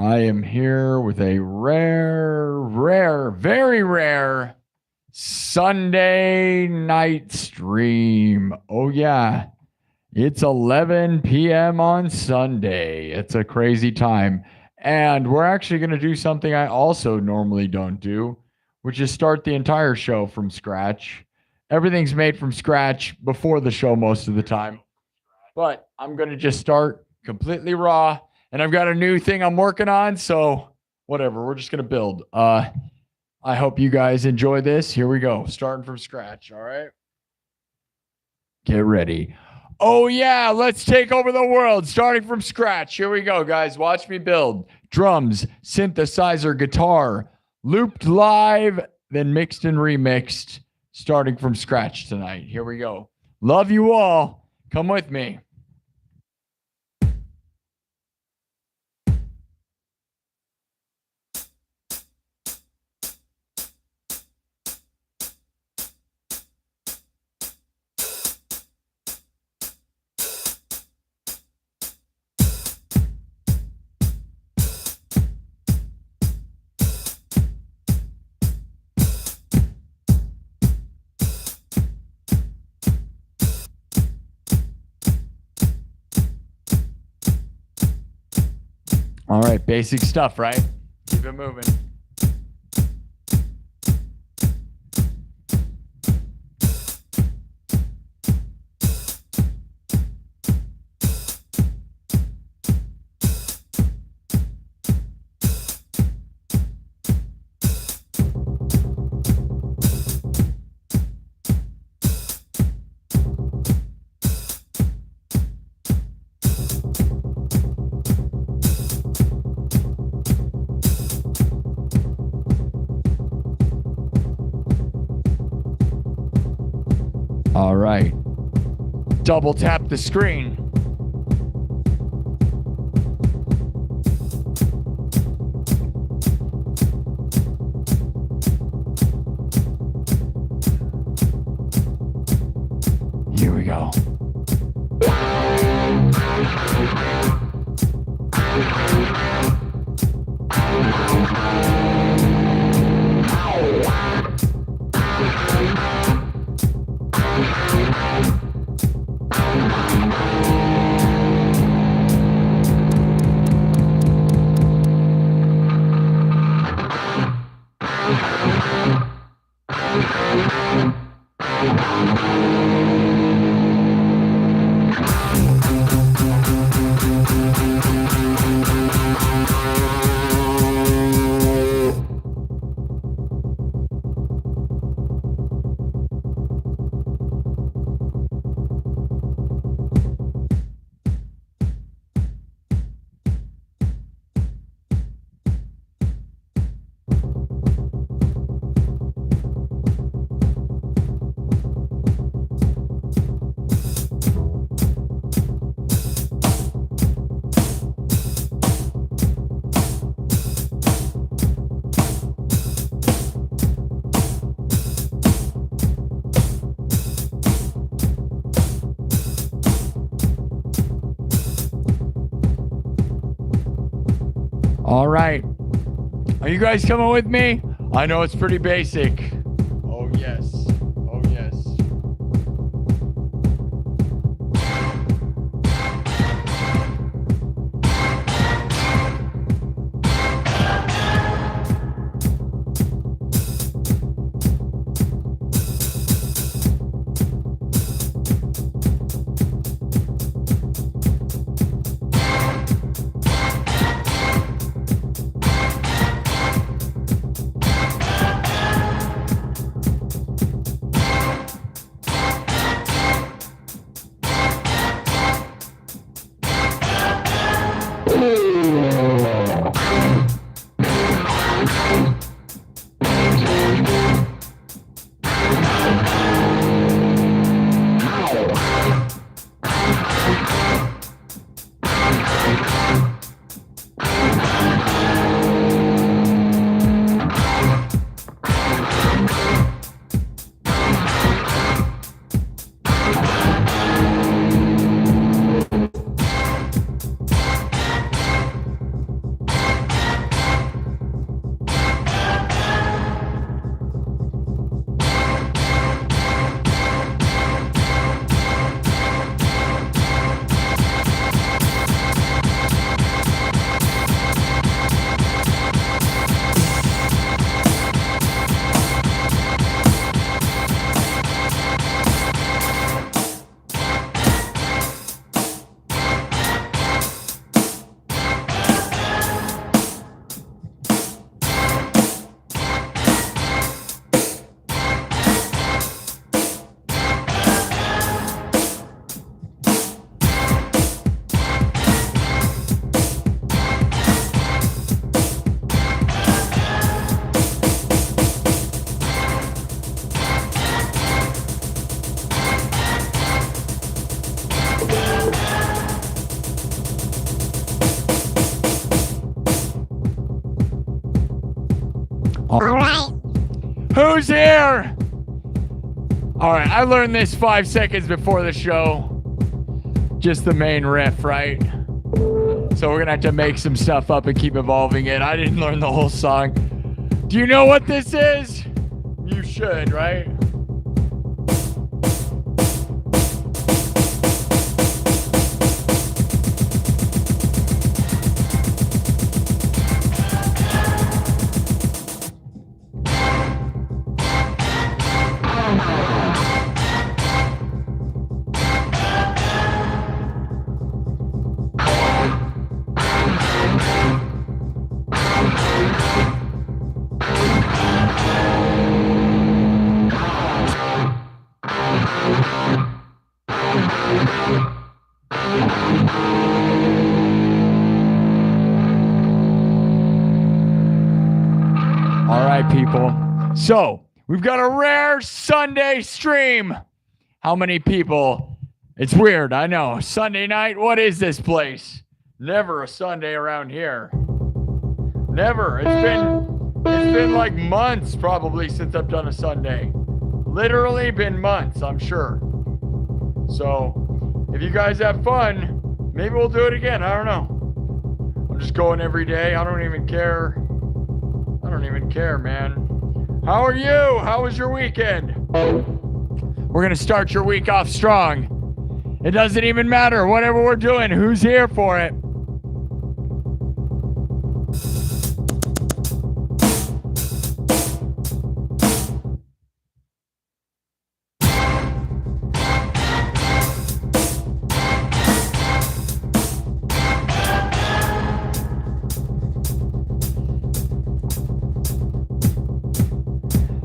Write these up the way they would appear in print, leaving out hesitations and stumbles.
I am here with a very rare Sunday night stream. Oh, yeah. It's 11 p.m. on Sunday. It's a crazy time. And we're actually going to do something I also normally don't do, which is start the entire show from scratch. Everything's made from scratch before the show most of the time. But I'm going to just start completely raw. And I've got a new thing I'm working on. So whatever, we're just going to build. I hope you guys enjoy this. Here we go. Starting from scratch. All right. Get ready. Oh, yeah. Let's take over the world. Starting from scratch. Here we go, guys. Watch me build. Drums, synthesizer, guitar, looped live, then mixed and remixed. Starting from scratch tonight. Here we go. Love you all. Come with me. All right, basic stuff, right? Keep it moving. All right. Double tap the screen. Here we go. All right. Are you guys coming with me? I know it's pretty basic. Oh, yes. Oh, yes. All right. Who's here? All right, I learned this 5 seconds before the show. Just the main riff, right? So we're gonna have to make some stuff up and keep evolving it. I didn't learn the whole song. Do you know what this is? You should, right? All right, people. So we've got a rare Sunday stream. How many people? It's weird, I know. Sunday night, what is this place? Never a Sunday around here. Never. It's been like months probably since I've done a Sunday. Literally been months, I'm sure. So if you guys have fun, maybe we'll do it again. I don't know. I'm just going every day. I don't even care. I don't even care, man. How are you? How was your weekend? We're going to start your week off strong. It doesn't even matter. Whatever we're doing, who's here for it?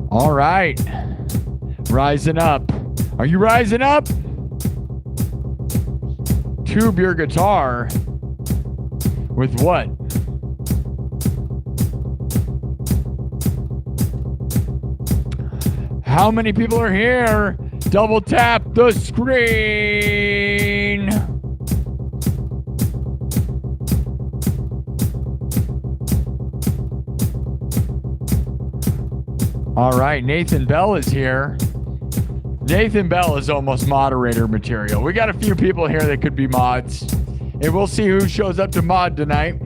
All right. Rising up. Are you rising up? Tube your guitar. With what? How many people are here? Double tap the screen. All right, Nathan Bell is here. Nathan Bell is almost moderator material. We got a few people here that could be mods. And we'll see who shows up to mod tonight.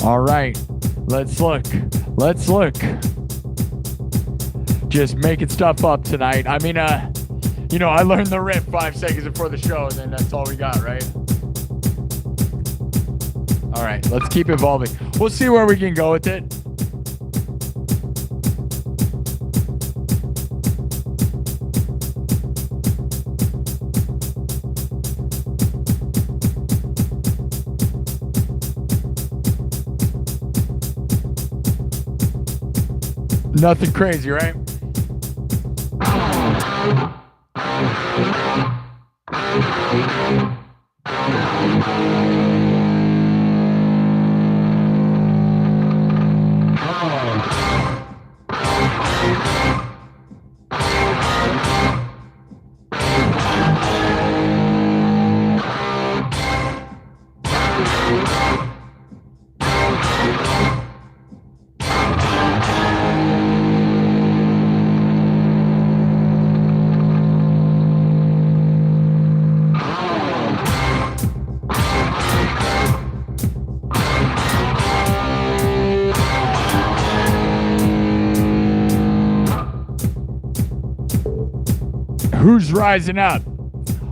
All right, let's look. Let's look. Just making stuff up tonight. I mean, you know, I learned the riff 5 seconds before the show, and then that's all we got, right? All right, let's keep evolving. We'll see where we can go with it. Nothing crazy, right? Who's rising up?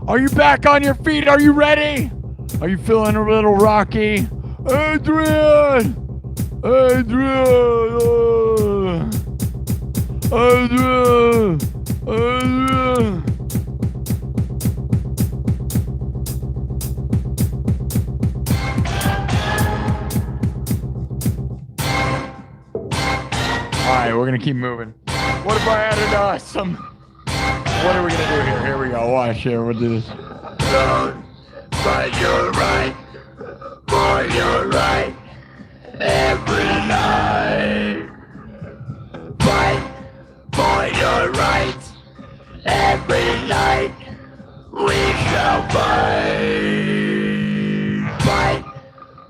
Are you back on your feet? Are you ready? Are you feeling a little rocky? Adrian! Adrian! Adrian! Adrian! All right, we're gonna keep moving. What if I added some? What are we gonna do here? Here we go. Watch here. We'll do this. Don't fight your right for your right every night. Fight for your right every night we shall fight. Fight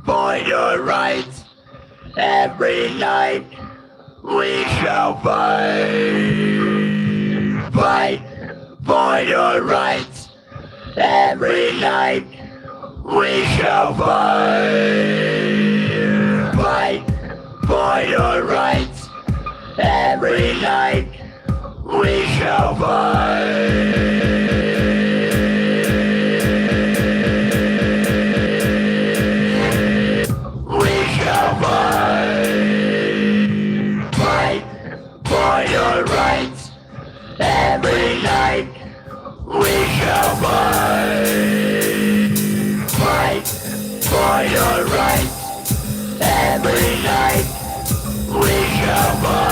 for your rights. Every night we shall fight. Fight for your rights. Every night we shall fight. Fight for your rights. Every night we shall fight. We shall fight. Fight for your rights. Every night we shall fight. Fight for your rights. Every night we shall fight.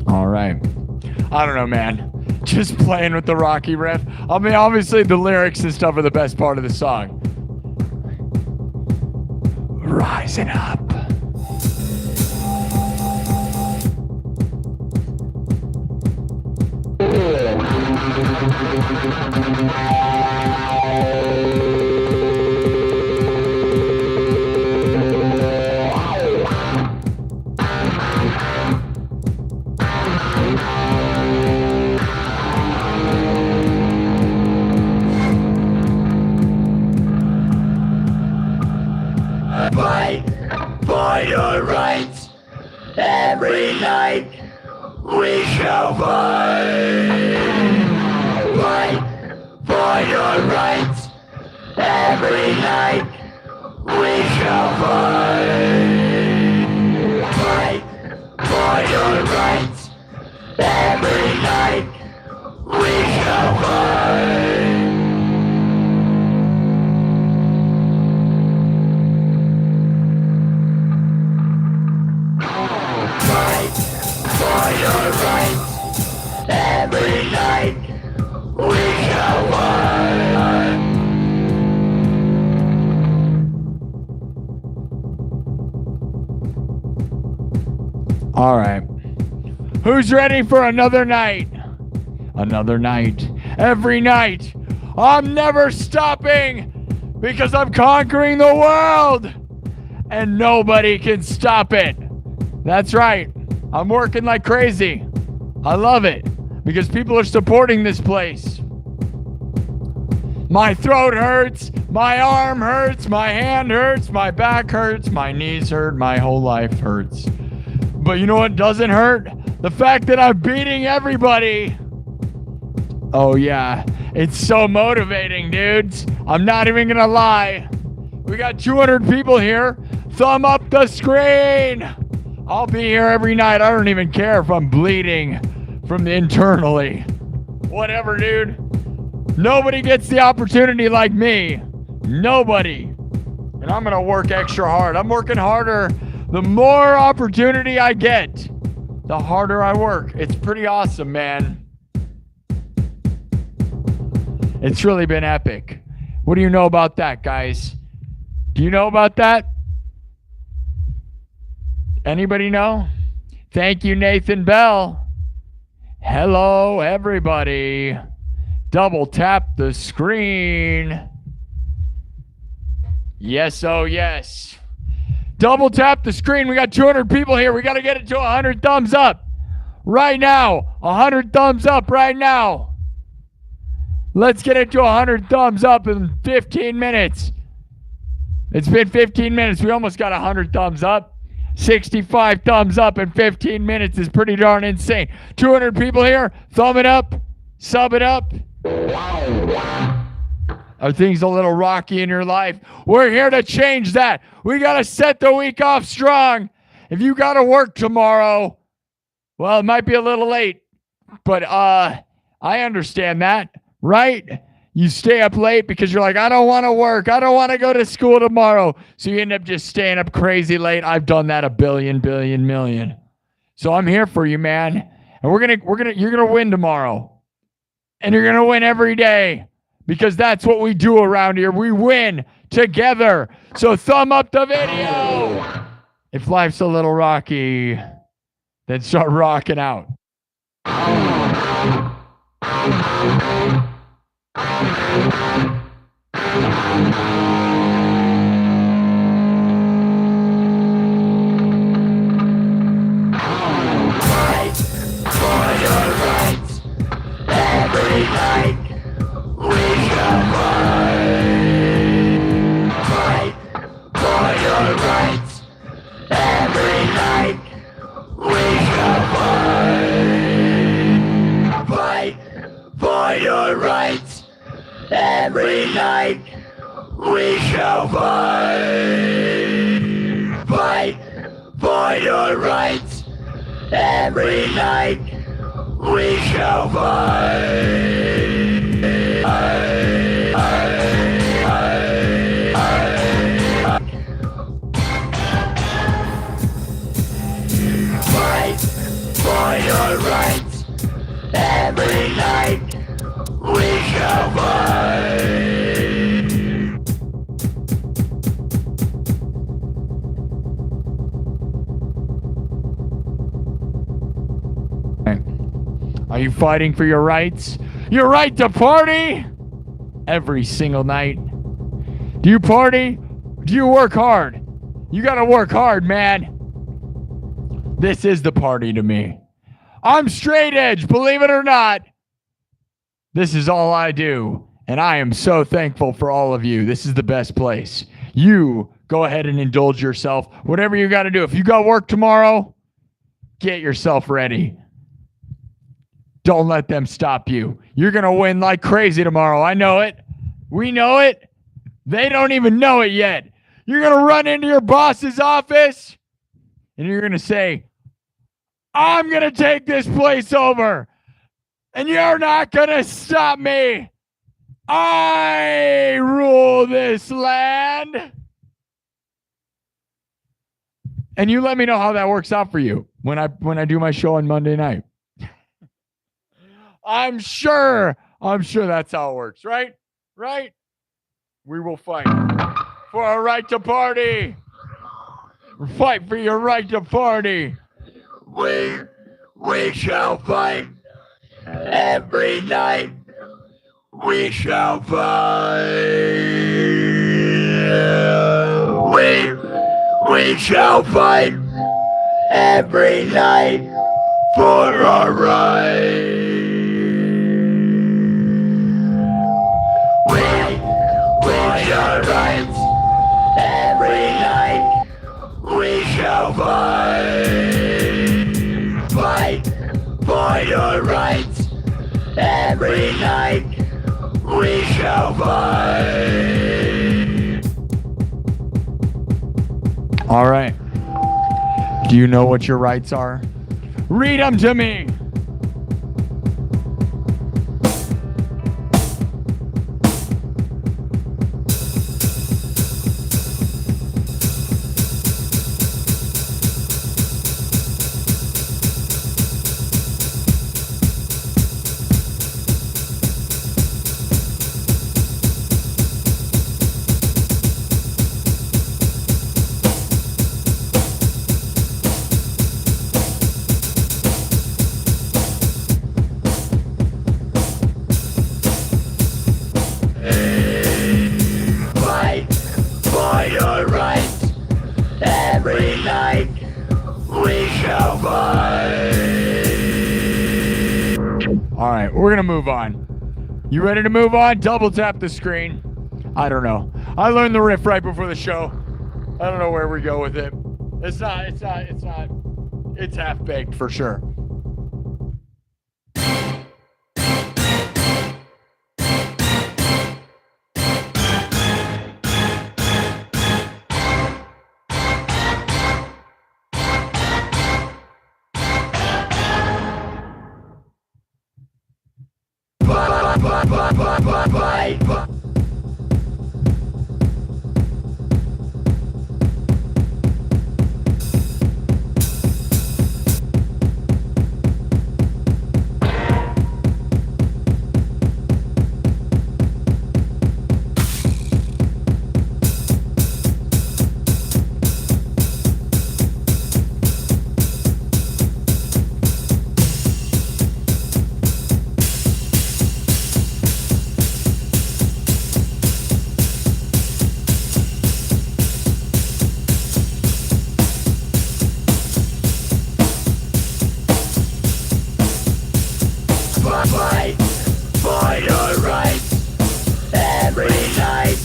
All right. I don't know, man. Just playing with the Rocky riff. I mean, obviously the lyrics and stuff are the best part of the song. Rising up. Fight for your rights. Every night we shall fight. Fight for your rights. Every night we shall fight. Fight for your rights. Every night we shall fight. Fight for your rights. Every night we shall fight. All right. Who's ready for another night? Another night. Every night. I'm never stopping because I'm conquering the world and nobody can stop it. That's right. I'm working like crazy. I love it because people are supporting this place. My throat hurts, my arm hurts, my hand hurts, my back hurts, my knees hurt, my whole life hurts. But you know what doesn't hurt? The fact that I'm beating everybody. Oh yeah, it's so motivating, dudes. I'm not even gonna lie. We got 200 people here. Thumb up the screen. I'll be here every night. I don't even care if I'm bleeding from internally. Whatever, dude. Nobody gets the opportunity like me. Nobody. And I'm going to work extra hard. I'm working harder. The more opportunity I get, the harder I work. It's pretty awesome, man. It's really been epic. What do you know about that, guys? Do you know about that? Anybody know? Thank you, Nathan Bell. Hello, everybody. Double tap the screen. Yes, oh yes. Double tap the screen. We got 200 people here. We got to get it to 100 thumbs up right now. 100 thumbs up right now. Let's get it to 100 thumbs up in 15 minutes. It's been 15 minutes. We almost got 100 thumbs up. 65 thumbs up in 15 minutes is pretty darn insane. 200 people here. Thumb it up. Sub it up. Are things a little rocky in your life? We're here to change that. We got to set the week off strong. If you got to work tomorrow, well, it might be a little late, but I understand that, right? You stay up late because you're like, I don't want to work. I don't want to go to school tomorrow. So you end up just staying up crazy late. I've done that a billion, million. So I'm here for you, man. And you're going to win tomorrow. And you're going to win every day because that's what we do around here. We win together. So thumb up the video. If life's a little rocky, then start rocking out. Fight for your rights. Every night we shall fight. Fight for your rights. Every night we shall fight. Fight for your rights. Every night we shall fight. Fight for your rights. Every night we shall fight. Fight for your rights. Every night we shall fight. Are you fighting for your rights? Your right to party every single night. Do you party? Do you work hard? You gotta work hard, man. This is the party to me. I'm straight edge, believe it or not. This is all I do, and I am so thankful for all of you. This is the best place. You go ahead and indulge yourself. Whatever you got to do. If you got work tomorrow, get yourself ready. Don't let them stop you. You're going to win like crazy tomorrow. I know it. We know it. They don't even know it yet. You're going to run into your boss's office, and you're going to say, I'm going to take this place over. And you're not going to stop me. I rule this land. And you let me know how that works out for you when I do my show on Monday night. I'm sure that's how it works, right? Right? We will fight for our right to party. Fight for your right to party. We shall fight. Every night we shall fight. We shall fight every night for our rights. We our rights every night we shall fight. Fight for your rights every night we shall fight. All right. Do you know what your rights are? Read them to me. We're going to move on. You ready to move on? Double tap the screen. I don't know. I learned the riff right before the show. I don't know where we go with it. It's half baked for sure. Fight for your rights. Every night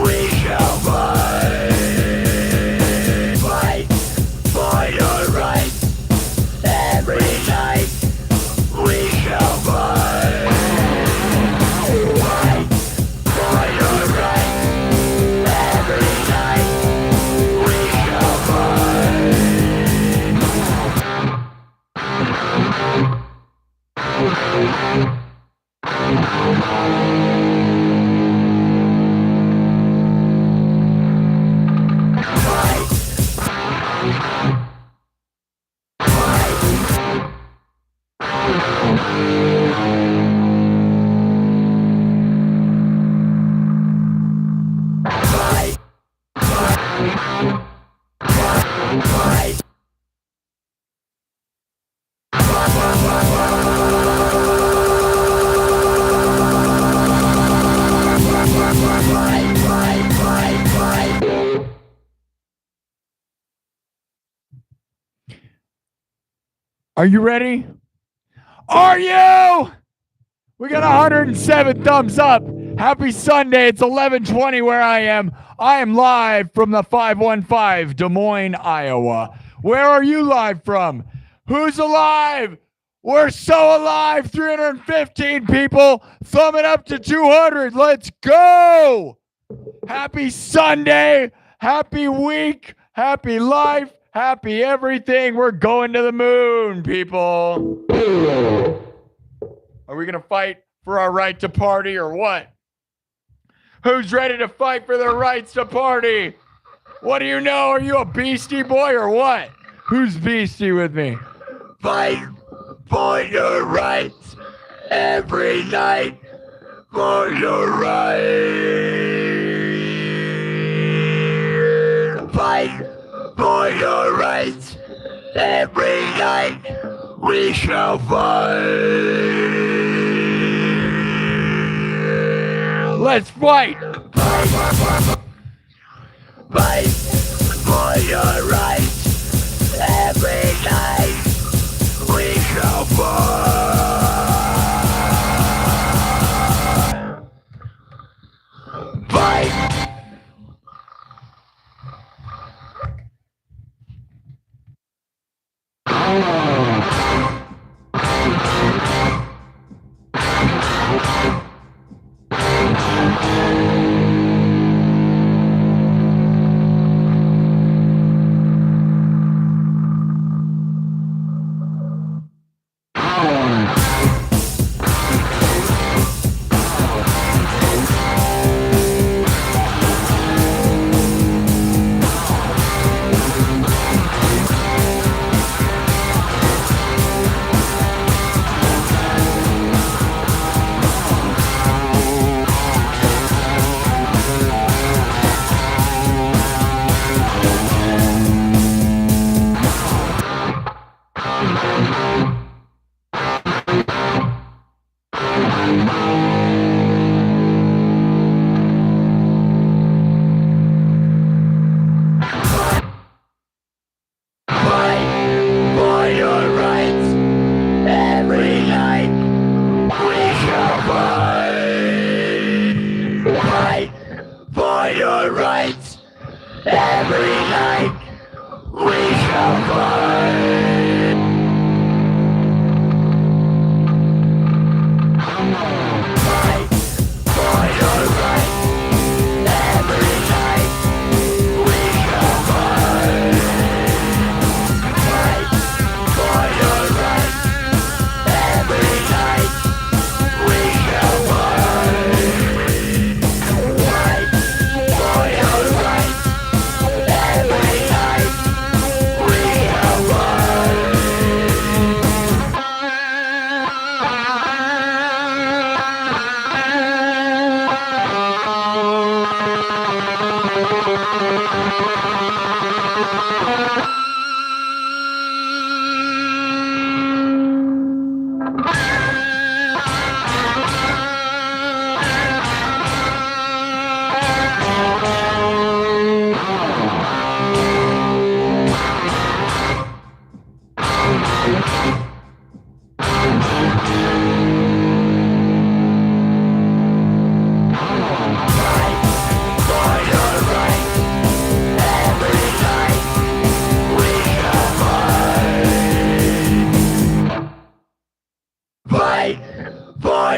we shall fight. Fight for your rights. Every night we shall fight. Fight for your rights. Every night we shall fight. Are you ready? Are you? We got 107 thumbs up. Happy Sunday. It's 11:20 where I am. I am live from the 515, Des Moines, Iowa. Where are you live from? Who's alive? We're so alive. 315 people. Thumb it up to 200. Let's go. Happy Sunday. Happy week. Happy life. Happy everything. We're going to the moon, people. Are we going to fight for our right to party or what? Who's ready to fight for their rights to party? What do you know? Are you a beastie boy or what? Who's beastie with me? Fight for your rights every night. For your rights. Fight for your rights every night. We shall fight. Let's fight. Fight for your rights every night. We shall fight. Fight.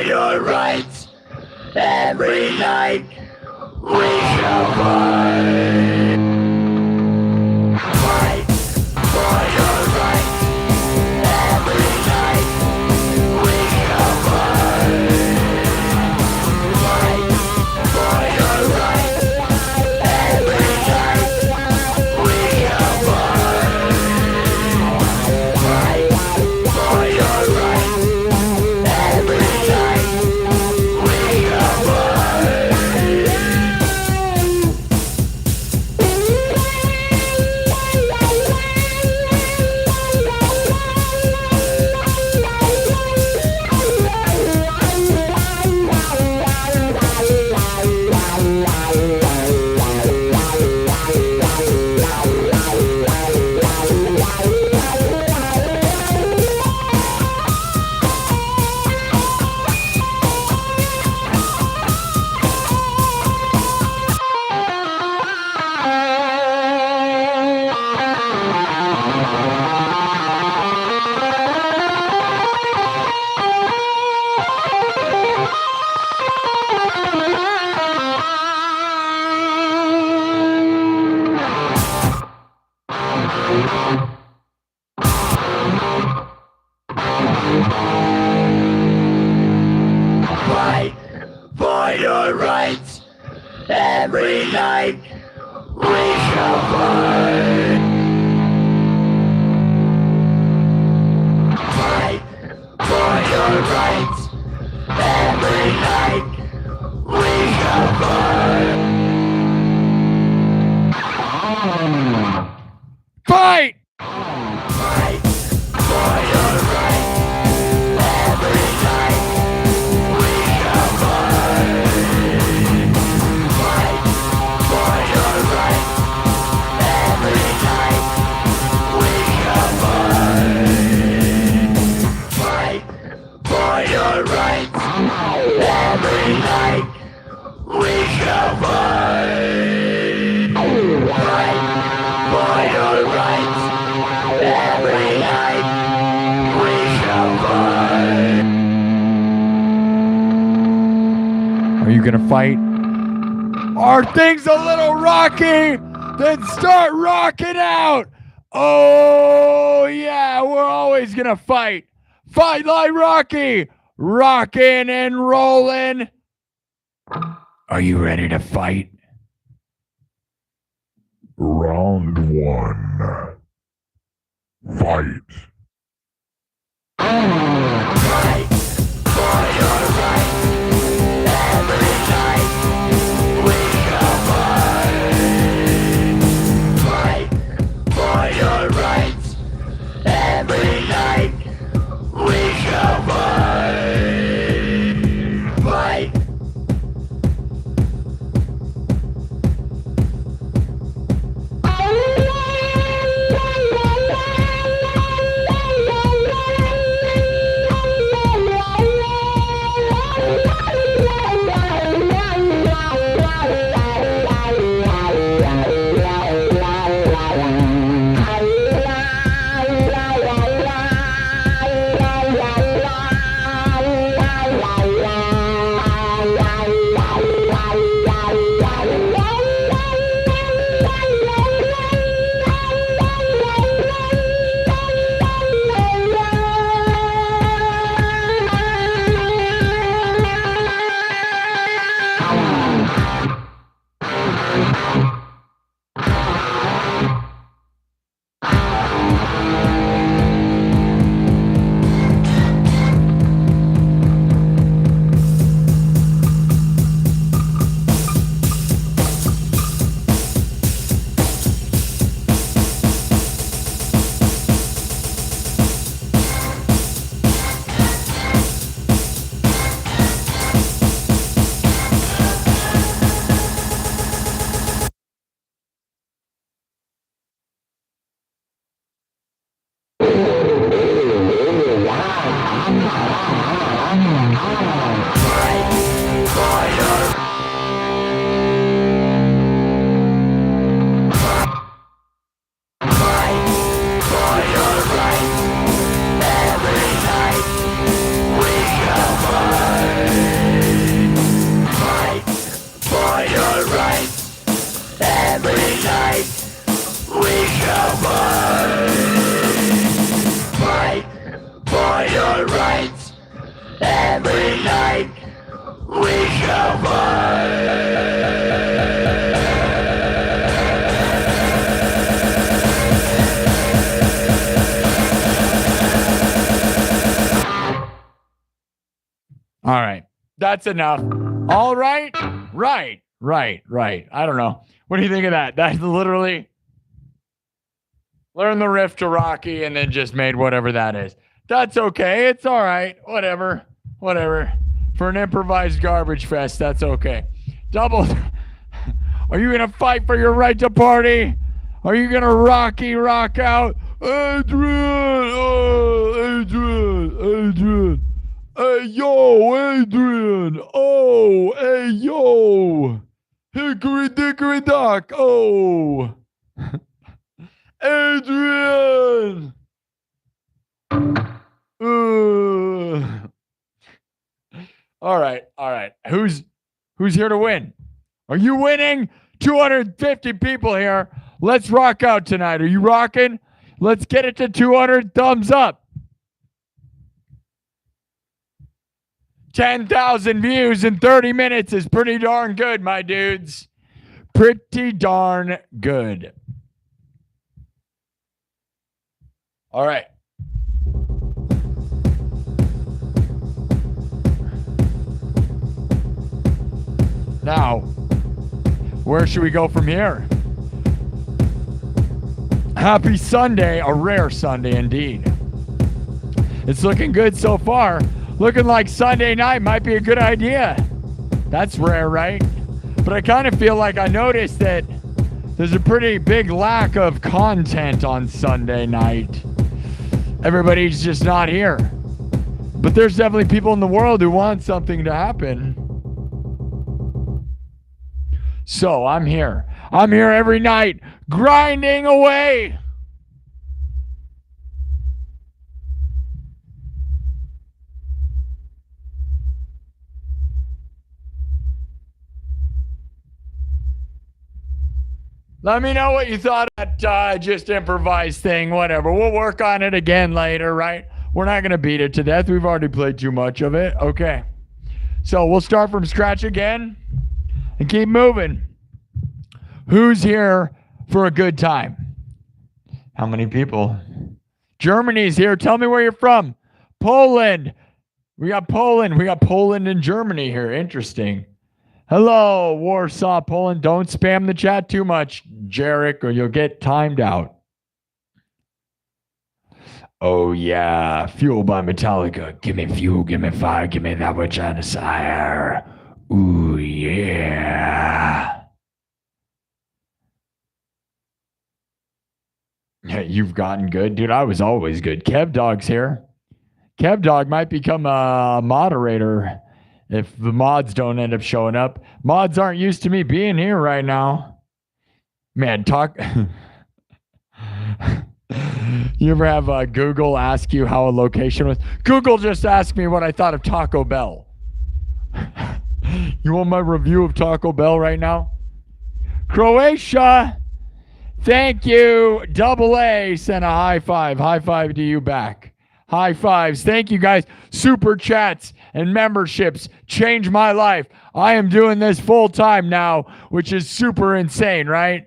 your rights. Every night we shall fight. Fight for your rights. Every night we shall fight. Fight for your rights. Every night we shall fight. Fight for your rights. Every night we shall fight. Fight for your rights. Every night we shall fight. Fight for your rights. Every night we shall fight. Fight! Fight for your rights. Every night we shall fight. Fight for your rights. Every night we shall fight. Fight for your rights. Every night we shall fight. Fight for your rights. Every night we shall fight. Are you gonna fight? Are things a little rocky? Then start rocking out. Oh yeah, we're always gonna fight. Fight like Rocky. Rocking and rolling. Are you ready to fight? Round 1. Fight. Fight for your rights. Every night we shall fight. Fight for your rights. Every night we shall fight. Fight. night we shall All right. That's enough. All right. Right. I don't know. What do you think of that? That's literally learn the riff to Rocky and then just made whatever that is. That's okay. It's all right. Whatever. For an improvised garbage fest, that's okay. Double. Are you going to fight for your right to party? Are you going to rock out? Adrian. Oh, Adrian. Hey, yo, Adrian. Oh, hey, yo. Hickory dickory dock. Oh. Adrian. All right. Who's here to win? Are you winning? 250 people here. Let's rock out tonight. Are you rocking? Let's get it to 200. Thumbs up. 10,000 views in 30 minutes is pretty darn good, my dudes. Pretty darn good. All right. Now, where should we go from here? Happy Sunday, a rare Sunday indeed. It's looking good so far. Looking like Sunday night might be a good idea. That's rare, right? But I kind of feel like I noticed that there's a pretty big lack of content on Sunday night. Everybody's just not here. But there's definitely people in the world who want something to happen. So I'm here. I'm here every night, grinding away. Let me know what you thought of that just improvised thing, whatever. We'll work on it again later, right? We're not going to beat it to death. We've already played too much of it. Okay. So we'll start from scratch again and keep moving. Who's here for a good time? How many people? Germany's here. Tell me where you're from. Poland. We got Poland. We got Poland and Germany here. Interesting. Hello, Warsaw, Poland. Don't spam the chat too much, Jarek, or you'll get timed out. Oh, yeah. Fuel by Metallica. Give me fuel, give me fire, give me that which I desire. Ooh, yeah. Yeah, you've gotten good. Dude, I was always good. Kev Dog's here. Kev Dog might become a moderator if the mods don't end up showing up. Mods aren't used to me being here right now. Man, talk. You ever have Google ask you how a location was? Google just asked me what I thought of Taco Bell. You want my review of Taco Bell right now? Croatia. Thank you. Double A sent a high five. High five to you back. High fives. Thank you guys. Super chats and memberships change my life. I am doing this full time now, which is super insane, right?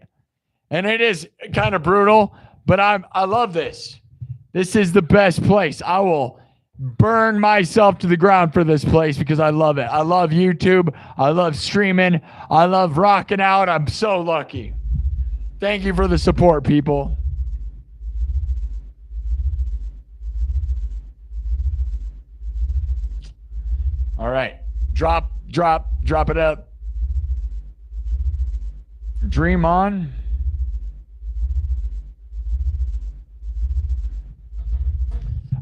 And it is kind of brutal, but I love this. This is the best place. I will burn myself to the ground for this place because I love it. I love YouTube. I love streaming. I love rocking out. I'm so lucky. Thank you for the support, people. All right. Drop it up. Dream on.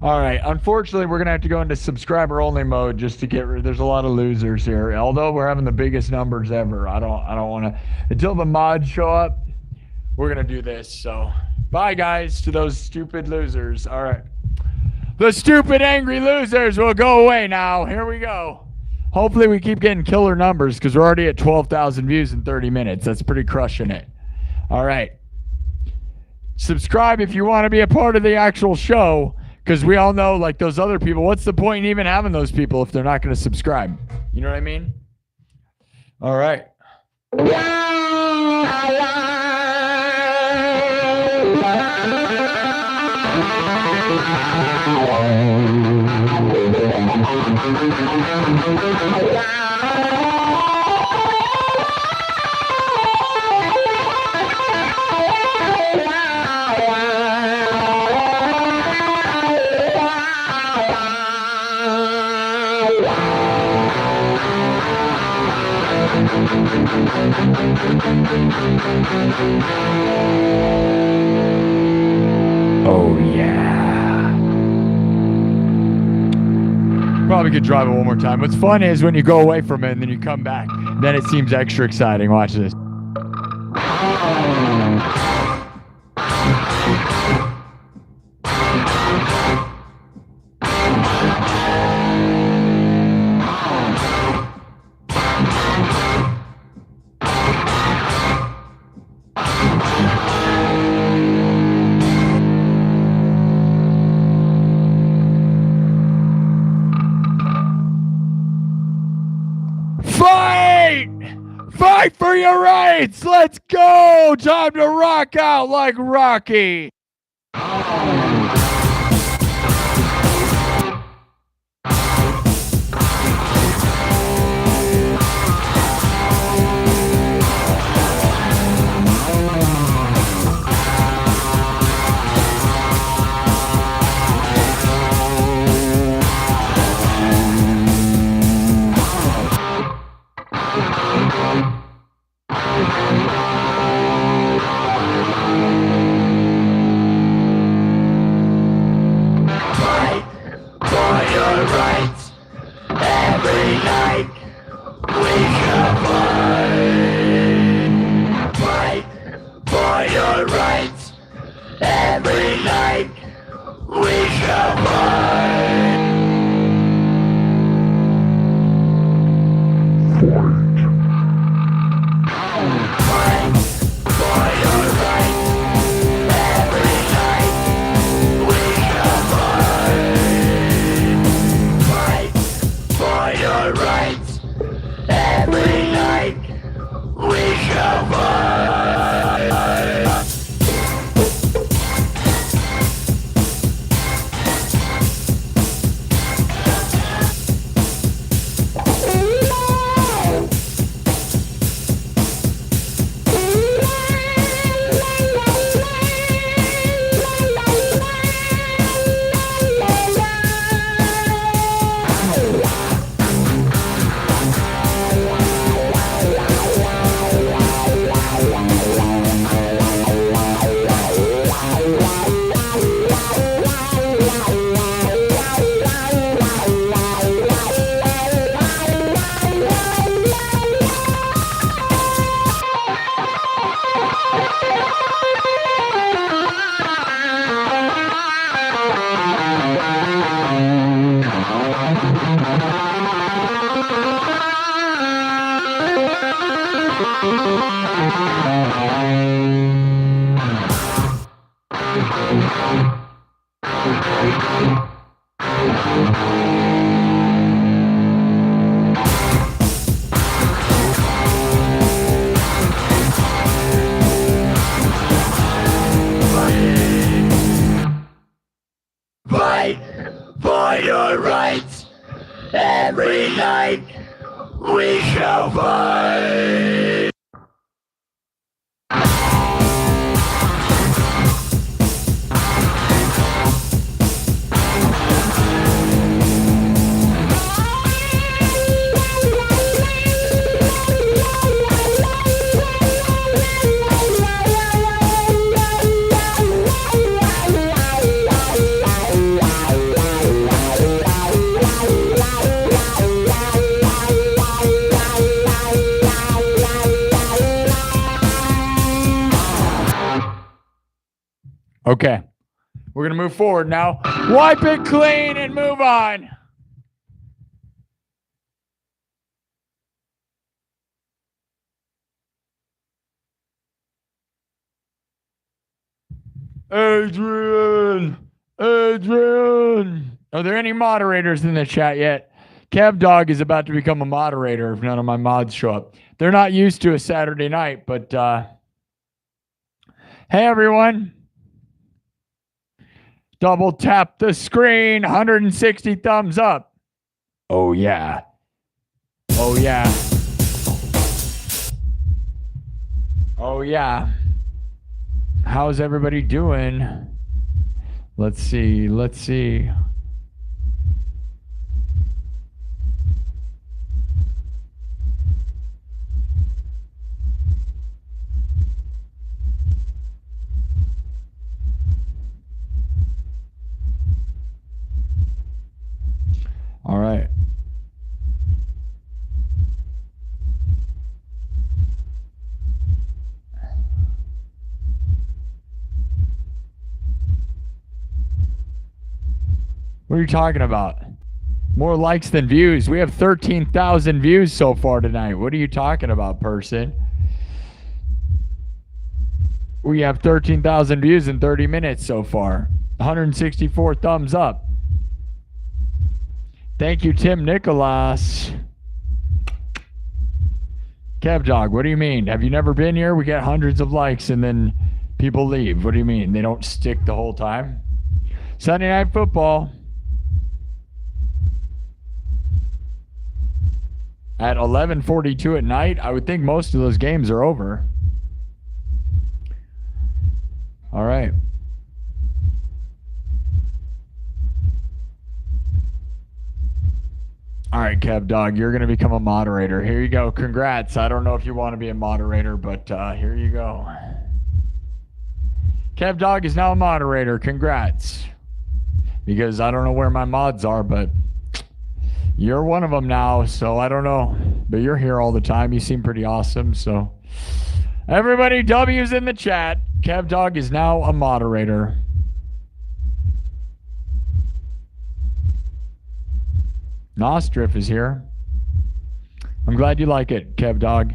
All right. Unfortunately, we're going to have to go into subscriber only mode just to get rid. There's a lot of losers here. Although we're having the biggest numbers ever. I don't want to until the mods show up. We're going to do this. So, bye guys to those stupid losers. All right. The stupid angry losers will go away now. Here we go. Hopefully we keep getting killer numbers because we're already at 12,000 views in 30 minutes. That's pretty crushing it. All right. Subscribe if you want to be a part of the actual show. Because we all know, like those other people, what's the point in even having those people if they're not going to subscribe? You know what I mean? All right. Oh, yeah. Probably could drive it one more time. What's fun is when you go away from it and then you come back, then it seems extra exciting. Watch this. Fight! Fight for your rights! Let's go! Time to rock out like Rocky. Fight for your rights. Every night we shall fight. Okay. We're going to move forward now. Wipe it clean and move on. Adrian! Adrian. Are there any moderators in the chat yet? Kev Dog is about to become a moderator if none of my mods show up. They're not used to a Saturday night, but hey, everyone. Double tap the screen. 160 thumbs up. Oh, yeah. Oh, yeah. Oh, yeah. How's everybody doing? Let's see. Let's see. All right. What are you talking about? More likes than views. We have 13,000 views so far tonight. What are you talking about, person? We have 13,000 views in 30 minutes so far. 164 thumbs up. Thank you, Tim Nicholas. Kev Dog, what do you mean? Have you never been here? We get hundreds of likes and then people leave. What do you mean? They don't stick the whole time? Sunday Night Football. At 11:42 at night, I would think most of those games are over. All right. All right, Kev Dog, you're going to become a moderator. Here you go. Congrats. I don't know if you want to be a moderator, but here you go. Kev Dog is now a moderator. Congrats. Because I don't know where my mods are, but you're one of them now, so I don't know. But you're here all the time. You seem pretty awesome, so. Everybody, W's in the chat. Kev Dog is now a moderator. Nostrif is here. I'm glad you like it, Kev Dog.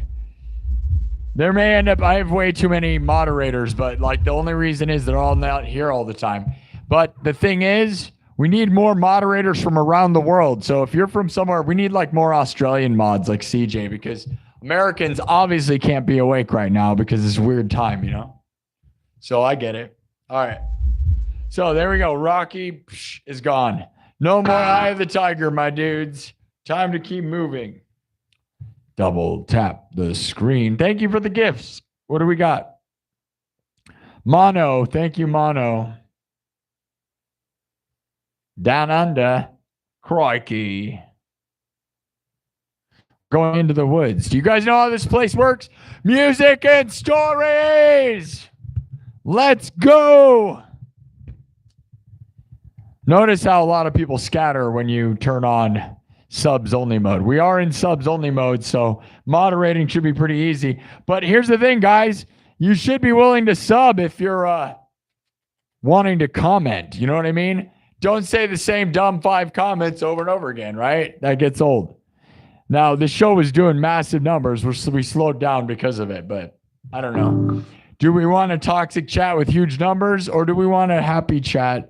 There may end up, I have way too many moderators, but like the only reason is they're all not here all the time. But the thing is, we need more moderators from around the world. So if you're from somewhere, we need like more Australian mods like CJ, because Americans obviously can't be awake right now because it's a weird time, you know? So I get it. All right. So there we go. Rocky is gone. No more Eye of the Tiger, my dudes. Time to keep moving. Double tap the screen. Thank you for the gifts. What do we got? Mono. Thank you, Mono. Down under. Crikey. Going into the woods. Do you guys know how this place works? Music and stories. Let's go. Notice how a lot of people scatter when you turn on subs only mode. We are in subs only mode, so moderating should be pretty easy. But here's the thing, guys. You should be willing to sub if you're wanting to comment. You know what I mean? Don't say the same dumb 5 comments over and over again, right? That gets old. Now, the show was doing massive numbers. We slowed down because of it, but I don't know. Do we want a toxic chat with huge numbers, or do we want a happy chat?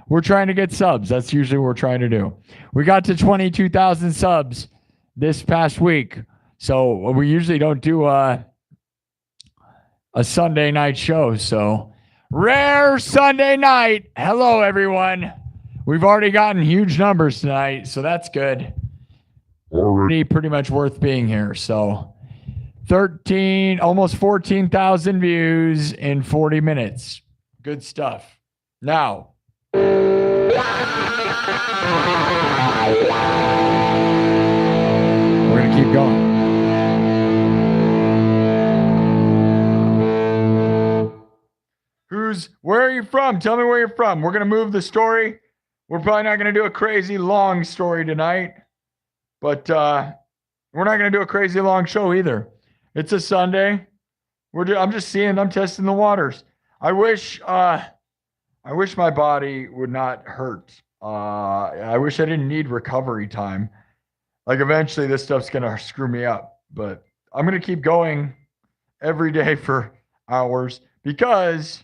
We're trying to get subs. That's usually what we're trying to do. We got to 22,000 subs this past week. So we usually don't do a Sunday night show. So rare Sunday night. Hello, everyone. We've already gotten huge numbers tonight, so that's good. Pretty much worth being here. So 13, almost 14,000 views in 40 minutes. Good stuff. Now, we're going to keep going. Where are you from? Tell me where you're from. We're going to move the story. We're probably not going to do a crazy long story tonight, but we're not going to do a crazy long show either. It's a Sunday. I'm just I'm testing the waters. I wish my body would not hurt. I wish I didn't need recovery time. Like eventually this stuff's going to screw me up, but I'm going to keep going every day for hours because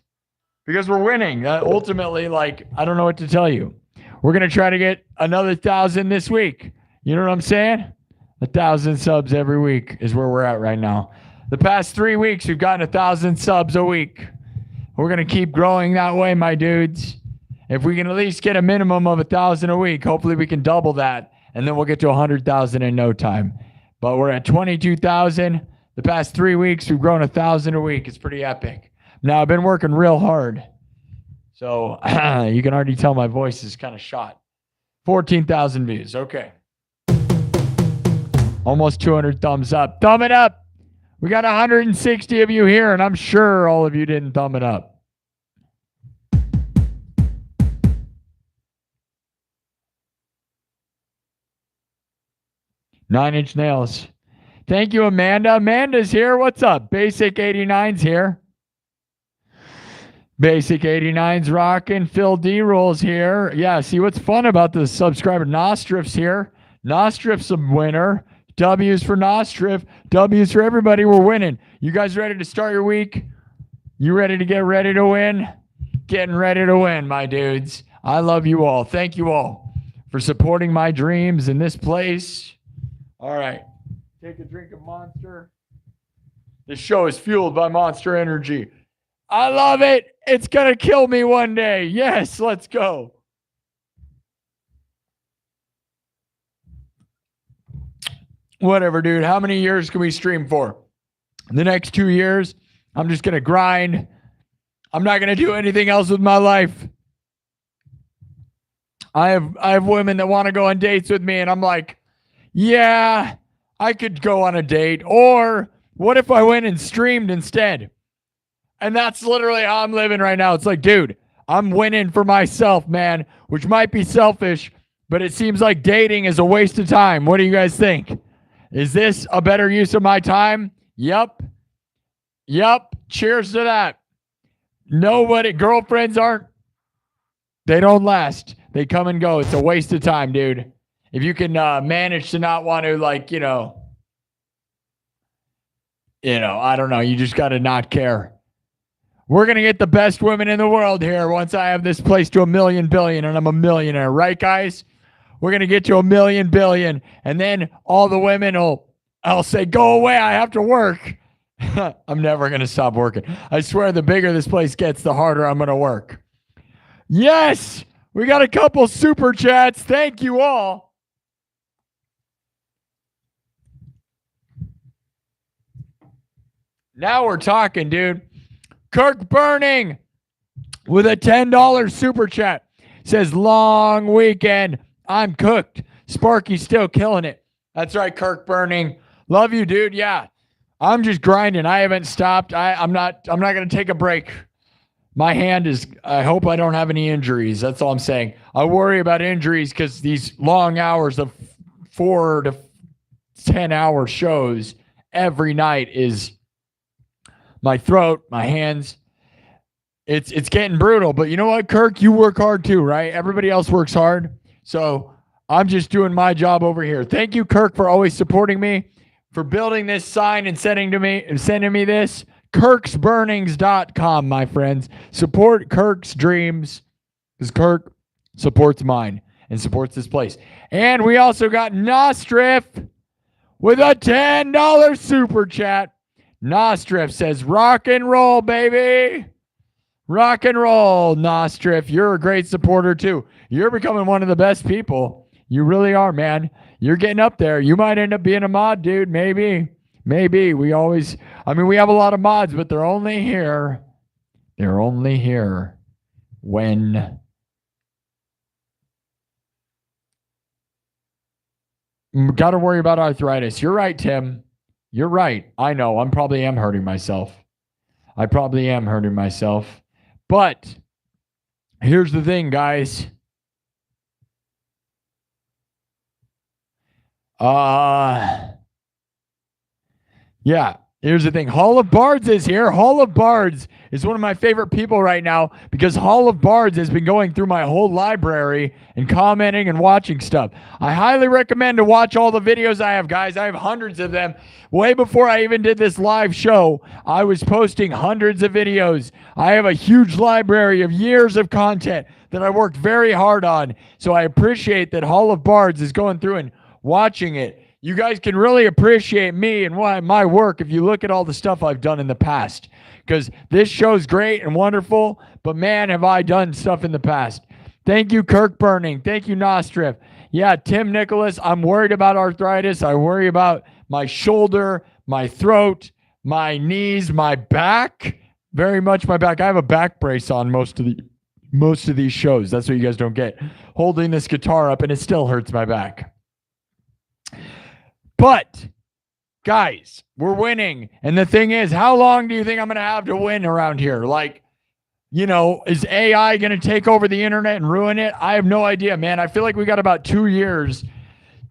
because we're winning. Ultimately, like, I don't know what to tell you. We're going to try to get another 1,000 this week. You know what I'm saying? 1,000 subs every week is where we're at right now. The past 3 weeks, we've gotten 1,000 subs a week. We're going to keep growing that way, my dudes. If we can at least get a minimum of 1,000 a week, hopefully we can double that, and then we'll get to 100,000 in no time. But we're at 22,000. The past 3 weeks, we've grown 1,000 a week. It's pretty epic. Now, I've been working real hard. So you can already tell my voice is kind of shot. 14,000 views. Okay. Almost 200 thumbs up. Thumb it up. We got 160 of you here, and I'm sure all of you didn't thumb it up. Nine-Inch Nails. Thank you, Amanda. Amanda's here. What's up? Basic 89's here. Basic 89's rocking. Phil D rolls here. Yeah, see what's fun about the subscriber? Nostrif's here. Nostrif's a winner. W's for Nostrif. W's for everybody. We're winning. You guys ready to start your week? You ready to get ready to win? Getting ready to win, my dudes. I love you all. Thank you all for supporting my dreams in this place. All right. Take a drink of Monster. This show is fueled by Monster Energy. I love it. It's going to kill me one day. Yes, let's go. Whatever, dude. How many years can we stream for? The next 2 years, I'm just going to grind. I'm not going to do anything else with my life. I have women that want to go on dates with me, and I'm like, yeah, I could go on a date. Or what if I went and streamed instead? And that's literally how I'm living right now. It's like, dude, I'm winning for myself, man, which might be selfish, but it seems like dating is a waste of time. What do you guys think? Is this a better use of my time? Yep. Cheers to that. Nobody, girlfriends they don't last. They come and go. It's a waste of time, dude. If you can manage to not want to, like, I don't know. You just got to not care. We're going to get the best women in the world here once I have this place to 1,000,000 billion and I'm a millionaire. Right, guys? We're going to get to 1,000,000 billion. And then all the women I'll say, go away. I have to work. I'm never going to stop working. I swear the bigger this place gets, the harder I'm going to work. Yes. We got a couple super chats. Thank you all. Now we're talking, dude. Kirk Burning with a $10 super chat says, long weekend. I'm cooked. Sparky's still killing it. That's right, Kirk Burning. Love you, dude. Yeah. I'm just grinding. I haven't stopped. I'm not going to take a break. My hand I hope I don't have any injuries. That's all I'm saying. I worry about injuries because these long hours of 4 to 10 hour shows every night is my throat, my hands. It's getting brutal. But you know what, Kirk? You work hard too, right? Everybody else works hard. So I'm just doing my job over here. Thank you, Kirk, for always supporting me, for building this sign and sending me this. KirksBurnings.com, my friends. Support Kirk's dreams because Kirk supports mine and supports this place. And we also got Nostrif with a $10 super chat. Nostrif says, rock and roll, baby. Rock and roll, Nostrif. You're a great supporter, too. You're becoming one of the best people. You really are, man. You're getting up there. You might end up being a mod, dude. Maybe. We have a lot of mods, but they're only here. They're only here when got to worry about arthritis. You're right, Tim. You're right. I know. I probably am hurting myself. But here's the thing, guys. Yeah, Here's the thing. Hall of Bards is here. Hall of Bards is one of my favorite people right now because Hall of Bards has been going through my whole library and commenting and watching stuff. I highly recommend to watch all the videos I have, guys. I have hundreds of them. Way before I even did this live show, I was posting hundreds of videos. I have a huge library of years of content that I worked very hard on. So I appreciate that Hall of Bards is going through and watching it. You guys can really appreciate me and my work if you look at all the stuff I've done in the past. Because this show's great and wonderful, but man, have I done stuff in the past. Thank you, Kirk Burning. Thank you, Nostrif. Yeah, Tim Nicholas, I'm worried about arthritis. I worry about my shoulder, my throat, my knees, my back. Very much my back. I have a back brace on most of these shows. That's what you guys don't get. Holding this guitar up and it still hurts my back. But, guys, we're winning. And the thing is, how long do you think I'm going to have to win around here? Like, you know, is AI going to take over the internet and ruin it? I have no idea, man. I feel like we got about 2 years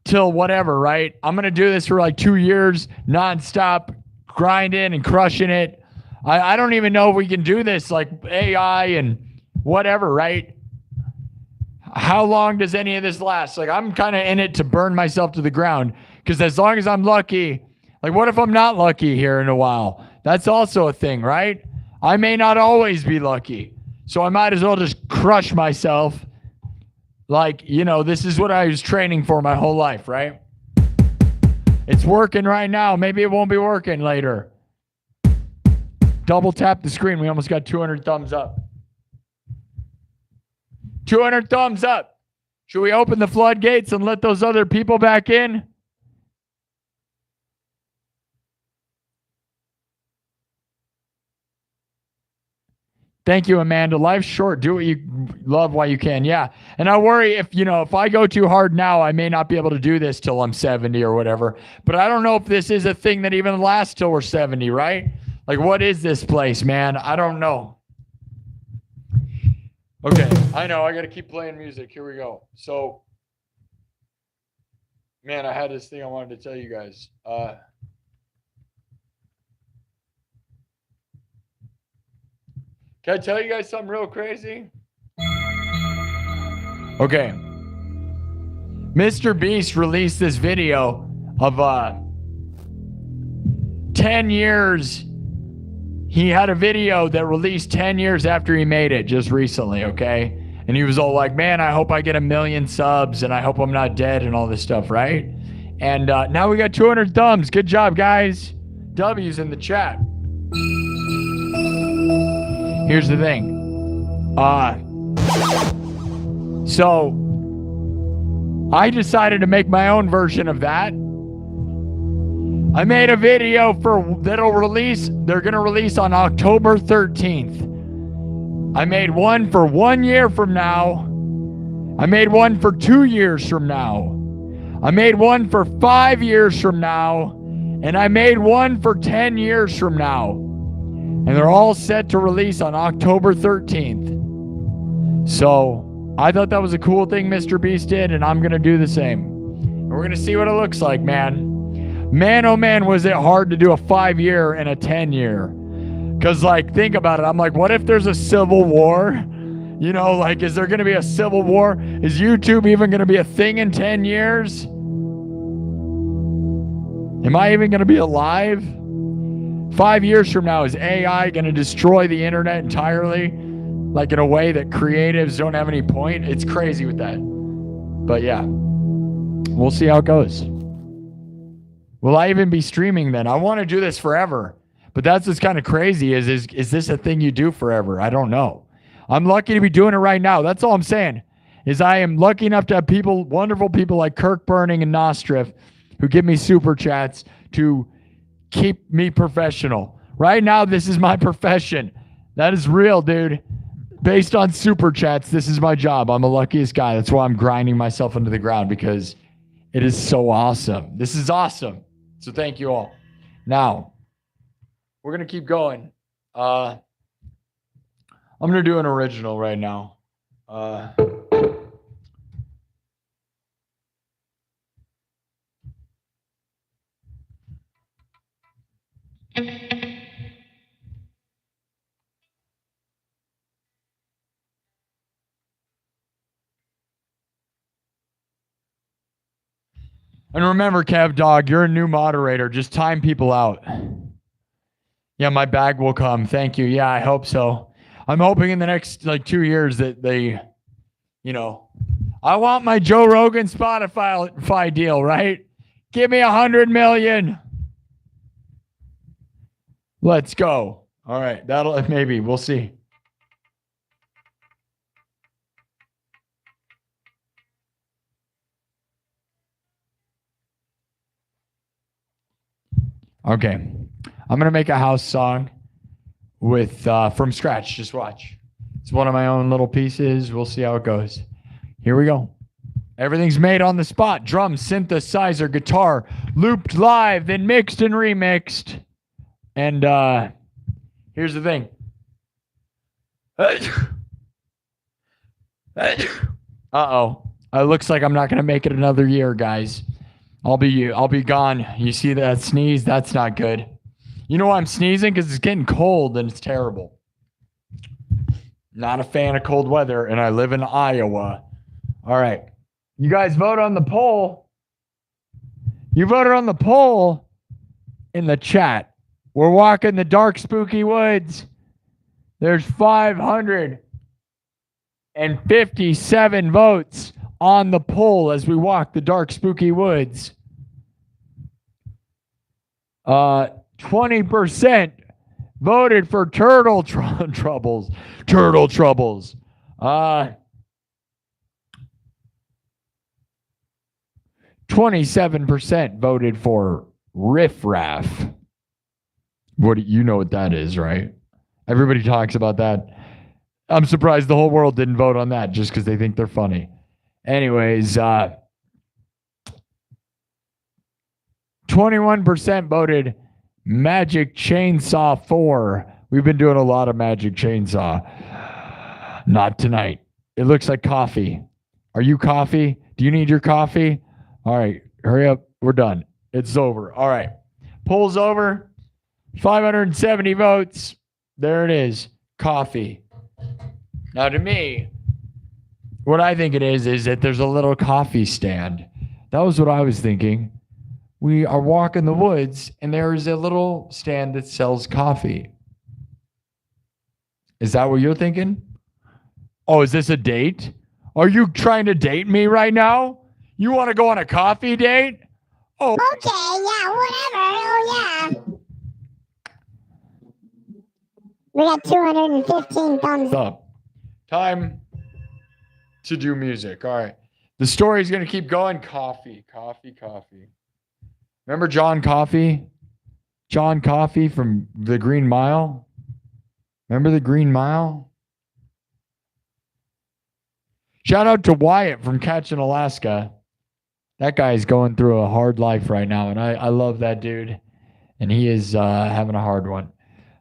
till whatever, right? I'm going to do this for like 2 years, nonstop, grinding and crushing it. I don't even know if we can do this like AI and whatever, right? How long does any of this last? Like, I'm kind of in it to burn myself to the ground. Because as long as I'm lucky, like what if I'm not lucky here in a while? That's also a thing, right? I may not always be lucky. So I might as well just crush myself. Like, you know, this is what I was training for my whole life, right? It's working right now. Maybe it won't be working later. Double tap the screen. We almost got 200 thumbs up. 200 thumbs up. Should we open the floodgates and let those other people back in? Thank you, Amanda. Life's short. Do what you love while you can. Yeah. And I worry if I go too hard now, I may not be able to do this till I'm 70 or whatever. But I don't know if this is a thing that even lasts till we're 70, right? Like, what is this place, man? I don't know. Okay. I know. I got to keep playing music. Here we go. So, man, I had this thing I wanted to tell you guys. Can I tell you guys something real crazy? Okay. Mr. Beast released this video of 10 years. He had a video that released 10 years after he made it just recently, okay? And he was all like, man, I hope I get 1 million subs and I hope I'm not dead and all this stuff, right? And now we got 200 thumbs. Good job, guys. W's in the chat. Here's the thing. So I decided to make my own version of that. I made a video that'll release. They're going to release on October 13th. I made one for 1 year from now. I made one for 2 years from now. I made one for 5 years from now. And I made one for 10 years from now. And they're all set to release on October 13th. So I thought that was a cool thing Mr. Beast did, and I'm going to do the same. And we're going to see what it looks like, man. Man, oh man, was it hard to do a 5-year and a 10-year. Because, like, think about it. I'm like, what if there's a civil war? You know, like, is there going to be a civil war? Is YouTube even going to be a thing in 10 years? Am I even going to be alive? 5 years from now, is AI going to destroy the internet entirely? Like in a way that creatives don't have any point? It's crazy with that. But yeah, we'll see how it goes. Will I even be streaming then? I want to do this forever. But that's what's kind of crazy is this a thing you do forever? I don't know. I'm lucky to be doing it right now. That's all I'm saying. Is I am lucky enough to have people, wonderful people like Kirk Burning and Nostrif, who give me super chats to keep me professional. Right now, this is my profession. That is real, dude. Based on super chats, this is my job. I'm the luckiest guy. That's why I'm grinding myself into the ground, because it is so awesome. This is awesome. So thank you all. Now, we're going to keep going. I'm going to do an original right now. Hey And remember, Kev Dog, you're a new moderator. Just time people out. Yeah, my bag will come. Thank you. Yeah, I hope so. I'm hoping in the next 2 years that they, I want my Joe Rogan Spotify deal, right? Give me 100 million. Let's go. All right, maybe we'll see. Okay, I'm gonna make a house song with from scratch. Just watch. It's one of my own little pieces. We'll see how it goes. Here we go. Everything's made on the spot. Drums, synthesizer, guitar, looped live, then mixed and remixed. And here's the thing. Uh-oh. It looks like I'm not gonna make it another year, guys. I'll be gone. You see that sneeze? That's not good. You know why I'm sneezing? Because it's getting cold and it's terrible. Not a fan of cold weather, and I live in Iowa. All right. You guys vote on the poll. You voted on the poll in the chat. We're walking the dark, spooky woods. There's 557 votes on the poll as we walk the dark, spooky woods. 20% voted for turtle troubles. Turtle troubles. 27% voted for riffraff. You know what that is, right? Everybody talks about that. I'm surprised the whole world didn't vote on that just because they think they're funny. Anyways, 21% voted Magic Chainsaw 4. We've been doing a lot of Magic Chainsaw. Not tonight. It looks like coffee. Are you coffee? Do you need your coffee? All right, hurry up. We're done. It's over. All right. Poll's over. 570 votes. There it is. Coffee. Now, to me, what I think it is that there's a little coffee stand. That was what I was thinking. We are walking the woods, and there is a little stand that sells coffee. Is that what you're thinking? Oh, is this a date? Are you trying to date me right now? You want to go on a coffee date? Oh. Okay, yeah, whatever. Oh, yeah. We got 215 thumbs up. Time to do music. All right. The story's going to keep going. Coffee. Remember John Coffey? John Coffey from The Green Mile? Remember The Green Mile? Shout out to Wyatt from Catching Alaska. That guy's going through a hard life right now, and I love that dude. And he is having a hard one.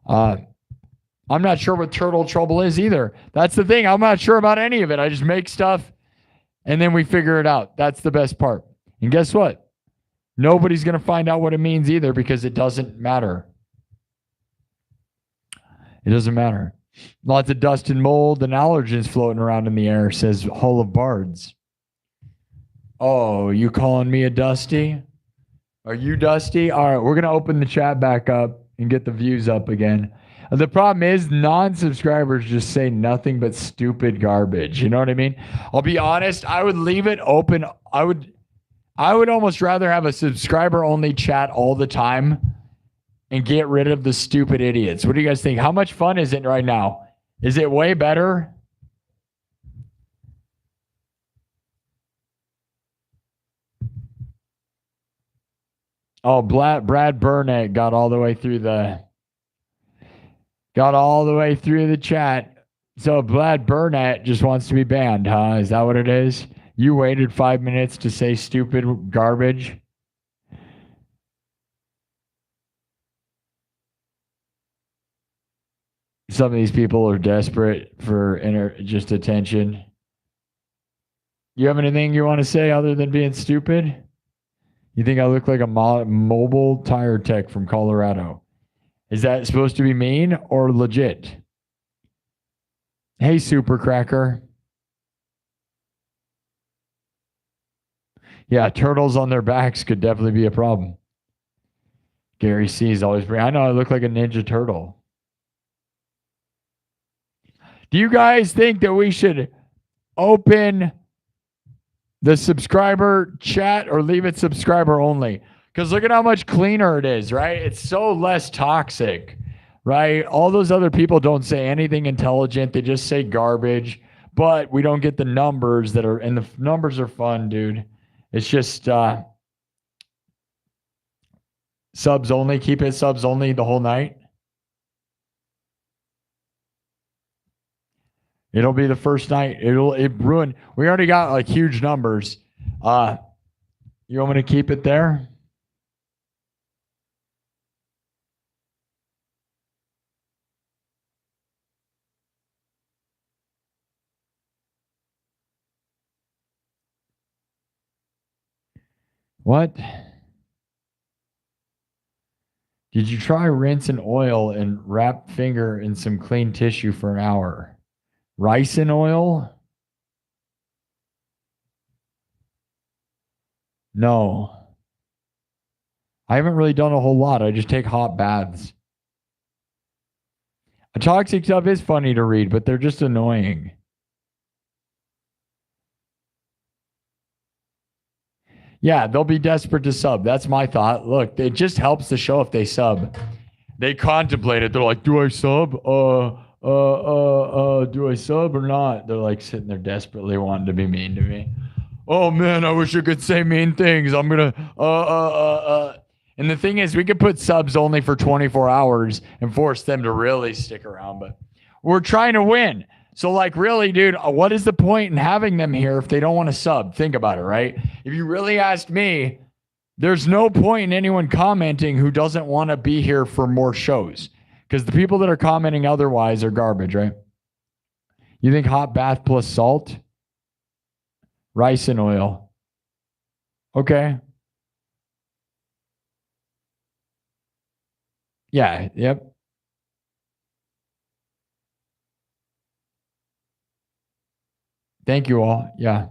I'm not sure what turtle trouble is either. That's the thing. I'm not sure about any of it. I just make stuff, and then we figure it out. That's the best part. And guess what? Nobody's going to find out what it means either because it doesn't matter. It doesn't matter. Lots of dust and mold and allergens floating around in the air, says Hull of Bards. Oh, you calling me a Dusty? Are you Dusty? All right, we're going to open the chat back up and get the views up again. The problem is non-subscribers just say nothing but stupid garbage. You know what I mean? I'll be honest. I would leave it open. I would almost rather have a subscriber-only chat all the time and get rid of the stupid idiots. What do you guys think? How much fun is it right now? Is it way better? Oh, Brad Burnett got all the way through the chat. So Brad Burnett just wants to be banned, huh? Is that what it is? You waited 5 minutes to say stupid garbage? Some of these people are desperate for just attention. You have anything you want to say other than being stupid? You think I look like a mobile tire tech from Colorado? Is that supposed to be mean or legit? Hey, Super Cracker. Yeah, turtles on their backs could definitely be a problem. Gary C is always I know I look like a Ninja Turtle. Do you guys think that we should open the subscriber chat or leave it subscriber only? Because look at how much cleaner it is, right? It's so less toxic, right? All those other people don't say anything intelligent. They just say garbage, but we don't get the numbers that are, and the numbers are fun, dude. It's just subs only. Keep it subs only the whole night. It'll be the first night. It ruin. We already got like huge numbers. You want me to keep it there? What? Did you try rinse in oil and wrap finger in some clean tissue for an hour? Rice in oil? No. I haven't really done a whole lot. I just take hot baths. A toxic stuff is funny to read, but they're just annoying. Yeah, they'll be desperate to sub. That's my thought. Look, it just helps the show if they sub. They contemplate it. They're like, do I sub? Do I sub or not? They're like sitting there desperately wanting to be mean to me. Oh man, I wish I could say mean things. I'm gonna And the thing is, we could put subs only for 24 hours and force them to really stick around, but we're trying to win. So like, really, dude, what is the point in having them here if they don't want to sub? Think about it, right? If you really asked me, there's no point in anyone commenting who doesn't want to be here for more shows, because the people that are commenting otherwise are garbage, right? You think hot bath plus salt? Rice and oil. Okay. Yeah, yep. Thank you all. Yeah.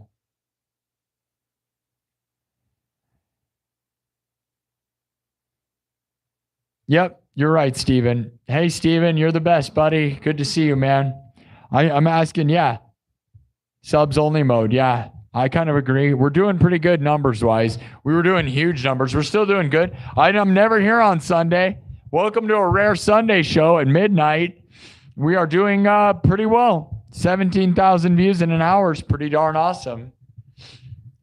Yep, you're right, Steven. Hey, Steven, you're the best, buddy. Good to see you, man. I'm asking, yeah. Subs only mode, yeah. I kind of agree. We're doing pretty good numbers-wise. We were doing huge numbers. We're still doing good. I'm never here on Sunday. Welcome to a rare Sunday show at midnight. We are doing pretty well. 17,000 views in an hour is pretty darn awesome.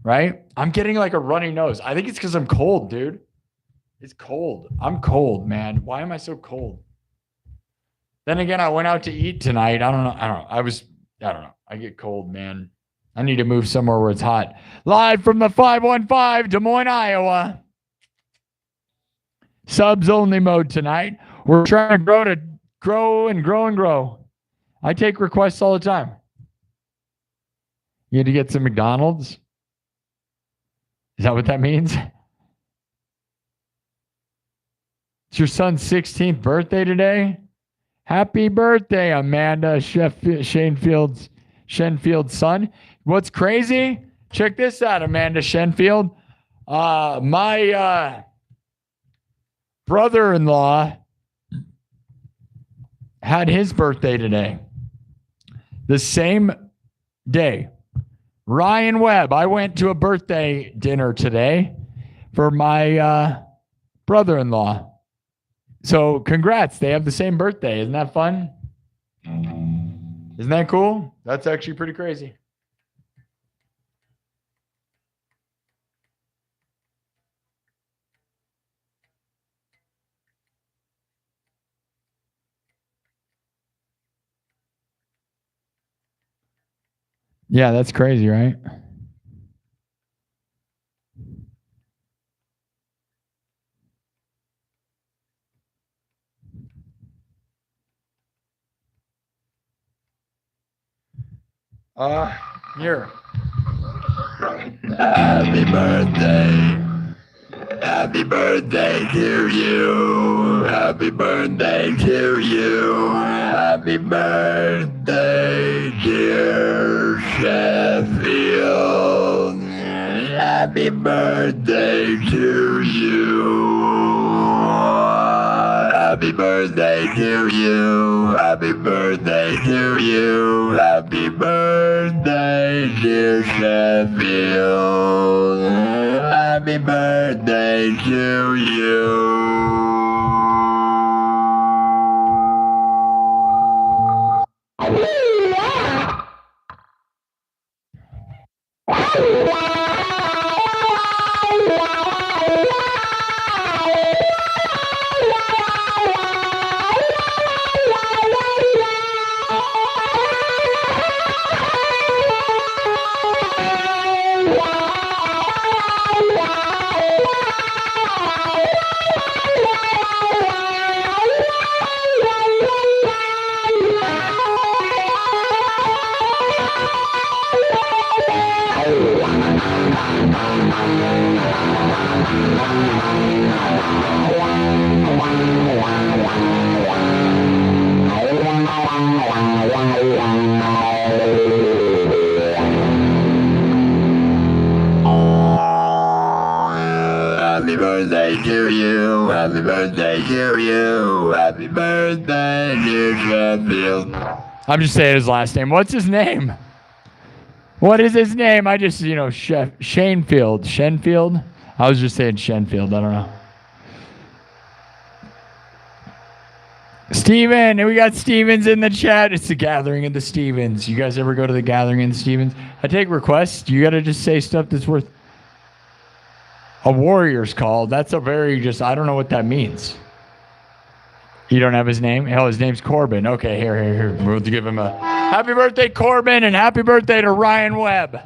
Right? I'm getting like a runny nose. I think it's because I'm cold, dude. It's cold. I'm cold, man. Why am I so cold? Then again, I went out to eat tonight. I don't know. I don't know. I get cold, man. I need to move somewhere where it's hot. Live from the 515, Des Moines, Iowa. Subs only mode tonight. We're trying to grow and grow. I take requests all the time. You had to get some McDonald's? Is that what that means? It's your son's 16th birthday today? Happy birthday, Amanda Shenfield's son. What's crazy? Check this out, Amanda Shenfield. My brother-in-law had his birthday today. The same day. Ryan Webb. I went to a birthday dinner today for my brother-in-law. So congrats. They have the same birthday. Isn't that fun? Isn't that cool? That's actually pretty crazy. Yeah, that's crazy, right? Here. Happy birthday. Happy birthday to you. Happy birthday to you. Happy birthday, dear Sheffield. Happy birthday to you. Happy birthday to you. Happy birthday to you. Happy birthday, dear Sheffield. Happy birthday to you. Happy birthday to you. Happy birthday to you. Happy birthday, dear Sheffield. I'm just saying his last name. What's his name? What is his name? I just, Shanefield. Shenfield? I was just saying Shenfield. I don't know. Steven, we got Stevens in the chat. It's the gathering of the Stevens. You guys ever go to the gathering of the Stevens? I take requests. You got to just say stuff that's worth a warrior's call. That's a very I don't know what that means. You don't have his name? Hell, his name's Corbin. Okay, here. We'll give him a happy birthday, Corbin, and happy birthday to Ryan Webb.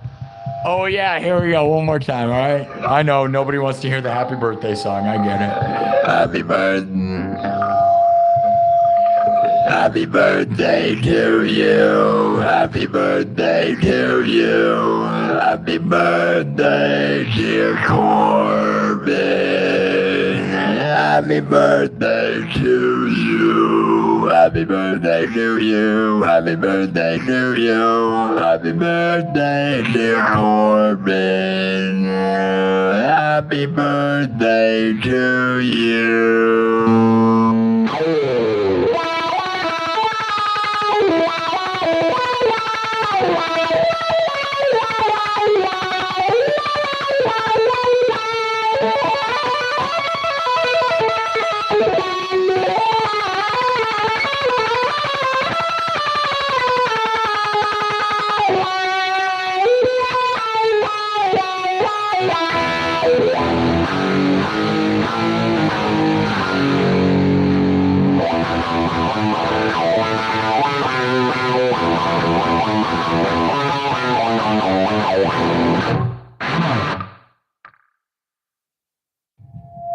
Oh, yeah, here we go. One more time, all right? I know, nobody wants to hear the happy birthday song. I get it. Happy birthday. Happy birthday to you. Happy birthday to you. Happy birthday, dear Corbin. Happy birthday to you. Happy birthday to you. Happy birthday to you. Happy birthday, dear Corbin. Happy birthday to you.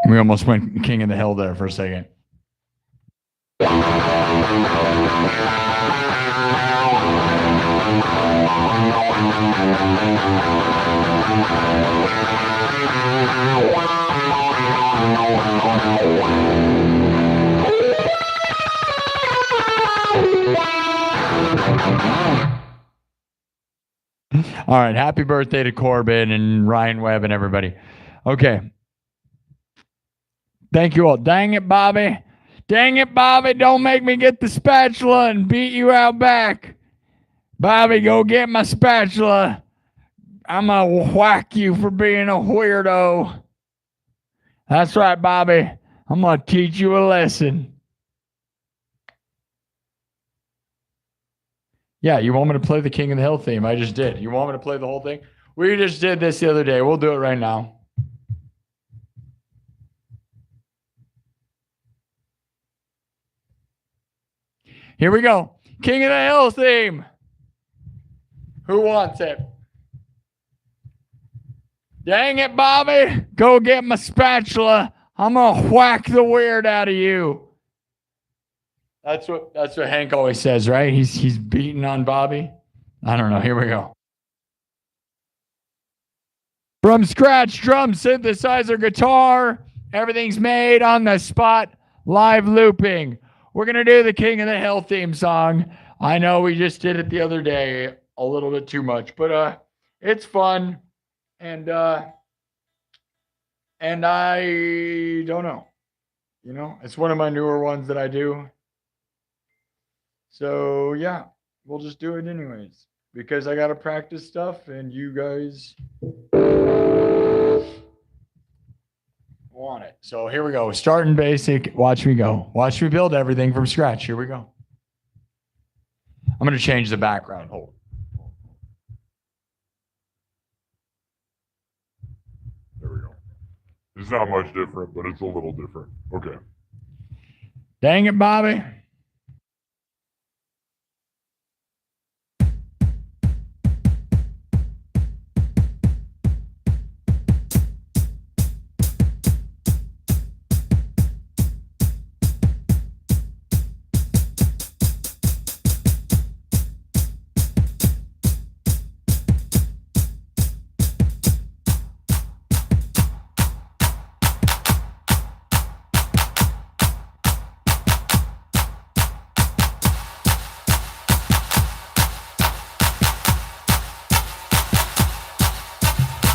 We almost went King of the Hill there for a second. All right, happy birthday to Corbin and Ryan Webb and everybody. Okay. Thank you all. Dang it, Bobby. Dang it, Bobby. Don't make me get the spatula and beat you out back. Bobby, go get my spatula. I'm going to whack you for being a weirdo. That's right, Bobby. I'm going to teach you a lesson. Yeah, you want me to play the King of the Hill theme? I just did. You want me to play the whole thing? We just did this the other day. We'll do it right now. Here we go. King of the Hill theme. Who wants it? Dang it, Bobby. Go get my spatula. I'm going to whack the weird out of you. That's what Hank always says, right? He's beating on Bobby. I don't know. Here we go. From scratch, drum, synthesizer, guitar. Everything's made on the spot. Live looping. We're going to do the King of the Hill theme song. I know we just did it the other day a little bit too much, but it's fun. And And I don't know. You know, it's one of my newer ones that I do. So yeah, we'll just do it anyways because I got to practice stuff and you guys want it. So here we go. Starting basic. Watch me go. Watch me build everything from scratch. Here we go. I'm going to change the background. Hold. There we go. It's not much different, but it's a little different. Okay. Dang it, Bobby.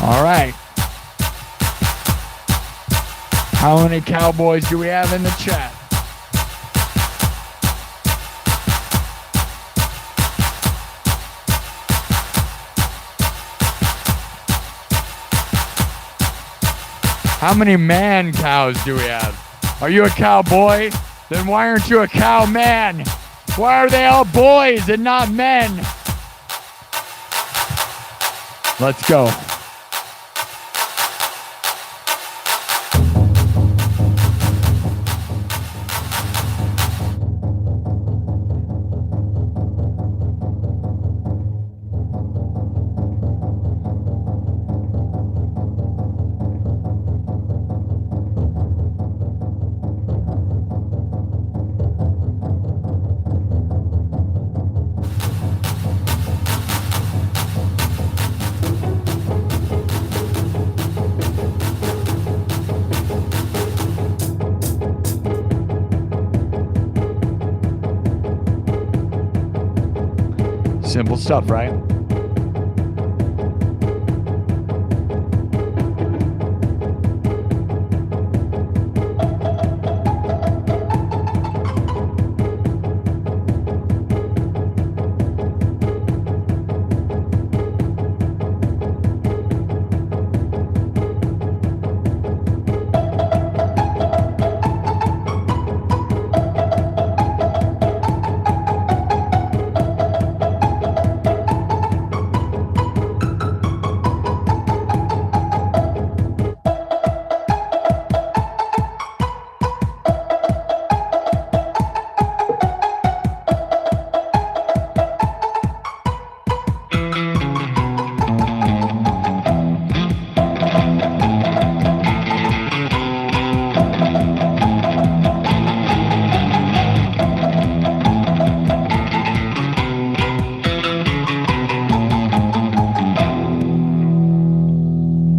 All right. How many cowboys do we have in the chat? How many man cows do we have? Are you a cowboy? Then why aren't you a cow man? Why are they all boys and not men? Let's go. Simple stuff, right?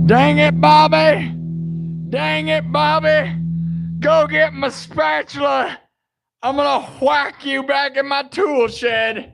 Dang it, Bobby! Dang it, Bobby! Go get my spatula! I'm gonna whack you back in my tool shed!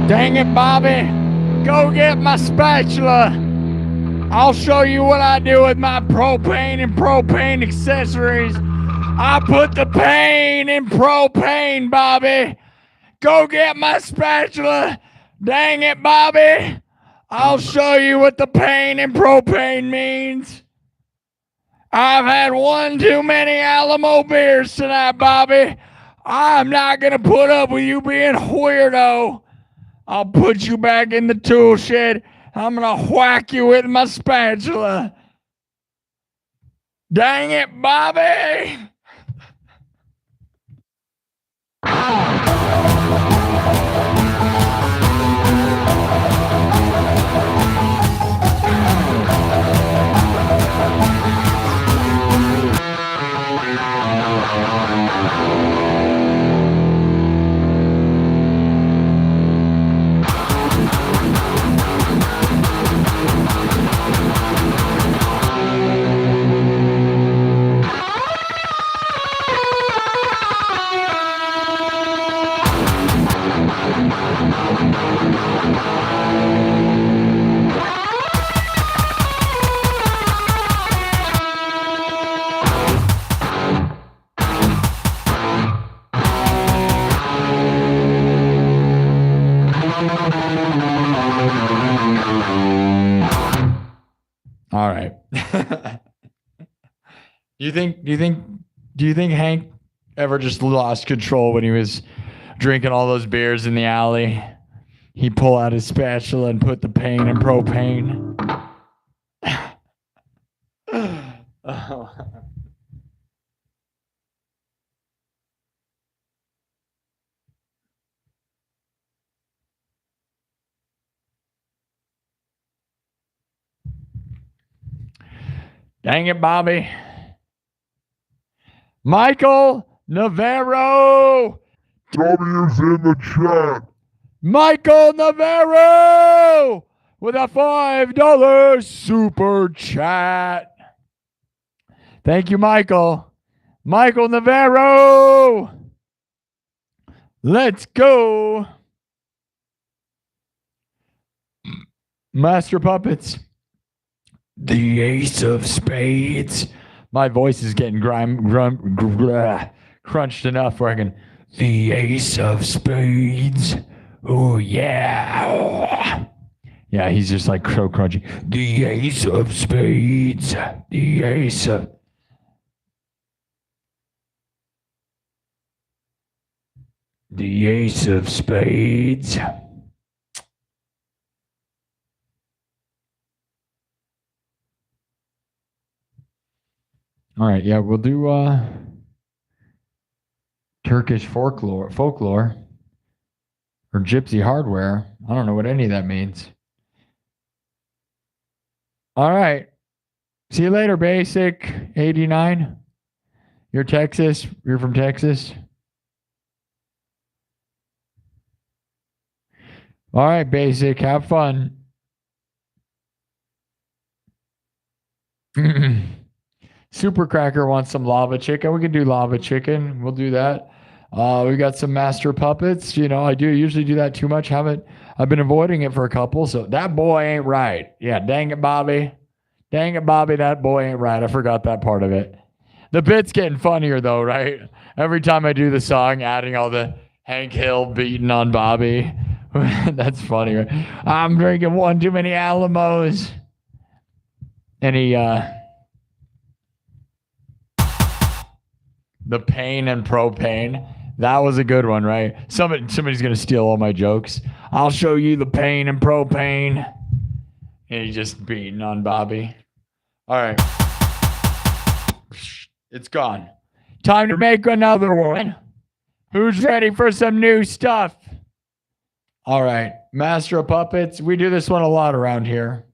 Dang it, Bobby. Go get my spatula. I'll show you what I do with my propane and propane accessories. I put the pain in propane, Bobby. Go get my spatula. Dang it, Bobby. I'll show you what the pain in propane means. I've had one too many Alamo beers tonight, Bobby. I'm not going to put up with you being a weirdo. I'll put you back in the tool shed. I'm going to whack you with my spatula. Dang it, Bobby. All right. Do you think Hank ever just lost control when he was drinking all those beers in the alley? He pull out his spatula and put the pain in propane. Oh. Dang it, Bobby. Michael Navarro. W's in the chat. Michael Navarro with a $5 super chat. Thank you, Michael. Michael Navarro. Let's go. Master Puppets. The Ace of Spades. My voice is getting crunched enough where I can. The Ace of Spades. Oh, yeah. Yeah, he's just like so crunchy. The Ace of Spades. The Ace of... The Ace of Spades. All right, yeah, we'll do Turkish folklore or gypsy hardware. I don't know what any of that means. All right. See you later, Basic 89. You're Texas. You're from Texas. All right, Basic. Have fun. Super Cracker wants some lava chicken. We can do lava chicken. We'll do that. We got some master puppets. You know, I do usually do that too much. I've been avoiding it for a couple. So that boy ain't right. Yeah, dang it, Bobby. Dang it, Bobby. That boy ain't right. I forgot that part of it. The bit's getting funnier though, right? Every time I do the song, adding all the Hank Hill beating on Bobby. That's funny. Right? I'm drinking one too many Alamos. Any the pain and propane. That was a good one, right? Somebody's gonna steal all my jokes. I'll show you the pain and propane. And he's just beating on Bobby. All right. It's gone. Time to make another one. Who's ready for some new stuff? All right. Master of Puppets. We do this one a lot around here.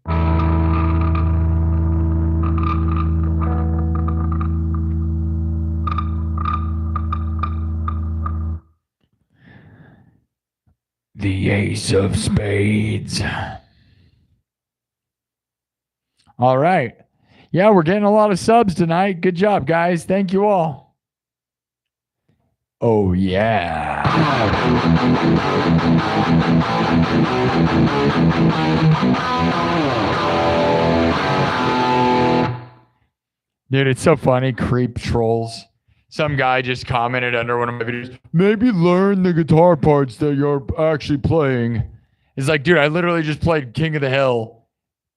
The Ace of Spades. All right. Yeah, we're getting a lot of subs tonight. Good job, guys. Thank you all. Oh, yeah. Dude, it's so funny. Creep trolls. Some guy just commented under one of my videos, maybe learn the guitar parts that you're actually playing. It's like, dude, I literally just played King of the Hill.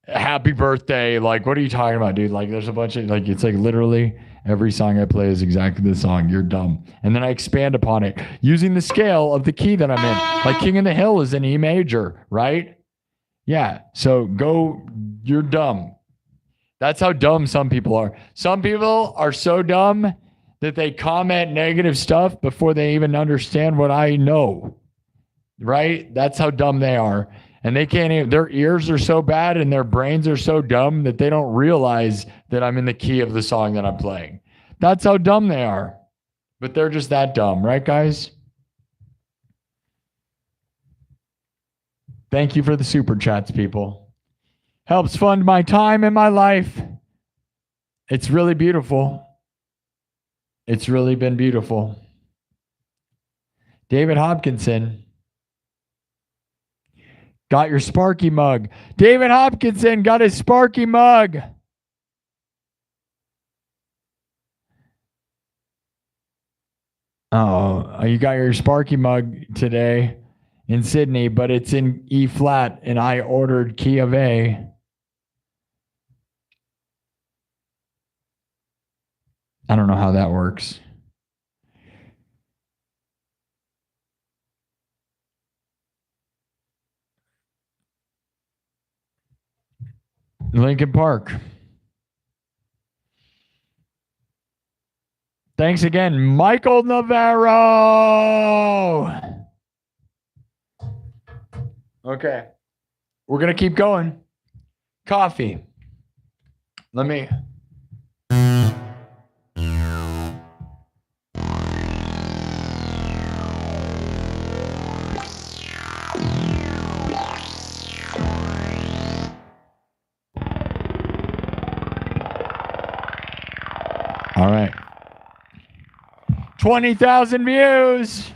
Happy birthday. Like, what are you talking about, dude? Like, there's a bunch of, like, it's like literally every song I play is exactly the song. You're dumb. And then I expand upon it using the scale of the key that I'm in. Like, King of the Hill is in E major, right? Yeah. So you're dumb. That's how dumb some people are. Some people are so dumb that they comment negative stuff before they even understand what I know. Right? That's how dumb they are. And they can't even, their ears are so bad and their brains are so dumb that they don't realize that I'm in the key of the song that I'm playing. That's how dumb they are. But they're just that dumb, right, guys? Thank you for the super chats, people. Helps fund my time and my life. It's really beautiful. It's really been beautiful. David Hopkinson. Got your Sparky mug. David Hopkinson got his Sparky mug. Oh, you got your Sparky mug today in Sydney, but it's in E flat, and I ordered key of A. I don't know how that works. Lincoln Park. Thanks again, Michael Navarro. Okay. We're going to keep going. Coffee. Let me. All right. 20,000 views.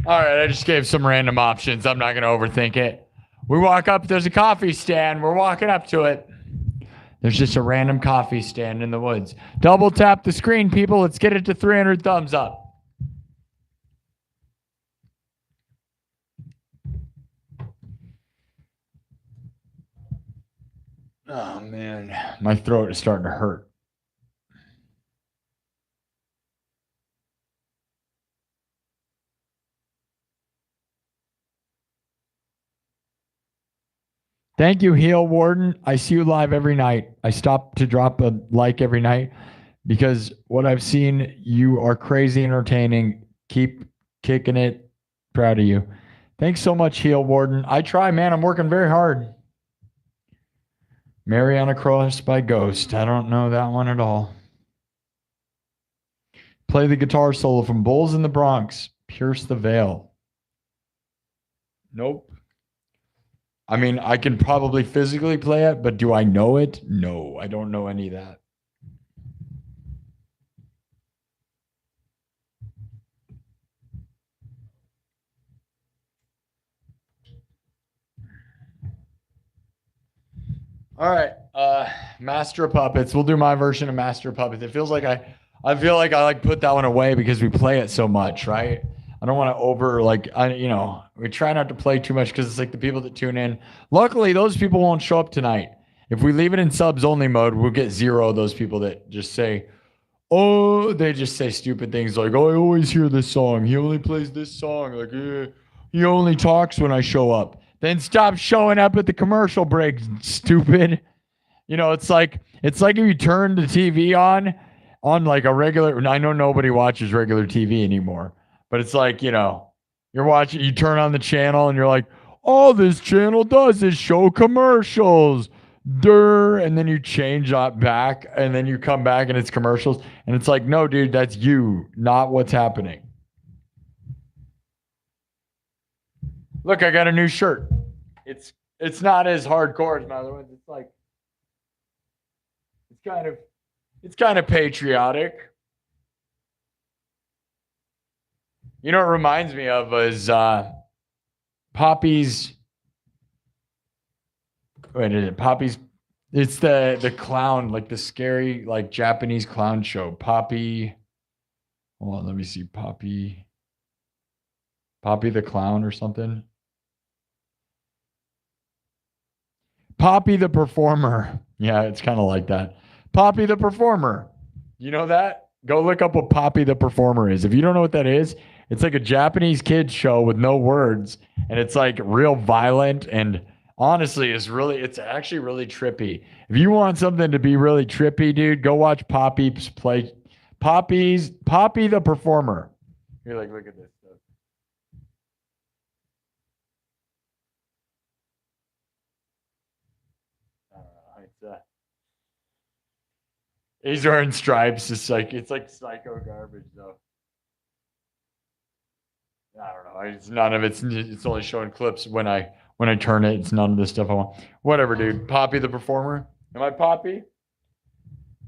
All right, I just gave some random options. I'm not going to overthink it. We walk up, there's a coffee stand. We're walking up to it. There's just a random coffee stand in the woods. Double tap the screen, people. Let's get it to 300 thumbs up. Oh, man. My throat is starting to hurt. Thank you, Heel Warden. I see you live every night. I stop to drop a like every night because what I've seen, you are crazy entertaining. Keep kicking it. Proud of you. Thanks so much, Heel Warden. I try, man. I'm working very hard. Mary on a Cross by Ghost. I don't know that one at all. Play the guitar solo from Bulls in the Bronx. Pierce the Veil. Nope. I mean, I can probably physically play it, but do I know it? No, I don't know any of that. All right, Master of Puppets. We'll do my version of Master of Puppets. It feels like I feel like I like put that one away because we play it so much, right? I don't want to we try not to play too much because it's like the people that tune in. Luckily, those people won't show up tonight. If we leave it in subs only mode, we'll get 0 of those people that just say, oh, they just say stupid things like, oh, I always hear this song. He only plays this song. Like, he only talks when I show up. Then stop showing up at the commercial break, stupid. You know, it's like if you turn the TV on like a regular. I know nobody watches regular TV anymore, but it's like, you're watching. You turn on the channel and you're like, all this channel does is show commercials. Durr, and then you change that back, and then you come back and it's commercials, and it's like, no, dude, that's you, not what's happening. Look, I got a new shirt. It's not as hardcore as my other ones. It's like it's kind of patriotic. You know what it reminds me of is Poppy's. Wait, is it Poppy's? It's the clown, like the scary, like Japanese clown show. Poppy. Hold on, let me see. Poppy the clown or something. Poppy the performer. Yeah, it's kind of like that. Poppy the performer. You know that? Go look up what Poppy the performer is. If you don't know what that is, it's like a Japanese kids show with no words, and it's like real violent, and honestly, it's actually really trippy. If you want something to be really trippy, dude, go watch Poppy the performer. You're like, look at this stuff. He's wearing stripes. It's like psycho garbage though. I don't know. It's none of it's only showing clips when I turn it. It's none of this stuff I want. Whatever, dude. Poppy the performer. Am I Poppy?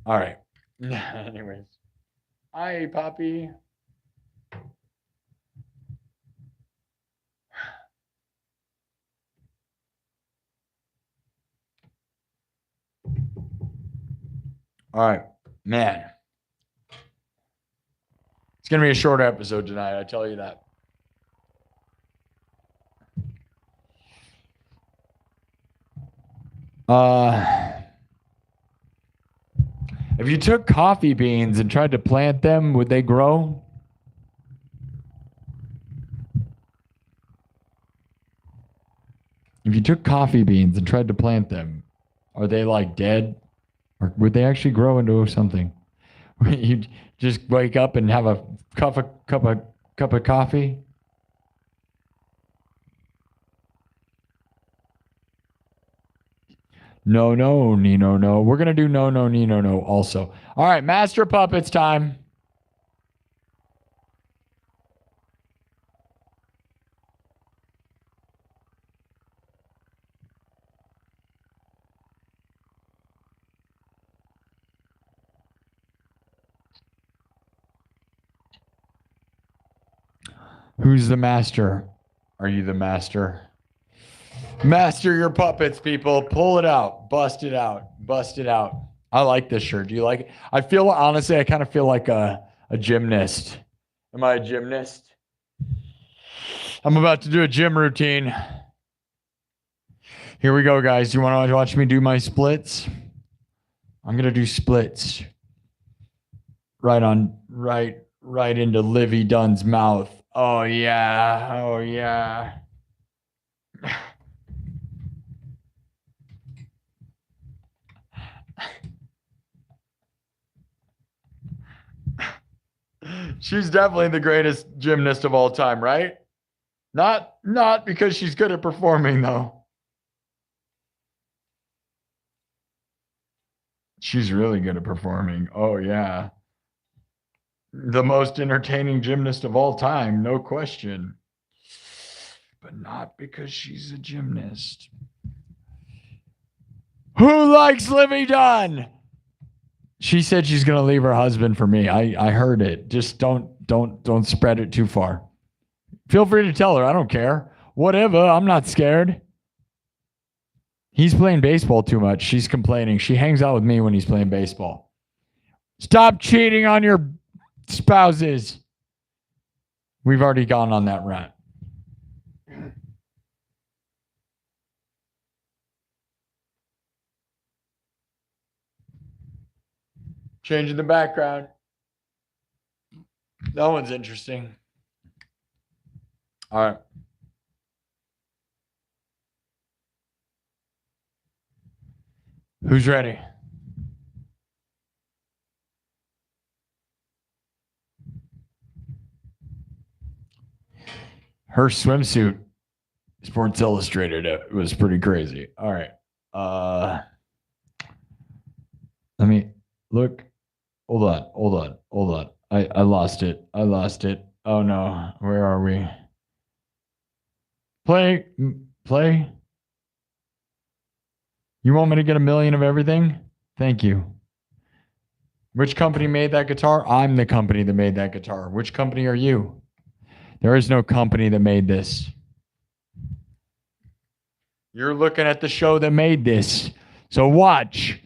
All right. Anyways. Hi, Poppy. All right, man. It's gonna be a short episode tonight. I tell you that. If you took coffee beans and tried to plant them, would they grow? If you took coffee beans and tried to plant them, are they like dead? Or would they actually grow into something? You just wake up and have a cup of coffee? No, Nino, no. We're gonna do no, Nino, no. Also, all right, Master Puppets time. Who's the master? Are you the master? Master your puppets, people. Pull it out. Bust it out. Bust it out. I like this shirt. Do you like it? I feel, honestly, I kind of feel like a gymnast. Am I a gymnast? I'm about to do a gym routine. Here we go, guys. You want to watch me do my splits? I'm going to do splits. Right into Livy Dunn's mouth. Oh, yeah. Oh, yeah. She's definitely the greatest gymnast of all time, right? Not because she's good at performing, though. She's really good at performing. Oh, yeah. The most entertaining gymnast of all time, no question. But not because she's a gymnast. Who likes Livy Dunn? She said she's going to leave her husband for me. I heard it. Just don't spread it too far. Feel free to tell her. I don't care. Whatever. I'm not scared. He's playing baseball too much. She's complaining. She hangs out with me when he's playing baseball. Stop cheating on your spouses. We've already gone on that rant. Changing the background. That one's interesting. All right. Who's ready? Her swimsuit, Sports Illustrated, it was pretty crazy. All right. Let me look. Hold on. I lost it. Oh no. Where are we? Play. You want me to get 1 million of everything? Thank you. Which company made that guitar? I'm the company that made that guitar. Which company are you? There is no company that made this. You're looking at the show that made this. So watch.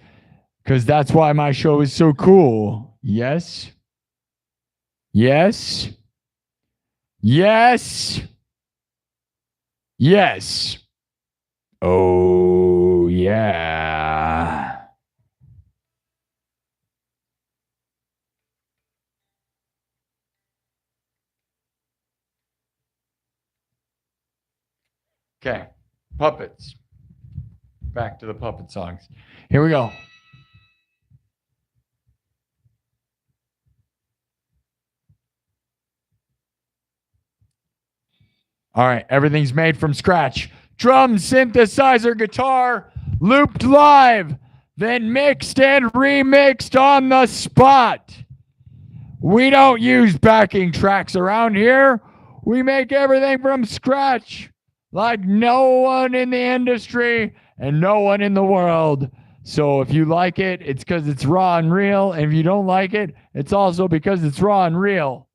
Because that's why my show is so cool. Yes. Yes. Yes. Yes. Oh, yeah. Okay. Puppets. Back to the puppet songs. Here we go. All right, everything's made from scratch. Drum, synthesizer, guitar, looped live, then mixed and remixed on the spot. We don't use backing tracks around here. We make everything from scratch, like no one in the industry and no one in the world. So if you like it, it's because it's raw and real. And if you don't like it, it's also because it's raw and real.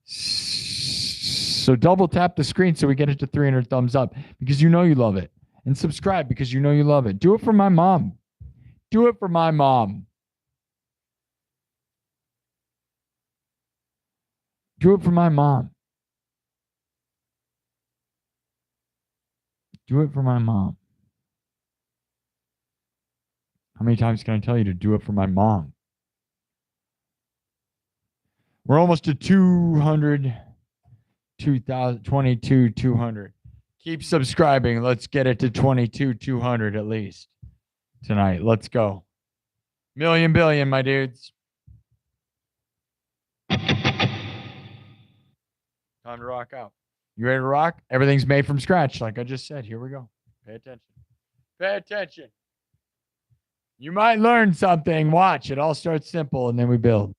So double tap the screen so we get it to 300 thumbs up because you know you love it. And subscribe because you know you love it. Do it for my mom. Do it for my mom. Do it for my mom. Do it for my mom. How many times can I tell you to do it for my mom? We're almost to 200. 22,200. Keep subscribing. Let's get it to 22,200 at least tonight. Let's go. Million billion, my dudes. Time to rock out. You ready to rock? Everything's made from scratch, like I just said. Here we go. Pay attention. Pay attention. You might learn something. Watch. It all starts simple and then we build.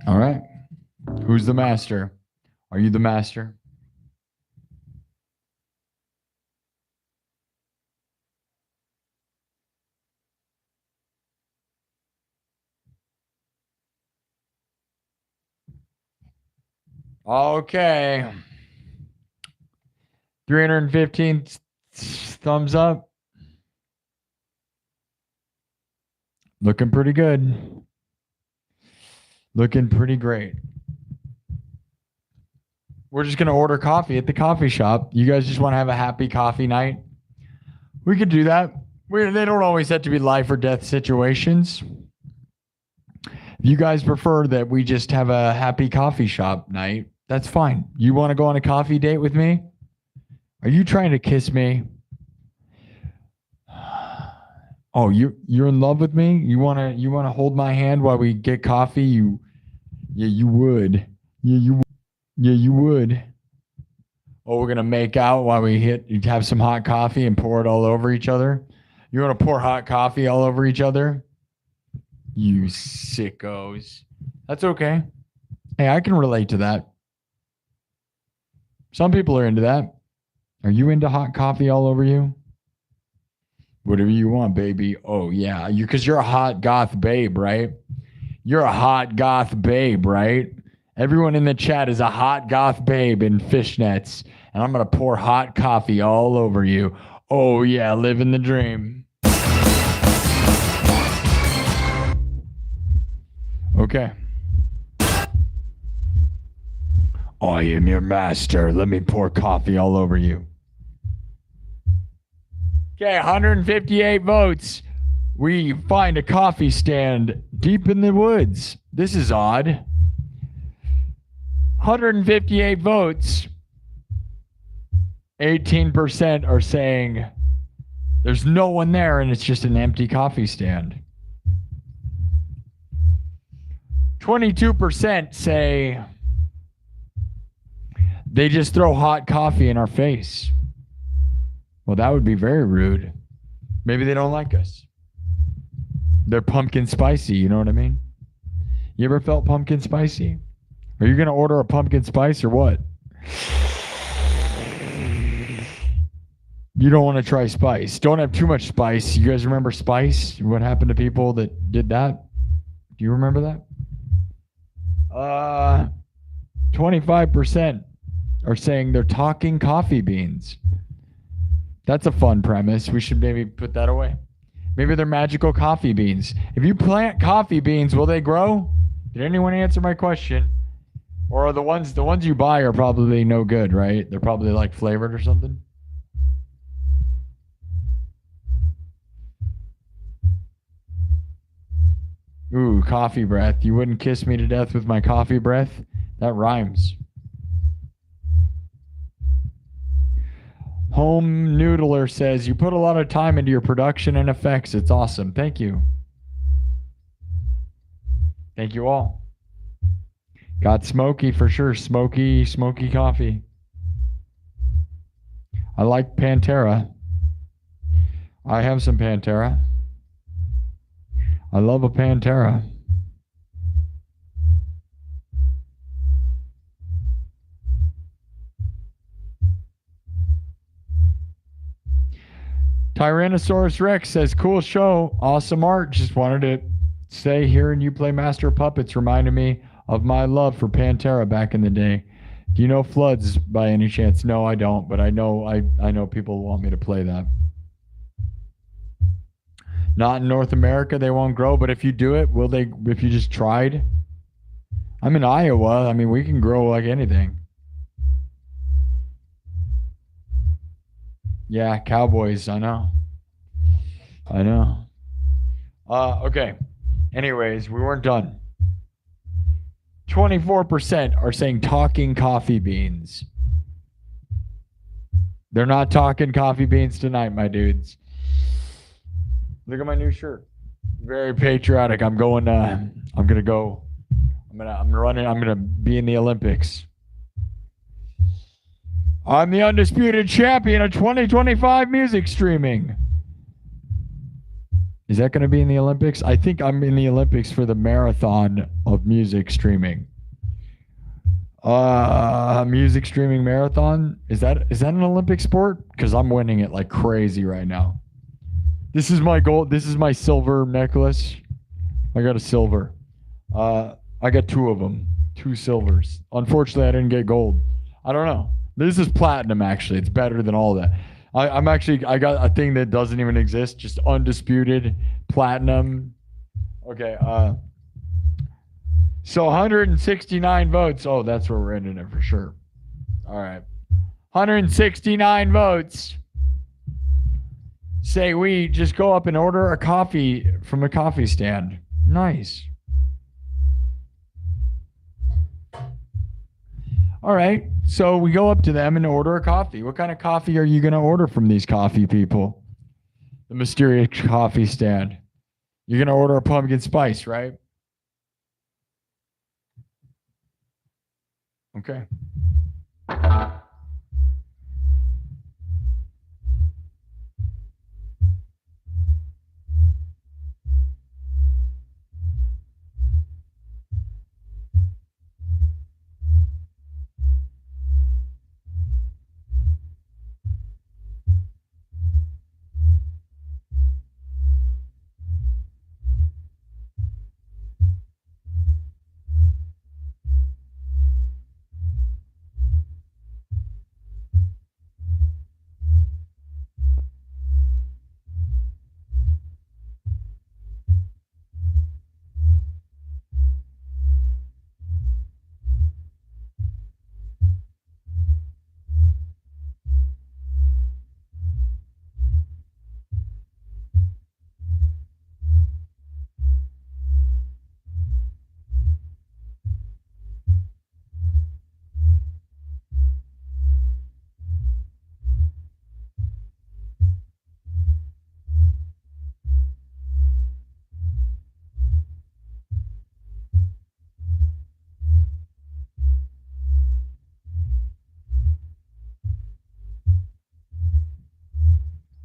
All right. Who's the master? Are you the master? Okay. 315 thumbs up. Looking pretty good. Looking pretty great. We're just going to order coffee at the coffee shop. You guys just want to have a happy coffee night? We could do that. They don't always have to be life or death situations. If you guys prefer that we just have a happy coffee shop night, that's fine. You want to go on a coffee date with me? Are you trying to kiss me? Oh, you're in love with me? You wanna hold my hand while we get coffee? You would. Yeah, you would. Oh, we're gonna make out while we have some hot coffee and pour it all over each other. You want to pour hot coffee all over each other? You sickos. That's okay. Hey, I can relate to that. Some people are into that. Are you into hot coffee all over you? Whatever you want, baby. Oh, yeah. Because you're a hot goth babe, right? You're a hot goth babe, right? Everyone in the chat is a hot goth babe in fishnets. And I'm going to pour hot coffee all over you. Oh, yeah. Living the dream. Okay. I am your master. Let me pour coffee all over you. Okay, 158 votes. We find a coffee stand deep in the woods. This is odd. 158 votes. 18% are saying there's no one there and it's just an empty coffee stand. 22% say they just throw hot coffee in our face. Well, that would be very rude. Maybe they don't like us. They're pumpkin spicy, you know what I mean? You ever felt pumpkin spicy? Are you going to order a pumpkin spice or what? You don't want to try spice. Don't have too much spice. You guys remember spice? What happened to people that did that? Do you remember that? 25% are saying they're talking coffee beans. That's a fun premise. We should maybe put that away. Maybe they're magical coffee beans. If you plant coffee beans, will they grow? Did anyone answer my question? Or are the ones you buy are probably no good, right? They're probably like flavored or something. Ooh, coffee breath. You wouldn't kiss me to death with my coffee breath? That rhymes. Home Noodler says, you put a lot of time into your production and effects. It's awesome. Thank you. Thank you all. Got smoky for sure. Smoky coffee. I like Pantera. I have some Pantera. I love a Pantera. Tyrannosaurus Rex says, cool show, awesome art. Just wanted to say, hearing you play Master of Puppets reminded me of my love for Pantera back in the day. Do you know Floods by any chance? No, I don't, but I know people want me to play that. Not in North America, they won't grow, but if you do it, will they, if you just tried? I'm in Iowa. I mean, we can grow like anything. Yeah, Cowboys. I know. Okay. Anyways, we weren't done. 24% are saying talking coffee beans. They're not talking coffee beans tonight, my dudes. Look at my new shirt. Very patriotic. I'm gonna be in the Olympics. I'm the undisputed champion of 2025 music streaming. Is that going to be in the Olympics? I think I'm in the Olympics for the marathon of music streaming. Music streaming marathon? Is that an Olympic sport? Because I'm winning it like crazy right now. This is my gold. This is my silver necklace. I got a silver. I got two of them. 2 silvers. Unfortunately, I didn't get gold. I don't know. This is platinum, actually. It's better than all that. I got a thing that doesn't even exist, just undisputed platinum. Okay, so 169 votes. Oh, that's where we're ending it for sure. All right. 169 votes. Say we just go up and order a coffee from a coffee stand. Nice. All right. So we go up to them and order a coffee. What kind of coffee are you going to order from these coffee people? The mysterious coffee stand. You're going to order a pumpkin spice, right? Okay.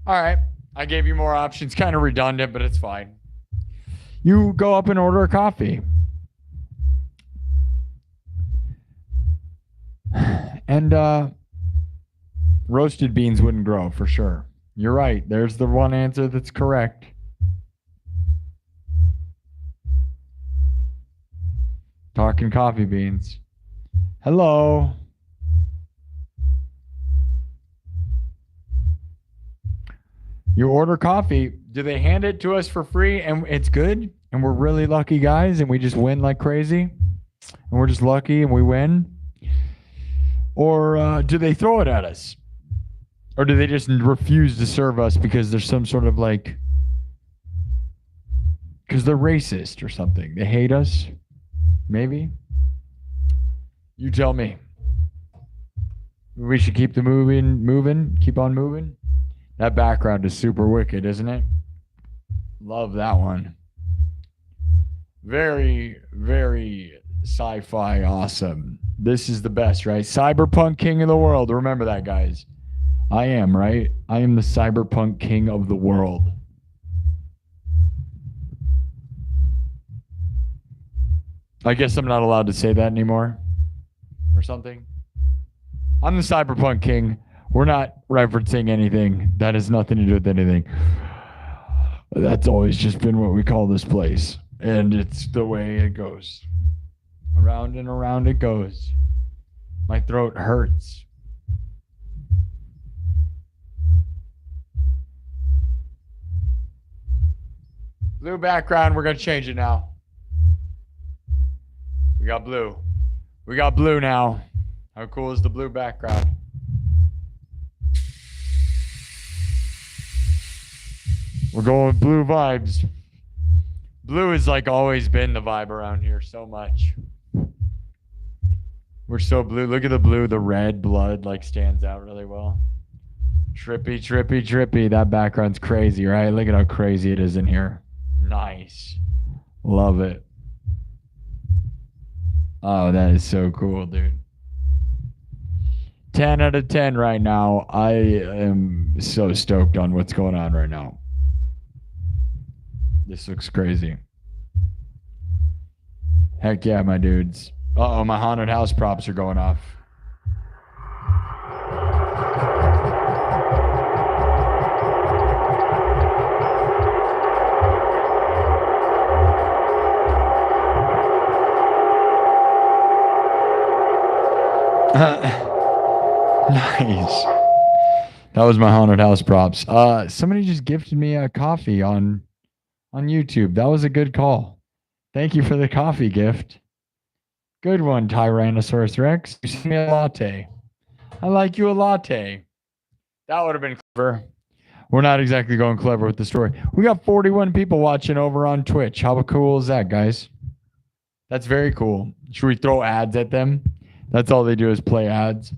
All right. I gave you more options. Kind of redundant, but it's fine. You go up and order a coffee. And roasted beans wouldn't grow for sure. You're right. There's the one answer that's correct. Talking coffee beans. Hello. You order coffee. Do they hand it to us for free and it's good? And we're really lucky guys and we just win like crazy? And we're just lucky and we win? Or do they throw it at us? Or do they just refuse to serve us because there's some sort of like, because they're racist or something? They hate us? Maybe? You tell me. We should keep the moving, keep on moving. That background is super wicked, isn't it? Love that one. Very, very sci-fi awesome. This is the best, right? Cyberpunk king of the world. Remember that, guys. I am, right? I am the cyberpunk king of the world. I guess I'm not allowed to say that anymore or something. I'm the cyberpunk king. We're not referencing anything. That has nothing to do with anything. That's always just been what we call this place. And it's the way it goes. Around and around it goes. My throat hurts. Blue background. We're going to change it now. We got blue. We got blue now. How cool is the blue background? We're going with blue vibes. Blue has like always been the vibe around here so much. We're so blue. Look at the blue. The red blood like stands out really well. Trippy, trippy, trippy. That background's crazy, right? Look at how crazy it is in here. Nice. Love it. Oh, that is so cool, dude. 10 out of 10 right now. I am so stoked on what's going on right now. This looks crazy. Heck yeah, my dudes. Uh-oh, my haunted house props are going off. Nice. That was my haunted house props. Somebody just gifted me a coffee on YouTube. That was a good call. Thank you for the coffee gift. Good one, Tyrannosaurus Rex. You sent me a latte. I like you a latte. That would have been clever. We're not exactly going clever with the story. We got 41 people watching over on Twitch. How cool is that, guys? That's very cool. Should we throw ads at them? That's all they do is play ads.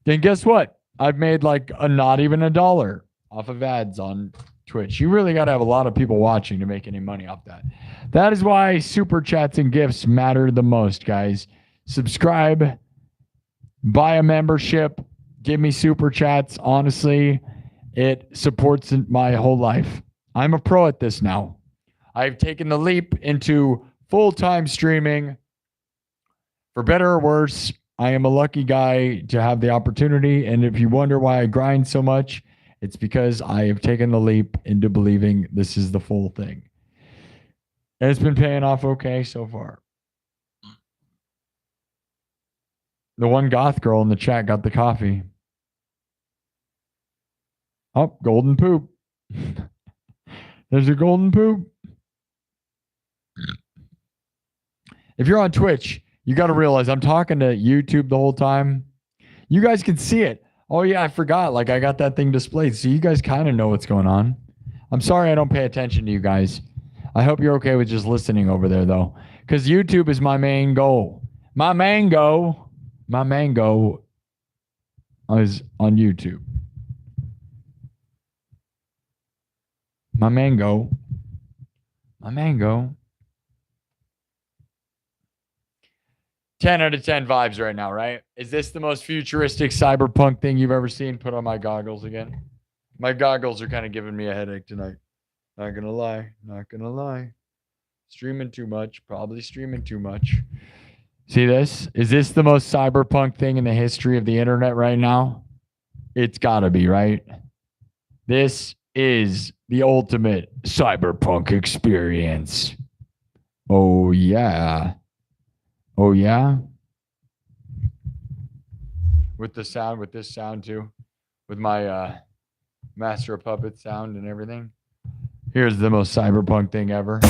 Then guess what? I've made like not even $1 off of ads on Twitch. You really got to have a lot of people watching to make any money off that. That is why super chats and gifts matter the most, guys. Subscribe, buy a membership, give me super chats. Honestly, it supports my whole life. I'm a pro at this now. I've taken the leap into full-time streaming. For better or worse, I am a lucky guy to have the opportunity. And if you wonder why I grind so much, it's because I have taken the leap into believing this is the full thing. And it's been paying off okay so far. The one goth girl in the chat got the coffee. Oh, golden poop. There's your golden poop. If you're on Twitch, you got to realize I'm talking to YouTube the whole time. You guys can see it. Oh, yeah, I forgot. Like, I got that thing displayed. So you guys kind of know what's going on. I'm sorry I don't pay attention to you guys. I hope you're okay with just listening over there, though. Because YouTube is my main goal. My mango is on YouTube. My mango. 10 out of 10 vibes right now, right? Is this the most futuristic cyberpunk thing you've ever seen? Put on my goggles again. My goggles are kind of giving me a headache tonight. Not gonna lie. Streaming too much. Probably streaming too much. See this? Is this the most cyberpunk thing in the history of the internet right now? It's gotta be, right? This is the ultimate cyberpunk experience. Oh, yeah. Oh, yeah? With this sound too. With my Master of Puppets sound and everything. Here's the most cyberpunk thing ever.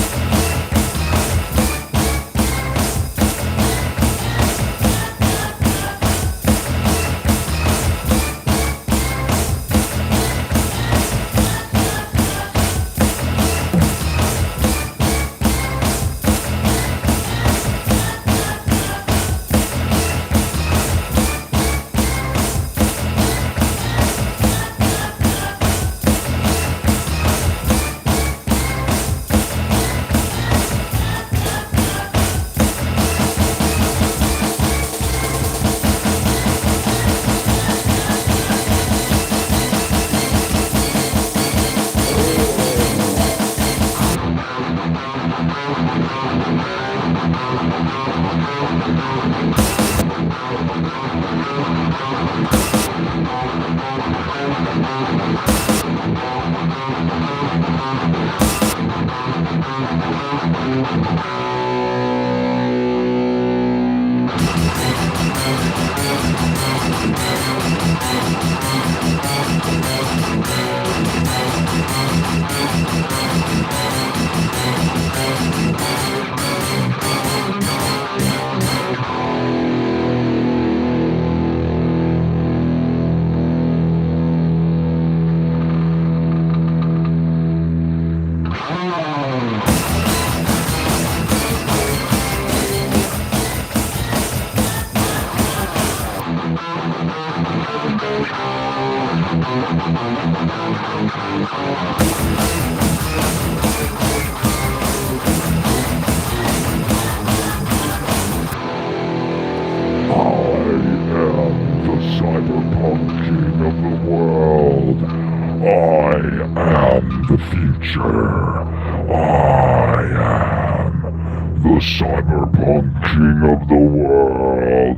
Cyberpunk king of the world.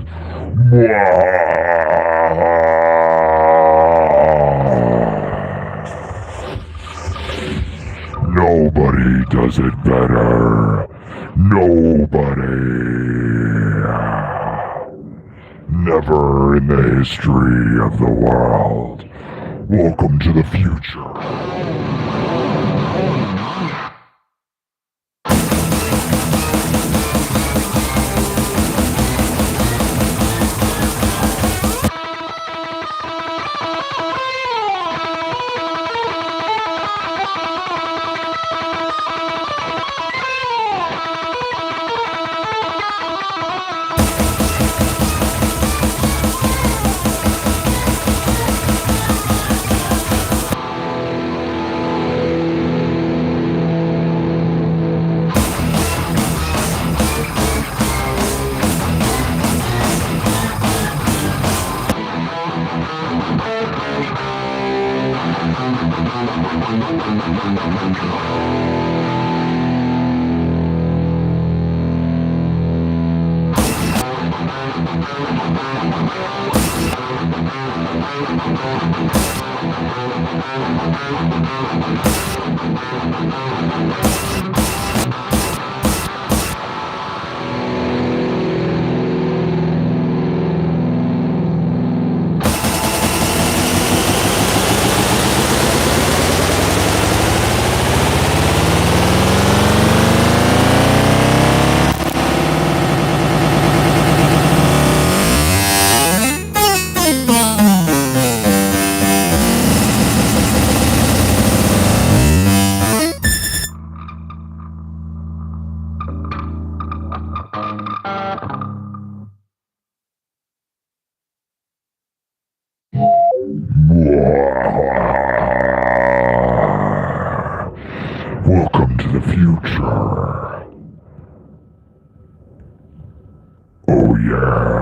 Nobody does it better. Nobody. Never in the history of the world. Welcome to the future. Welcome to the future. Oh yeah.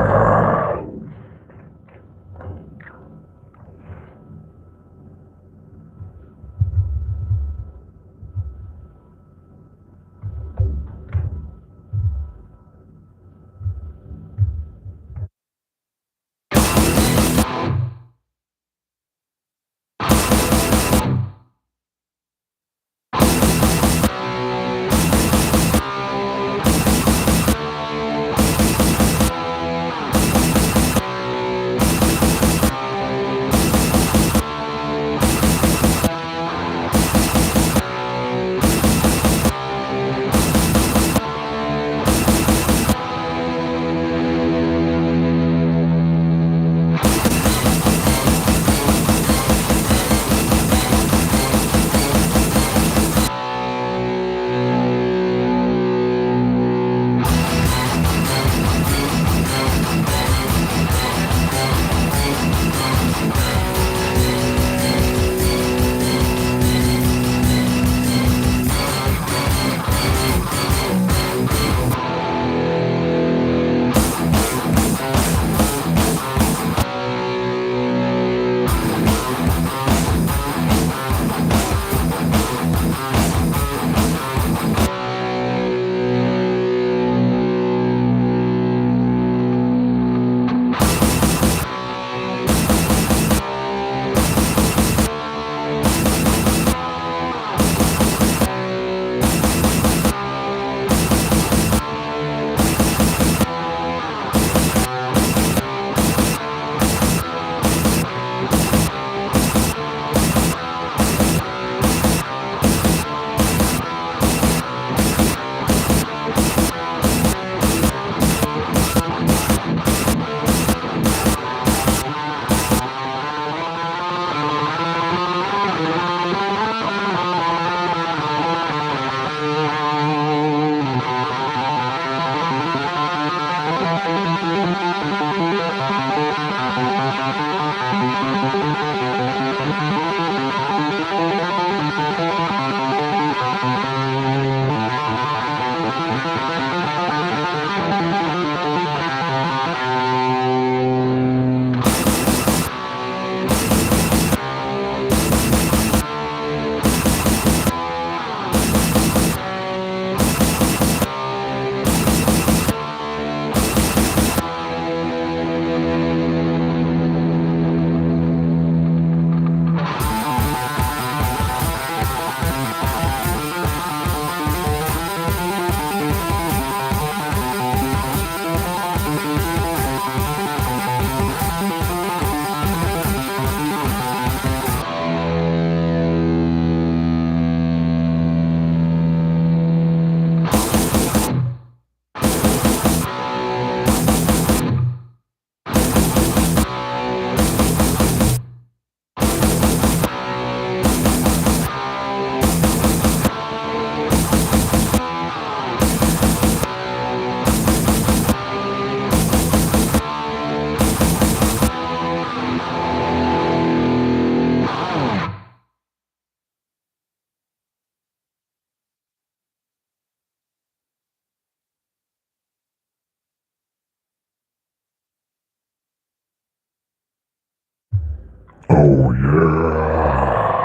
Oh yeah.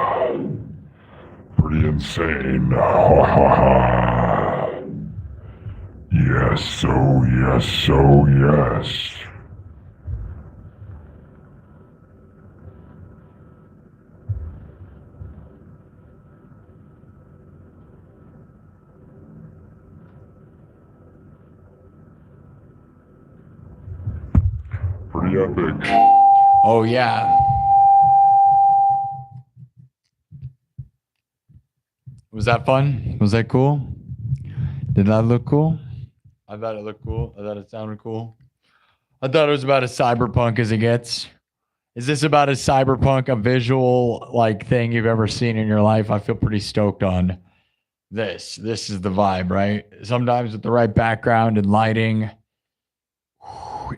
Pretty insane. Ha ha ha. Yes, oh yes, oh yes. Pretty epic. Oh, yeah. Was that fun? Was that cool? Did that look cool? I thought it looked cool. I thought it sounded cool. I thought it was about as cyberpunk as it gets. Is this about as cyberpunk a visual like thing you've ever seen in your life? I feel pretty stoked on this. This is the vibe, right? Sometimes with the right background and lighting,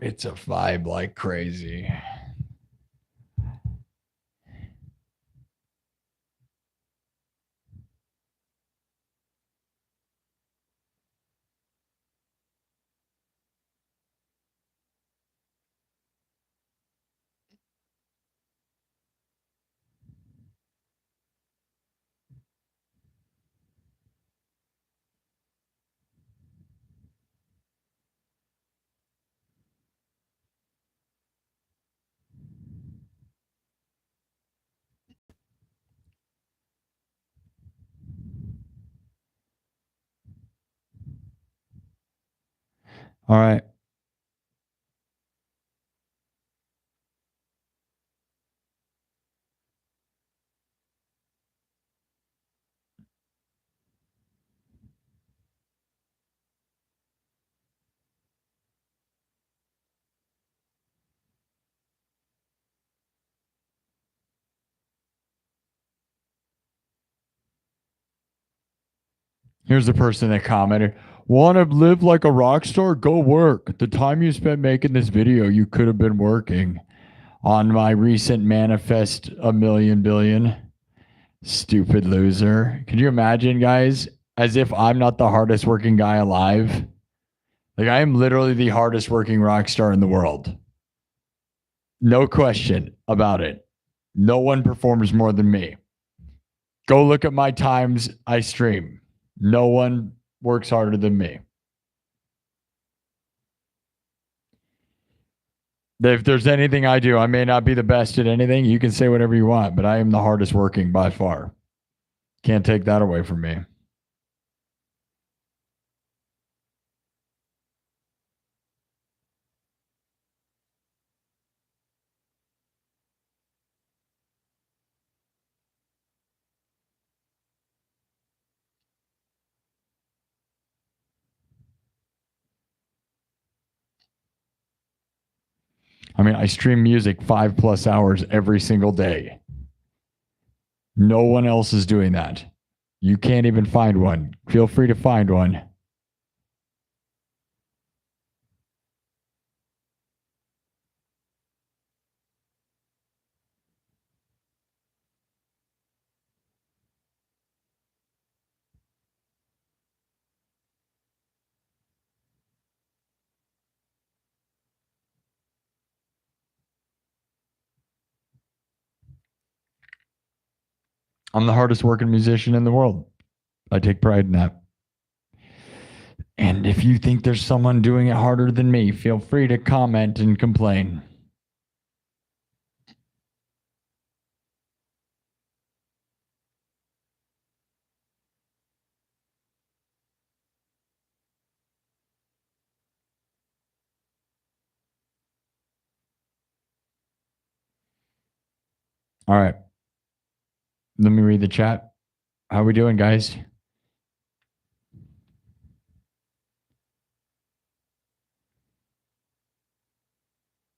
it's a vibe like crazy. All right. Here's the person that commented, want to live like a rock star? Go work. The time you spent making this video, you could have been working on my recent manifest a million billion. Stupid loser. Can you imagine, guys? As if I'm not the hardest working guy alive. Like, I am literally the hardest working rock star in the world. No question about it. No one performs more than me. Go look at my times I stream. No one works harder than me. If there's anything I do, I may not be the best at anything. You can say whatever you want, but I am the hardest working by far. Can't take that away from me. I mean, I stream music 5+ hours every single day. No one else is doing that. You can't even find one. Feel free to find one. I'm the hardest working musician in the world. I take pride in that. And if you think there's someone doing it harder than me, feel free to comment and complain. All right. Let me read the chat. How we doing, guys?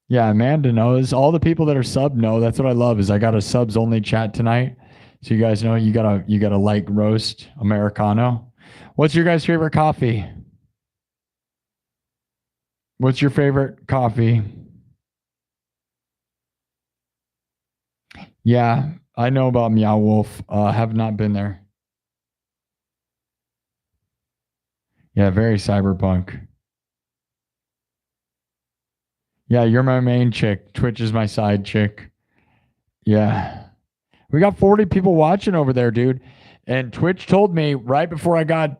Yeah, Amanda knows. All the people that are sub know. That's what I love is I got a subs only chat tonight. So you guys know you gotta like roast Americano. What's your guys' favorite coffee? What's your favorite coffee? Yeah, I know about Meow Wolf. Have not been there. Yeah, very cyberpunk. Yeah, you're my main chick. Twitch is my side chick. Yeah. We got 40 people watching over there, dude. And Twitch told me right before I got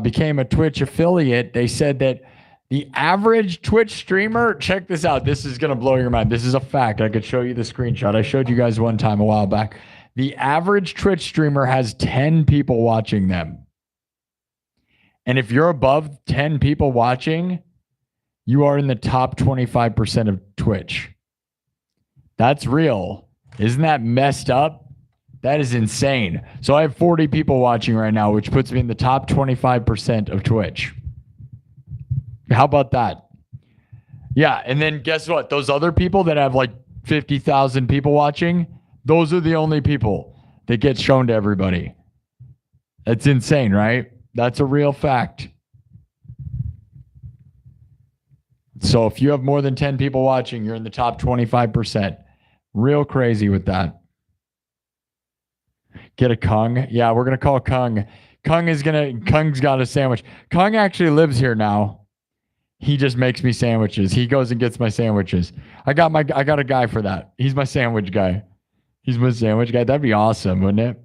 became a Twitch affiliate, they said that the average Twitch streamer, check this out. This is going to blow your mind. This is a fact. I could show you the screenshot. I showed you guys one time a while back. The average Twitch streamer has 10 people watching them. And if you're above 10 people watching, you are in the top 25% of Twitch. That's real. Isn't that messed up? That is insane. So I have 40 people watching right now, which puts me in the top 25% of Twitch. How about that? Yeah, and then guess what? Those other people that have like 50,000 people watching, those are the only people that get shown to everybody. That's insane, right? That's a real fact. So if you have more than 10 people watching, you're in the top 25%. Real crazy with that. Get a Kung. Yeah, we're gonna call Kung. Kung's got a sandwich. Kung actually lives here now. He just makes me sandwiches. He goes and gets my sandwiches. I got a guy for that. He's my sandwich guy. He's my sandwich guy. That'd be awesome, wouldn't it?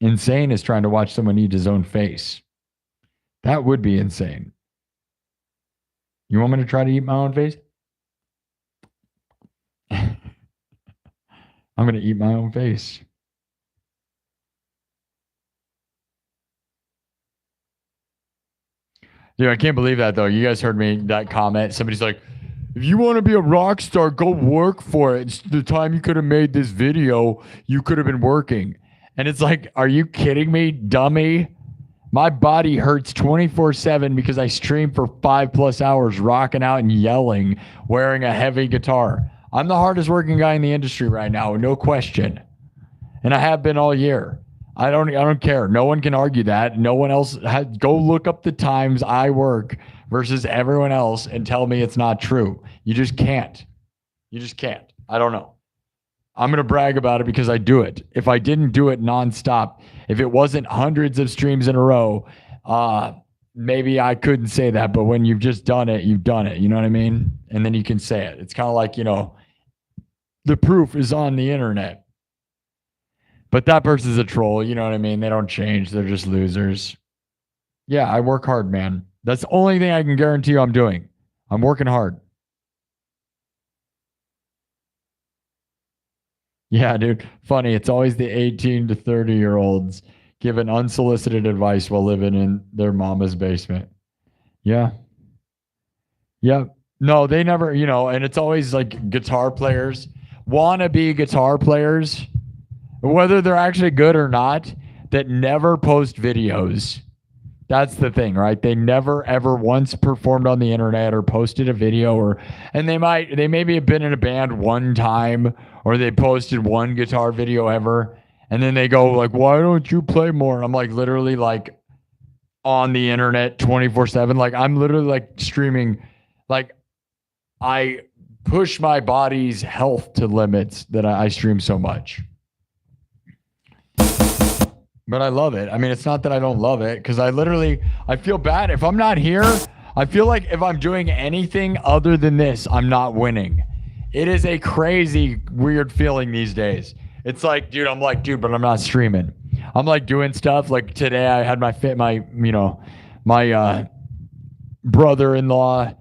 Insane is trying to watch someone eat his own face. That would be insane. You want me to try to eat my own face? I'm going to eat my own face. Dude, I can't believe that, though. You guys heard me, that comment. Somebody's like, if you want to be a rock star, go work for it. It's the time you could have made this video, you could have been working. And it's like, are you kidding me, dummy? My body hurts 24/7 because I stream for 5+ hours, rocking out and yelling, wearing a heavy guitar. I'm the hardest working guy in the industry right now, no question. And I have been all year. I don't care. No one can argue that. No one else go look up the times I work versus everyone else and tell me it's not true. You just can't. You just can't. I don't know. I'm going to brag about it because I do it. If I didn't do it nonstop, if it wasn't hundreds of streams in a row, maybe I couldn't say that. But when you've just done it, you've done it. You know what I mean? And then you can say it. It's kind of like, the proof is on the internet. But that person's a troll. You know what I mean? They don't change. They're just losers. Yeah, I work hard, man. That's the only thing I can guarantee you I'm doing. I'm working hard. Yeah, dude. Funny. It's always the 18 to 30-year-olds giving unsolicited advice while living in their mama's basement. Yeah. Yeah. No, they never, and it's always like guitar players, wannabe guitar players, whether they're actually good or not, that never post videos. That's the thing, right? They never ever once performed on the internet or posted a video, and they maybe have been in a band one time, or they posted one guitar video ever, and then they go like, why don't you play more? I'm like literally like on the internet 24/7. Like I'm literally like streaming. Like I push my body's health to limits that I stream so much. But I love it. I mean, it's not that I don't love it, because I feel bad. If I'm not here, I feel like if I'm doing anything other than this, I'm not winning. It is a crazy, weird feeling these days. It's like, dude, but I'm not streaming. I'm like doing stuff. Like today I had my brother-in-law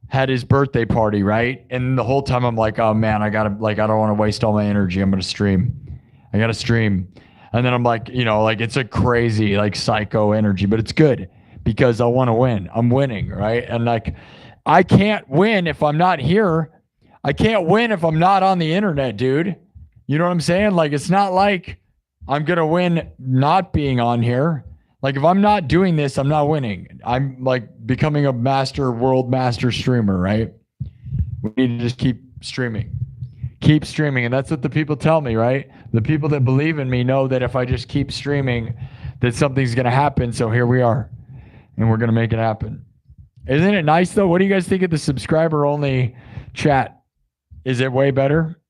had his birthday party, right? And the whole time I'm like, oh man, I don't want to waste all my energy. I'm going to stream. I got to stream. And then I'm like, it's a crazy, like psycho energy, but it's good because I want to win. I'm winning, right? And like, I can't win if I'm not here. I can't win if I'm not on the internet, dude. You know what I'm saying? Like, it's not like I'm going to win not being on here. Like, if I'm not doing this, I'm not winning. I'm like becoming a world master streamer, right? We need to just keep streaming. Keep streaming. And that's what the people tell me, right? The people that believe in me know that if I just keep streaming, that something's going to happen. So here we are, and we're going to make it happen. Isn't it nice, though? What do you guys think of the subscriber-only chat? Is it way better?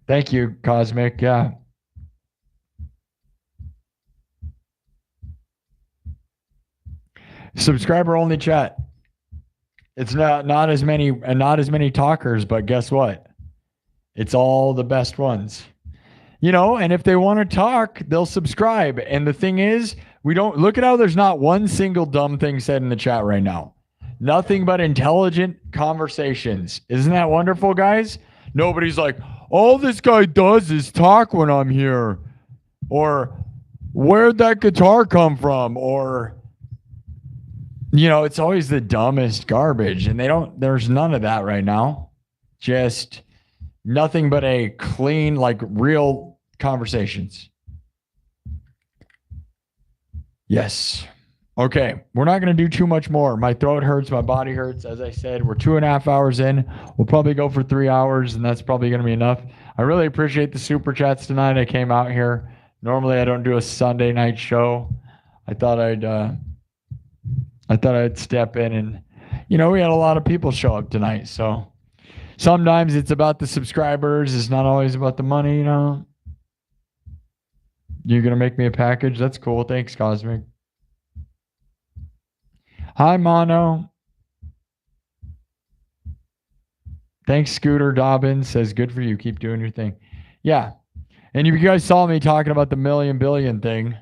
Thank you, Cosmic. Yeah. Subscriber-only chat. It's not as many talkers, but guess what? It's all the best ones. And if they want to talk, they'll subscribe. And the thing is, we don't look at how there's not one single dumb thing said in the chat right now. Nothing but intelligent conversations. Isn't that wonderful, guys? Nobody's like, all this guy does is talk when I'm here. Or where'd that guitar come from? Or, it's always the dumbest garbage. And there's none of that right now. Just nothing but a clean, real conversations. Yes. Okay. We're not going to do too much more. My throat hurts. My body hurts. As I said, we're 2.5 hours in. We'll probably go for 3 hours, and that's probably going to be enough. I really appreciate the super chats tonight. I came out here. Normally, I don't do a Sunday night show. I thought I'd step in and, we had a lot of people show up tonight. So sometimes it's about the subscribers. It's not always about the money, You're going to make me a package? That's cool. Thanks, Cosmic. Hi, Mono. Thanks, Scooter Dobbins. Says, good for you. Keep doing your thing. Yeah. And if you guys saw me talking about the million billion thing,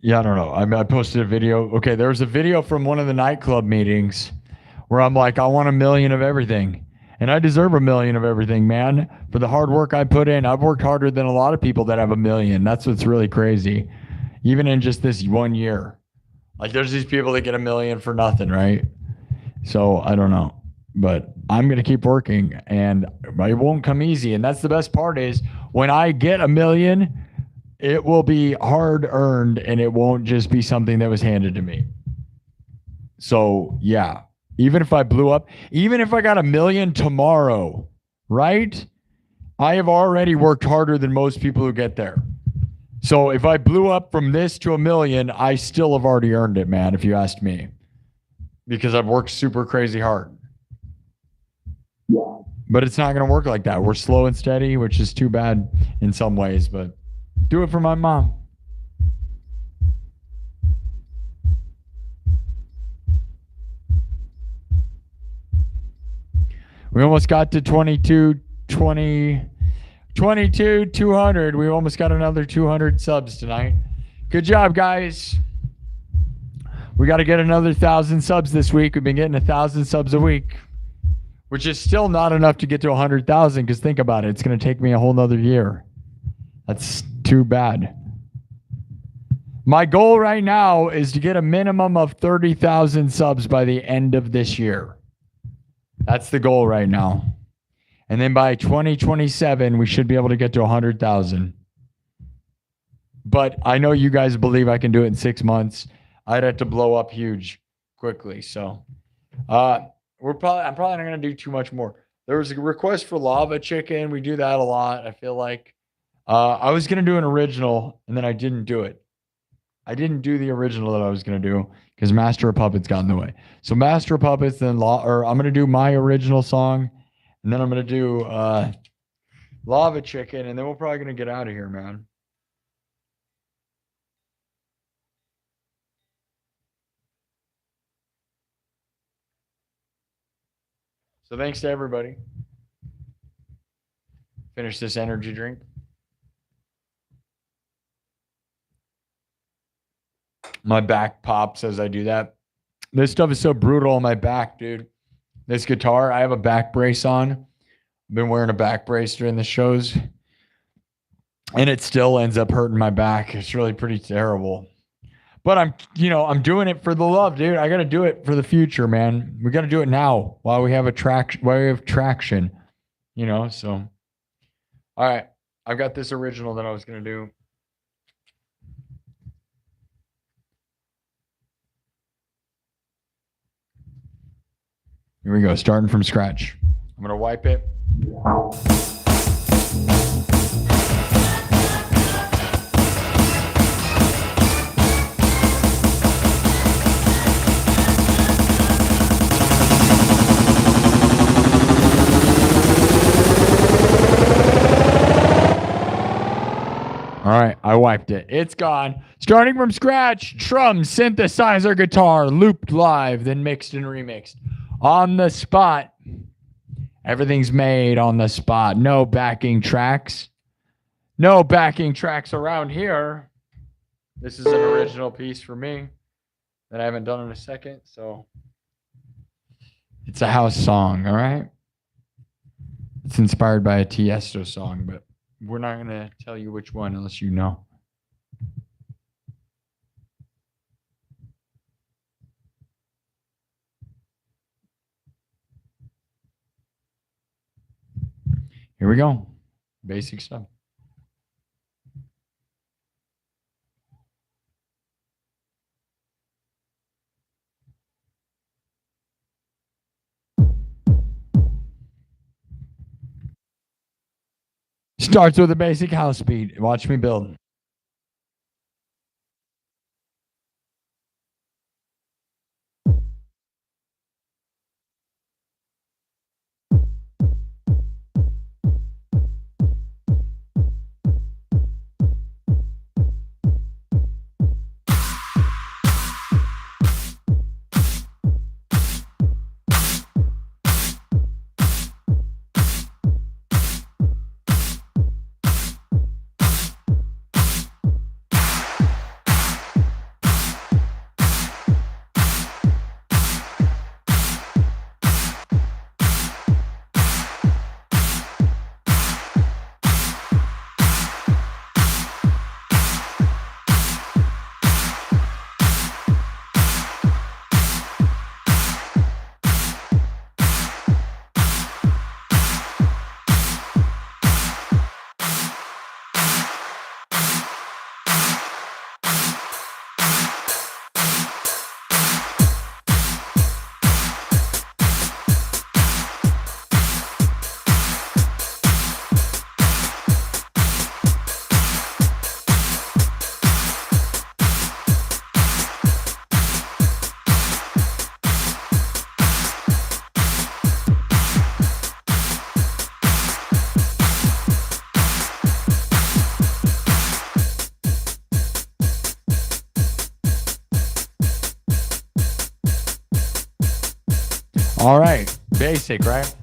Yeah, I don't know. I posted a video. Okay, there was a video from one of the nightclub meetings where I'm like, I want 1 million of everything. And I deserve 1 million of everything, man. For the hard work I put in, I've worked harder than a lot of people that have 1 million. That's what's really crazy. Even in just this 1 year. There's these people that get 1 million for nothing, right? So I don't know. But I'm going to keep working, and it won't come easy. And that's the best part is when I get 1 million, it will be hard earned, and it won't just be something that was handed to me. So yeah, even if I blew up, even if I got 1 million tomorrow, right? I have already worked harder than most people who get there. So if I blew up from this to 1 million, I still have already earned it, man, if you asked me, because I've worked super crazy hard. But it's not going to work like that. We're slow and steady, which is too bad in some ways, but do it for my mom. We almost got to 200. We almost got another 200 subs tonight. Good job, guys. We got to get another 1,000 subs this week. We've been getting 1,000 subs a week, which is still not enough to get to 100,000, because think about it. It's going to take me a whole nother year. That's too bad. My goal right now is to get a minimum of 30,000 subs by the end of this year. That's the goal right now. And then by 2027, we should be able to get to 100,000. But I know you guys believe I can do it in 6 months. I'd have to blow up huge quickly. So I'm probably not going to do too much more. There was a request for Lava Chicken. We do that a lot, I feel like. I was going to do an original, and then I didn't do it. I didn't do the original that I was going to do because Master of Puppets got in the way. So Master of Puppets, then I'm going to do my original song, and then I'm going to do Lava Chicken, and then we're probably going to get out of here, man. So thanks to everybody. Finish this energy drink. My back pops as I do that. This stuff is so brutal on my back, dude. This guitar, I have a back brace on. I've been wearing a back brace during the shows, and it still ends up hurting my back. It's really pretty terrible. But I'm doing it for the love, dude. I got to do it for the future, man. We got to do it now while we have traction, so. All right. I've got this original that I was going to do. Here we go, starting from scratch. I'm going to wipe it. All right, I wiped it. It's gone. Starting from scratch, drums, synthesizer, guitar, looped live, then mixed and remixed. On the spot. Everything's made on the spot. No backing tracks. No backing tracks around here. This is an original piece for me that I haven't done in a second, so it's a house song, all right? It's inspired by a Tiesto song, but we're not going to tell you which one unless you know. Here we go. Basic stuff. Starts with a basic house beat. Watch me build. All right. Basic, right?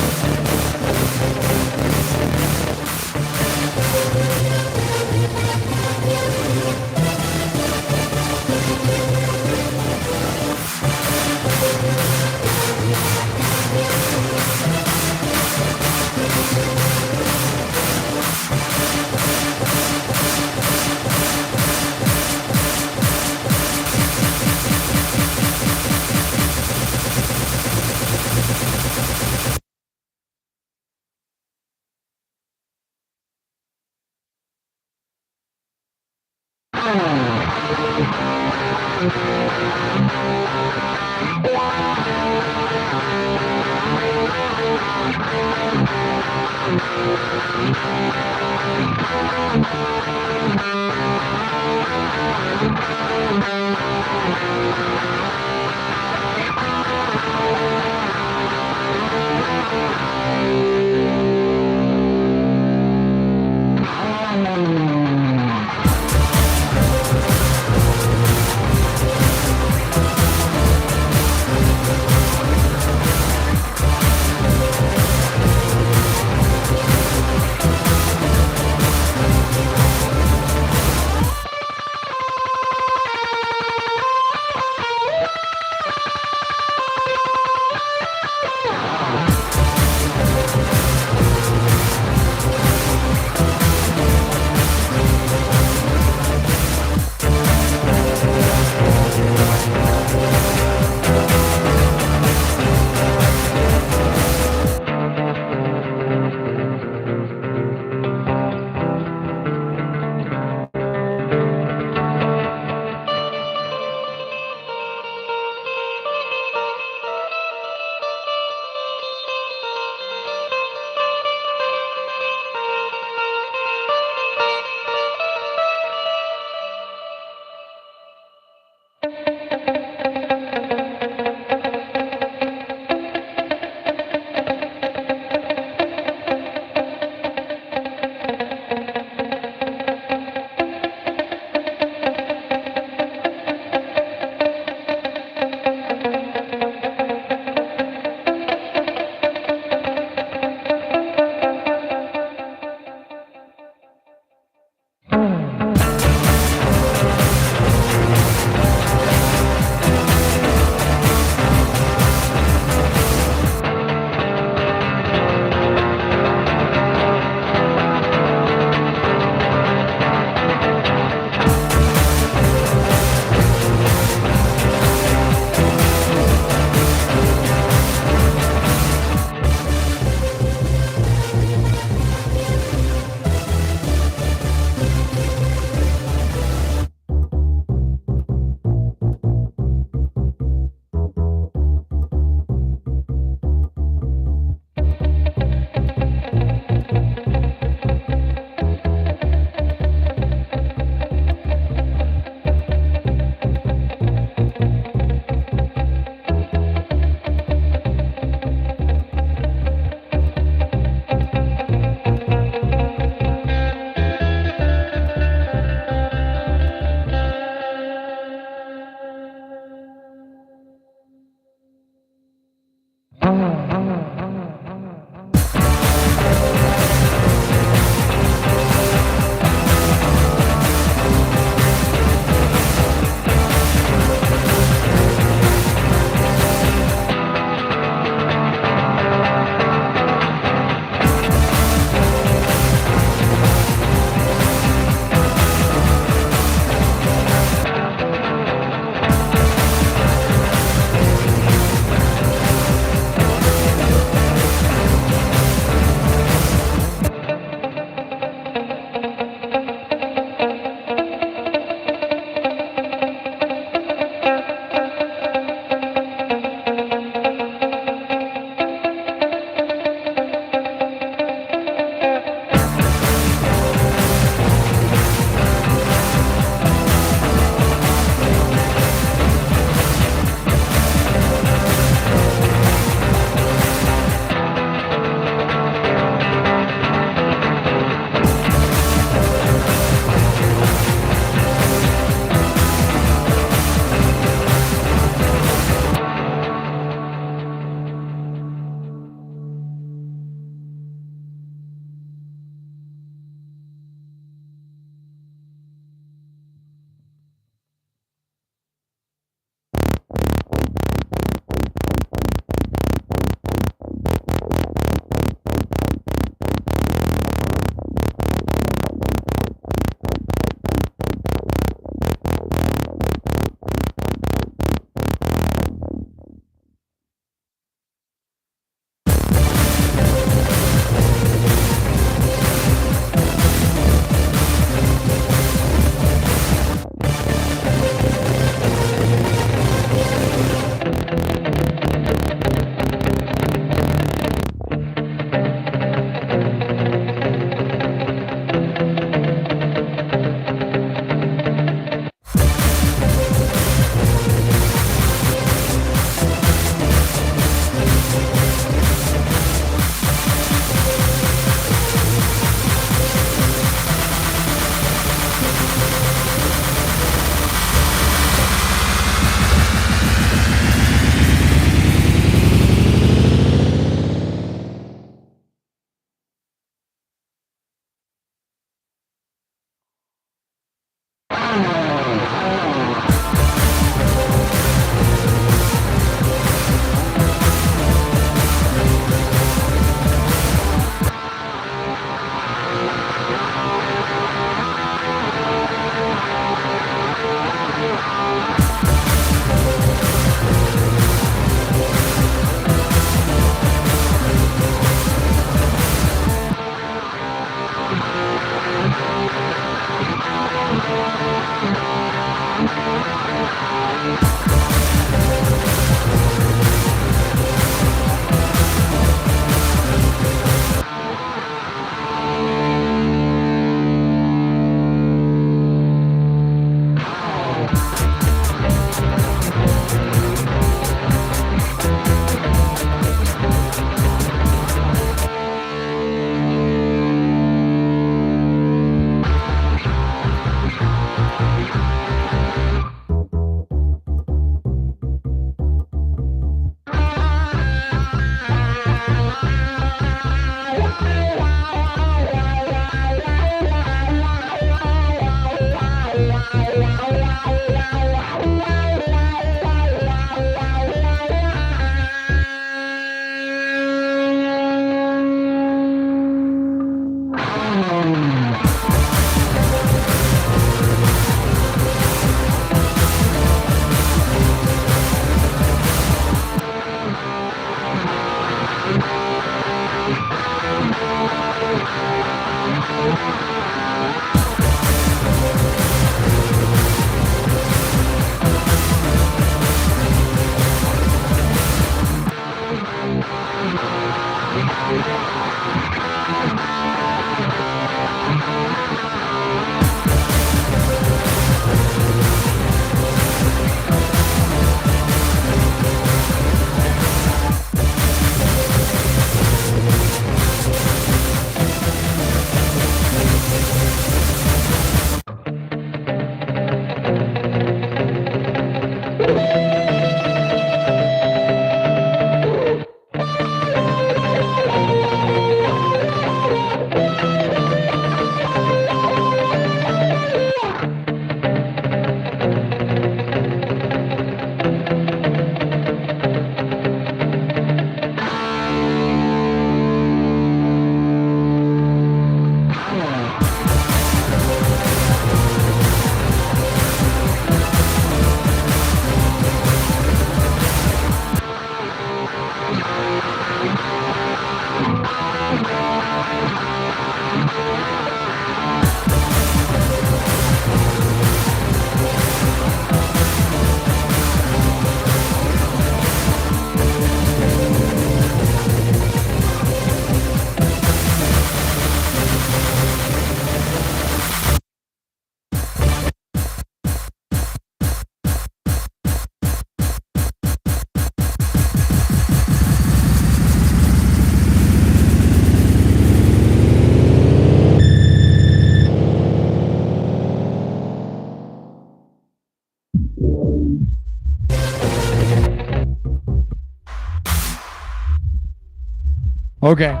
Okay.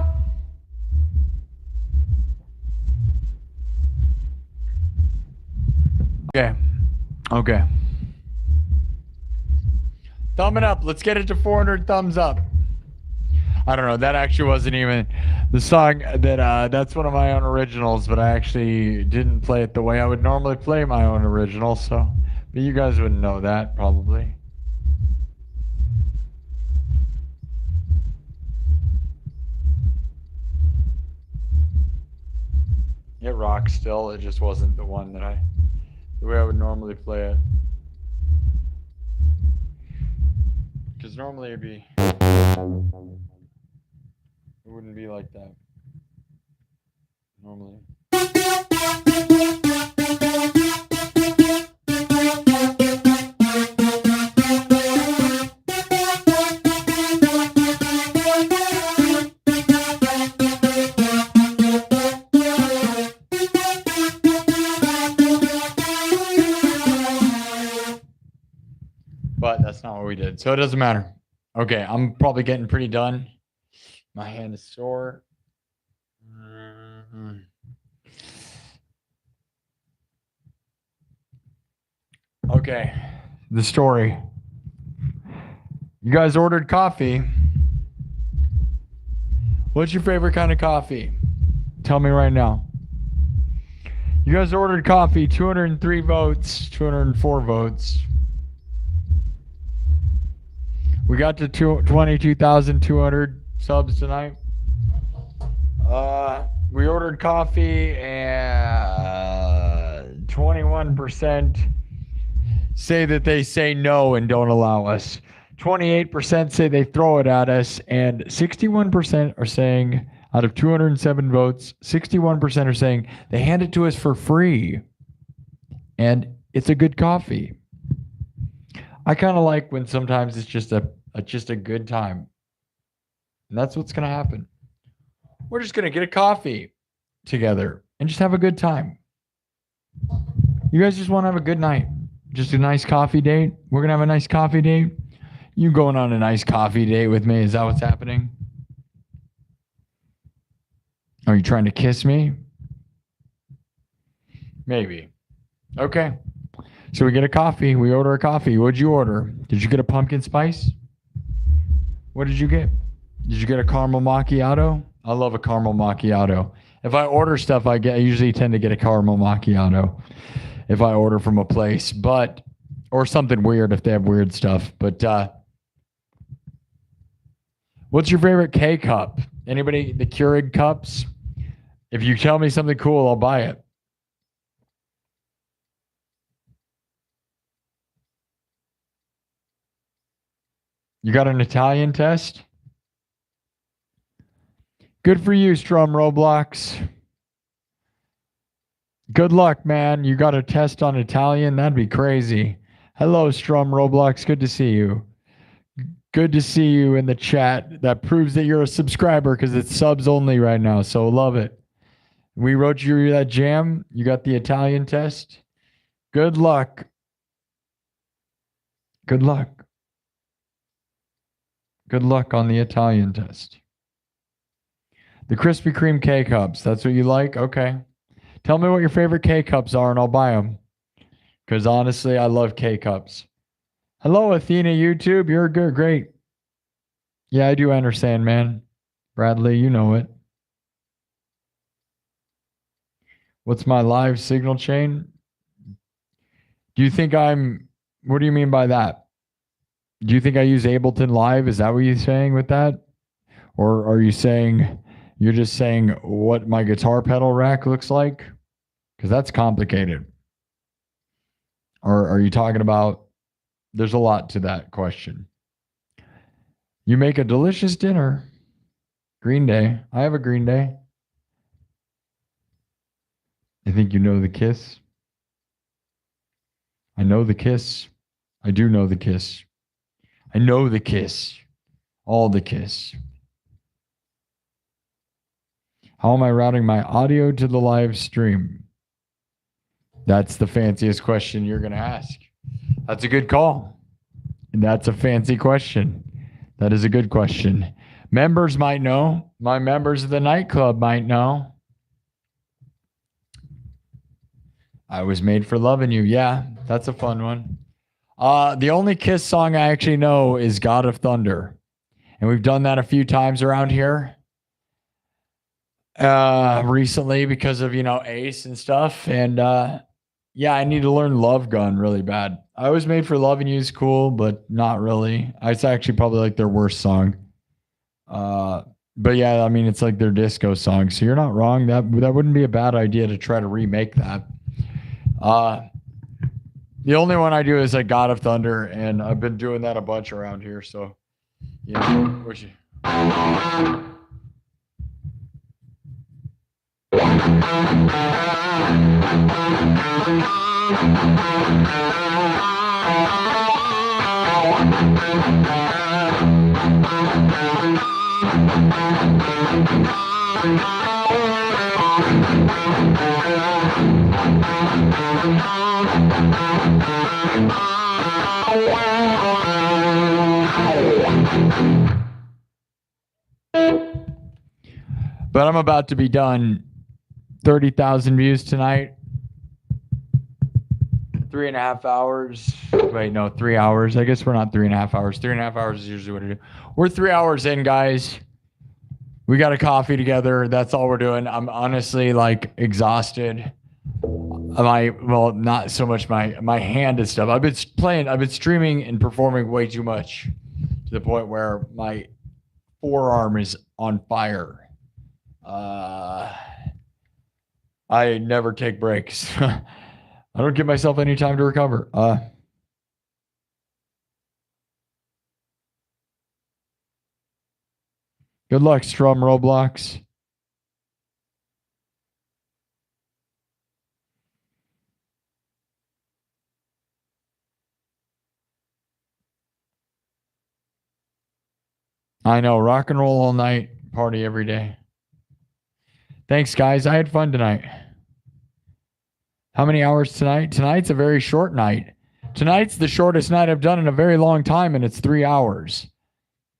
Okay. Okay. Thumb it up. Let's get it to 400 thumbs up. I don't know. That actually wasn't even the song that that's one of my own originals, but I actually didn't play it the way I would normally play my own original, so but you guys wouldn't know that probably. It rocks still. It just wasn't the one that the way I would normally play it. Because normally it wouldn't be like that. Normally. But that's not what we did. So it doesn't matter. Okay, I'm probably getting pretty done. My hand is sore. Okay, the story. You guys ordered coffee. What's your favorite kind of coffee? Tell me right now. You guys ordered coffee, 203 votes, 204 votes. got to 22,200 subs tonight. We ordered coffee and 21% say that they say no and don't allow us. 28% say they throw it at us, and 61% are saying, out of 207 votes, 61% are saying they hand it to us for free. And it's a good coffee. I kind of like when sometimes it's just a good time. And that's what's going to happen. We're just going to get a coffee together and just have a good time. You guys just want to have a good night. Just a nice coffee date. We're going to have a nice coffee date. You going on a nice coffee date with me? Is that what's happening? Are you trying to kiss me? Maybe. Okay. So we get a coffee. We order a coffee. What'd you order? Did you get a pumpkin spice? What did you get? Did you get a caramel macchiato? I love a caramel macchiato. If I order stuff, I usually tend to get a caramel macchiato if I order from a place, or something weird if they have weird stuff. But what's your favorite K cup? Anybody, the Keurig cups? If you tell me something cool, I'll buy it. You got an Italian test? Good for you, Strum Roblox. Good luck, man. You got a test on Italian? That'd be crazy. Hello, Strum Roblox. Good to see you. Good to see you in the chat. That proves that you're a subscriber because it's subs only right now. So love it. We wrote you that jam. You got the Italian test. Good luck. Good luck. Good luck on the Italian test. The Krispy Kreme K-Cups. That's what you like? Okay. Tell me what your favorite K-Cups are and I'll buy them. Because honestly, I love K-Cups. Hello, Athena YouTube. You're good. Great. Yeah, I do understand, man. Bradley, you know it. What's my live signal chain? Do you think what do you mean by that? Do you think I use Ableton Live? Is that what you're saying with that? Or are you saying, you're just saying what my guitar pedal rack looks like? Because that's complicated. Or are you talking about, there's a lot to that question. You make a delicious dinner. Green Day. I have a Green Day. I think you know the Kiss. I know the Kiss. I do know the Kiss. I know the Kiss. All the Kiss. How am I routing my audio to the live stream? That's the fanciest question you're going to ask. That's a good call. And that's a fancy question. That is a good question. Members might know. My members of the nightclub might know. I was made for loving you. Yeah, that's a fun one. The only Kiss song I actually know is God of Thunder. And we've done that a few times around here. Recently because of, Ace and stuff. And yeah, I need to learn Love Gun really bad. I was made for loving you is cool, but not really. It's actually probably like their worst song. But yeah, I mean, it's like their disco song. So you're not wrong. That wouldn't be a bad idea to try to remake that. The only one I do is like God of Thunder, and I've been doing that a bunch around here. So yeah, but I'm about to be done. 30,000 views tonight. 3.5 hours. Wait, no, 3 hours. I guess we're not 3.5 hours. 3.5 hours is usually what I do. We're 3 hours in, guys. We got a coffee together. That's all we're doing. I'm honestly like exhausted. Well, not so much my hand and stuff. I've been streaming and performing way too much to the point where my forearm is on fire. I never take breaks. I don't give myself any time to recover. Good luck, Strum Roblox. I know, rock and roll all night, party every day. Thanks, guys. I had fun tonight. How many hours tonight? Tonight's a very short night. Tonight's the shortest night I've done in a very long time, and it's 3 hours.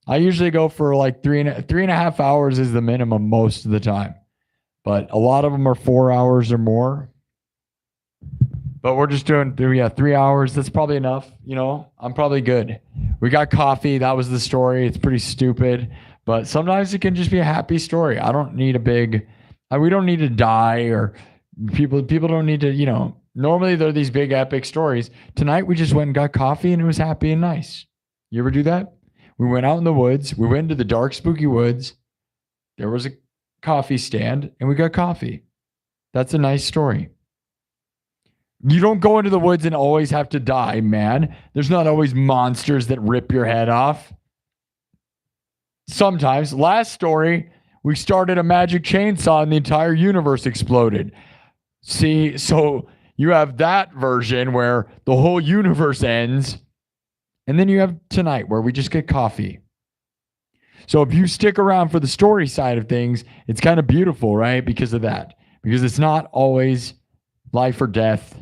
I usually go for like three and a half hours is the minimum most of the time, but a lot of them are 4 hours or more. But we're just doing 3 hours. That's probably enough. You know, I'm probably good. We got coffee. That was the story. It's pretty stupid, but sometimes it can just be a happy story. I don't need a big. We don't need to die, or people don't need to. You know, normally they're these big epic stories. Tonight we just went and got coffee, and it was happy and nice. You ever do that? We went out in the woods. We went into the dark, spooky woods. There was a coffee stand, and we got coffee. That's a nice story. You don't go into the woods and always have to die, man. There's not always monsters that rip your head off. Sometimes. Last story, we started a magic chainsaw and the entire universe exploded. See, so you have that version where the whole universe ends. And then you have tonight where we just get coffee. So if you stick around for the story side of things, it's kind of beautiful, right? Because of that. Because it's not always life or death.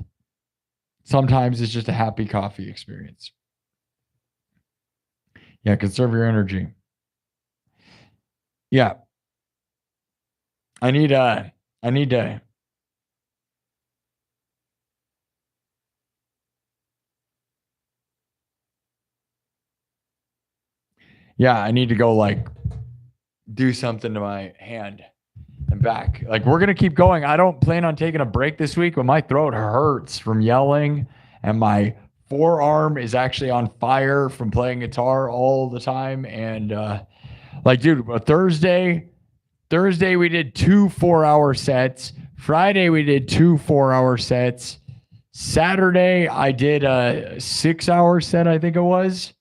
Sometimes it's just a happy coffee experience. Yeah, conserve your energy. Yeah. I need to Yeah, I need to go like do something to my hand and back. Like we're going to keep going. I don't plan on taking a break this week, but my throat hurts from yelling and my forearm is actually on fire from playing guitar all the time. And like, dude, Thursday we did 2 4-hour sets. Friday we did 2 4-hour sets. Saturday I did a 6-hour set, I think it was.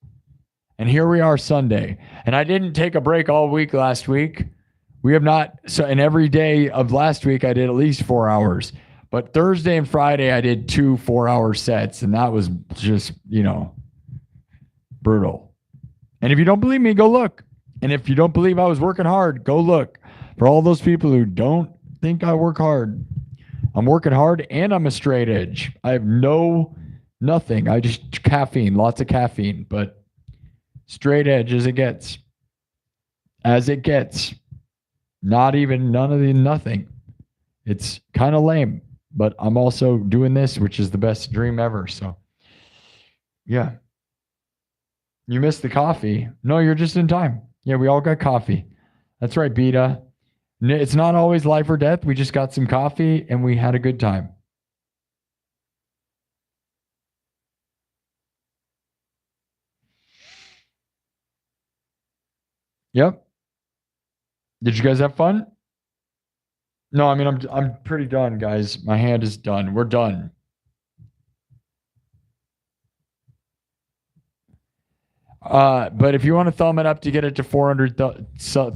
And here we are Sunday. And I didn't take a break all week last week. We have not. So, and every day of last week, I did at least 4 hours. But Thursday and Friday, I did 2 4-hour sets. And that was just, you know, brutal. And if you don't believe me, go look. And if you don't believe I was working hard, go look. For all those people who don't think I work hard, I'm working hard and I'm a straight edge. I have nothing. I just caffeine, lots of caffeine, but straight edge as it gets. As it gets. Not even none of the nothing. It's kind of lame, but I'm also doing this, which is the best dream ever. So, yeah. You missed the coffee. No, you're just in time. Yeah, we all got coffee. That's right, Beta. It's not always life or death. We just got some coffee and we had a good time. Yep. Did you guys have fun? No, I mean I'm pretty done, guys. My hand is done. We're done. But if you want to thumb it up to get it to 400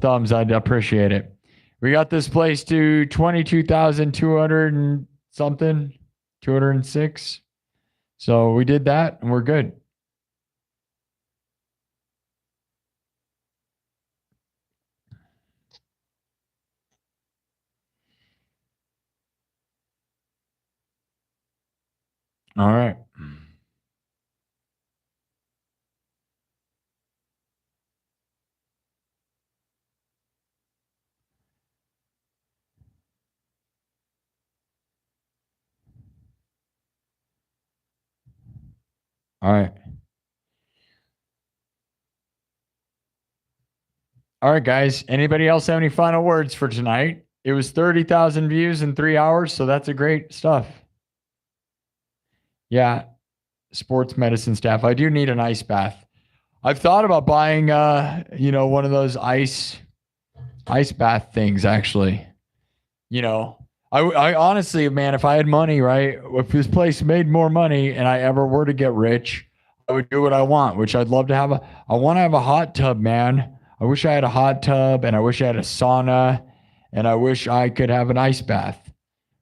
thumbs, I'd appreciate it. We got this place to 22,200 and something, 206. So we did that and we're good. All right. All right. All right, guys. Anybody else have any final words for tonight? It was 30,000 views in 3 hours, so that's a great stuff. Yeah. Sports medicine staff. I do need an ice bath. I've thought about buying, one of those ice bath things. Actually, I honestly, man, if I had money, right, if this place made more money and I ever were to get rich, I would do what I want, which I'd love to have I want to have a hot tub, man. I wish I had a hot tub, and I wish I had a sauna, and I wish I could have an ice bath,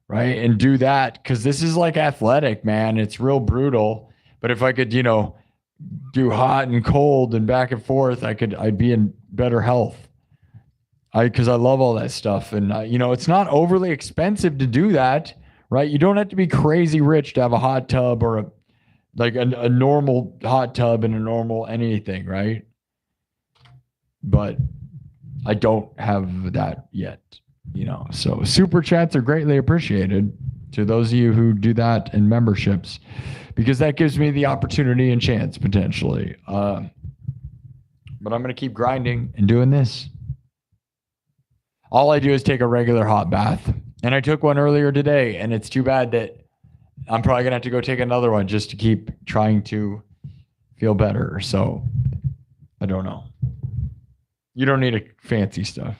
right? And do that, because this is like athletic, man. It's real brutal. But if I could, do hot and cold and back and forth, I'd be in better health. Because I love all that stuff. And, it's not overly expensive to do that, right? You don't have to be crazy rich to have a hot tub or a normal hot tub and a normal anything, right? But I don't have that yet, So super chats are greatly appreciated to those of you who do that in memberships, because that gives me the opportunity and chance potentially. But I'm going to keep grinding and doing this. All I do is take a regular hot bath. And I took one earlier today, and it's too bad that I'm probably going to have to go take another one just to keep trying to feel better. So I don't know. You don't need a fancy stuff.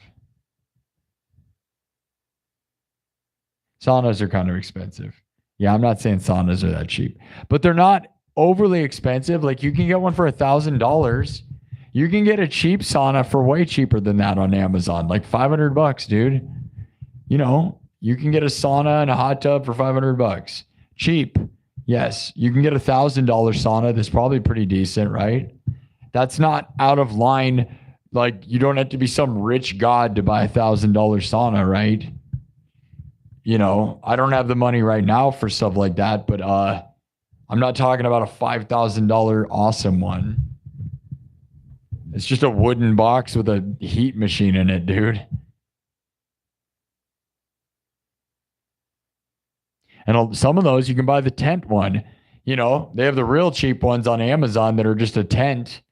Saunas are kind of expensive. Yeah, I'm not saying saunas are that cheap, but they're not overly expensive. Like, you can get one for $1,000. You can get a cheap sauna for way cheaper than that on Amazon, like $500, dude. You can get a sauna and a hot tub for $500. Cheap. Yes. You can get $1,000 sauna that's probably pretty decent, right? That's not out of line. Like, you don't have to be some rich god to buy $1,000 sauna, right? I don't have the money right now for stuff like that, but I'm not talking about a $5,000 awesome one. It's just a wooden box with a heat machine in it, dude. And some of those you can buy the tent one. They have the real cheap ones on Amazon that are just a tent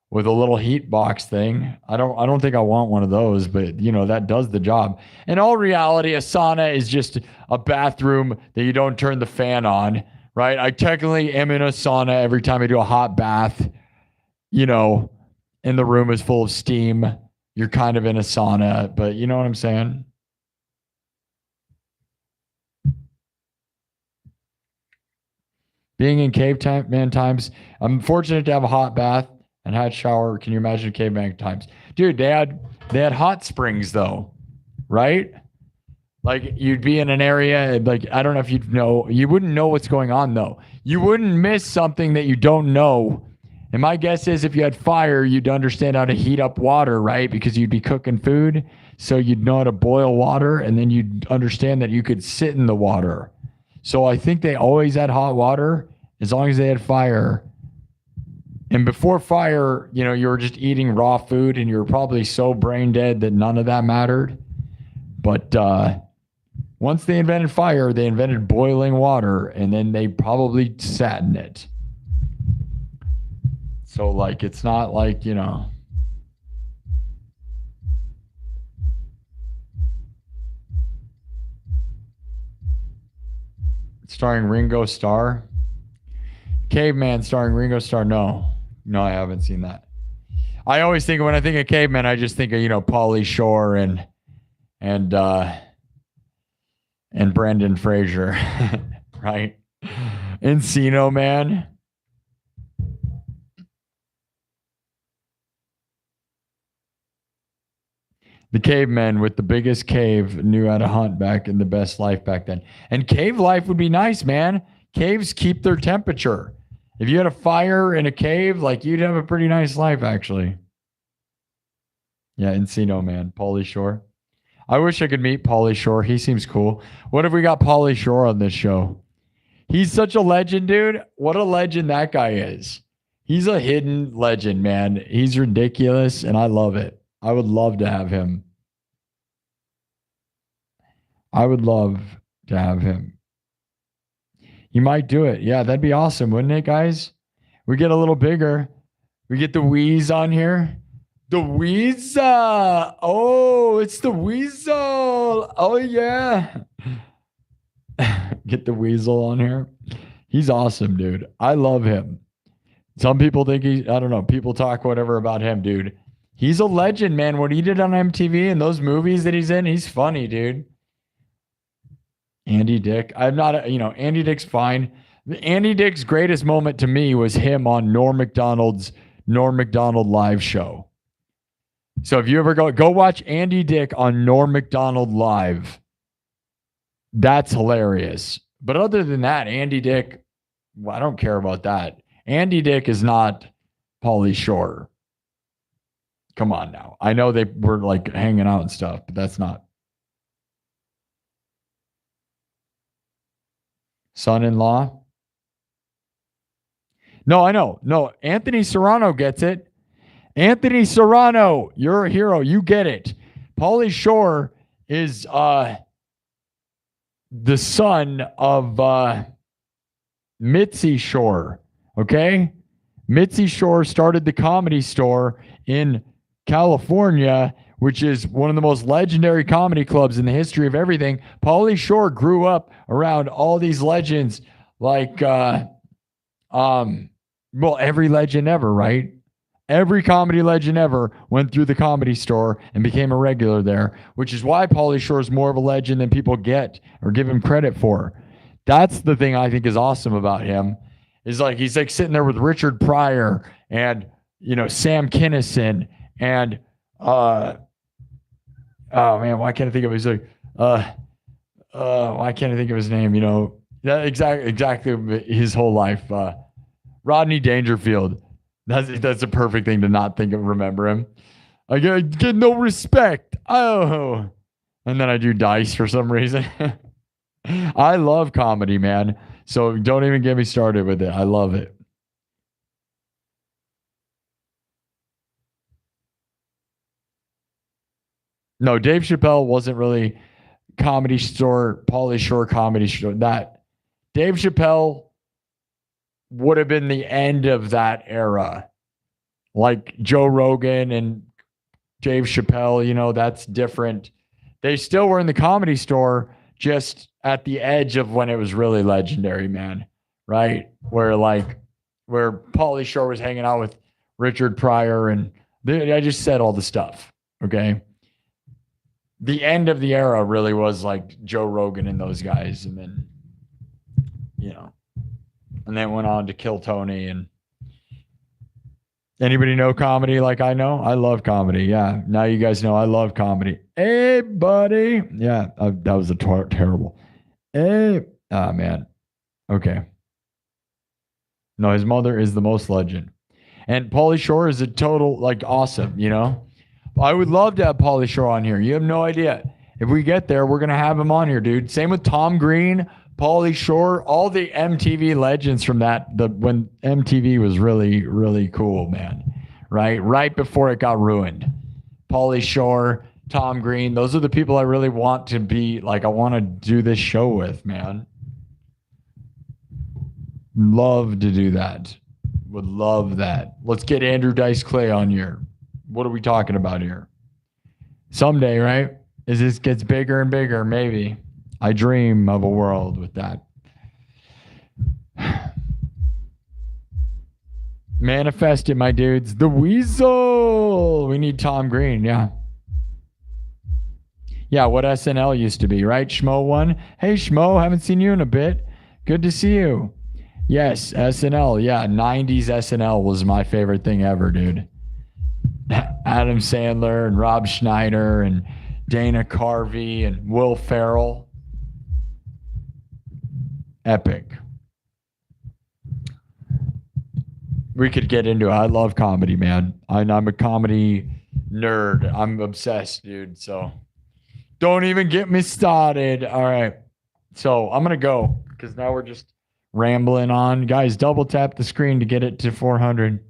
with a little heat box thing. I don't think I want one of those, but that does the job. In all reality, a sauna is just a bathroom that you don't turn the fan on, right? I technically am in a sauna every time I do a hot bath, and the room is full of steam. You're kind of in a sauna, but you know what I'm saying? Being in caveman times, I'm fortunate to have a hot bath and hot shower. Can you imagine caveman times? Dude, they had hot springs though, right? Like, you'd be in an area, like, I don't know if you wouldn't know what's going on though. You wouldn't miss something that you don't know. And my guess is if you had fire, you'd understand how to heat up water, right? Because you'd be cooking food. So you'd know how to boil water, and then you'd understand that you could sit in the water. So I think they always had hot water as long as they had fire. And before fire, you were just eating raw food, and you were probably so brain dead that none of that mattered. But once they invented fire, they invented boiling water, and then they probably sat in it. So, like, it's not like, starring Ringo Starr. Caveman starring Ringo Starr. No, I haven't seen that. I always think, when I think of Caveman, I just think of, Pauly Shore and Brendan Fraser, right? Encino Man. The cavemen with the biggest cave knew how to hunt back in the best life back then. And cave life would be nice, man. Caves keep their temperature. If you had a fire in a cave, like, you'd have a pretty nice life, actually. Yeah, Encino Man, Pauly Shore. I wish I could meet Pauly Shore. He seems cool. What if we got Pauly Shore on this show? He's such a legend, dude. What a legend that guy is. He's a hidden legend, man. He's ridiculous, and I love it. I would love to have him. I would love to have him. He might do it. Yeah, that'd be awesome, wouldn't it, guys? We get a little bigger. We get the Wheeze on here. The Weasel. Oh, it's the Weasel. Oh, yeah. Get the Weasel on here. He's awesome, dude. I love him. Some people think I don't know, people talk whatever about him, dude. He's a legend, man. What he did on MTV and those movies that he's in, he's funny, dude. Andy Dick. I'm not, Andy Dick's fine. Andy Dick's greatest moment to me was him on Norm Macdonald live show. So if you ever go watch Andy Dick on Norm Macdonald live. That's hilarious. But other than that, Andy Dick, well, I don't care about that. Andy Dick is not Pauly Shore. Come on now. I know they were like hanging out and stuff, but that's not. Son-in-law? No, I know. No, Anthony Serrano gets it. Anthony Serrano, you're a hero. You get it. Pauly Shore is the son of Mitzi Shore. Okay? Mitzi Shore started the Comedy Store in California, which is one of the most legendary comedy clubs in the history of everything. Pauly Shore grew up around all these legends like every legend ever, right? Every comedy legend ever went through the Comedy Store and became a regular there, which is why Pauly Shore is more of a legend than people get or give him credit for. That's the thing I think is awesome about him. Is like he's like sitting there with Richard Pryor and Sam Kinison and oh man, why can't I think of his why can't I think of his name? That exactly his whole life. Rodney Dangerfield. That's a perfect thing to not remember him. I get no respect. Oh, and then I do dice for some reason. I love comedy, man. So don't even get me started with it. I love it. No, Dave Chappelle wasn't really Comedy Store, Pauly Shore Comedy Store. That Dave Chappelle would have been the end of that era. Like Joe Rogan and Dave Chappelle, that's different. They still were in the Comedy Store, just at the edge of when it was really legendary, man. Right? Where Pauly Shore was hanging out with Richard Pryor and I just said all the stuff. Okay. The end of the era really was like Joe Rogan and those guys. And then, and then went on to kill Tony. And anybody know comedy like I know? I love comedy. Yeah. Now you guys know I love comedy. Hey, buddy. Yeah. That was terrible. Hey. Oh, man. Okay. No, his mother is the most legend. And Pauly Shore is a total, awesome, I would love to have Pauly Shore on here. You have no idea. If we get there, we're going to have him on here, dude. Same with Tom Green, Pauly Shore, all the MTV legends from when MTV was really, really cool, man. Right before it got ruined. Pauly Shore, Tom Green, those are the people I really want to be, I want to do this show with, man. Love to do that. Would love that. Let's get Andrew Dice Clay on here. What are we talking about here? Someday, right? As this gets bigger and bigger, maybe. I dream of a world with that. Manifest it, my dudes. The Weasel. We need Tom Green, yeah. Yeah, what SNL used to be, right? Schmo one. Hey, Schmo, haven't seen you in a bit. Good to see you. Yes, SNL. Yeah, 90s SNL was my favorite thing ever, dude. Adam Sandler and Rob Schneider and Dana Carvey and Will Ferrell. Epic. We could get into it. I love comedy, man. I'm a comedy nerd. I'm obsessed, dude. So don't even get me started. All right. So I'm going to go because now we're just rambling on. Guys, double tap the screen to get it to 400.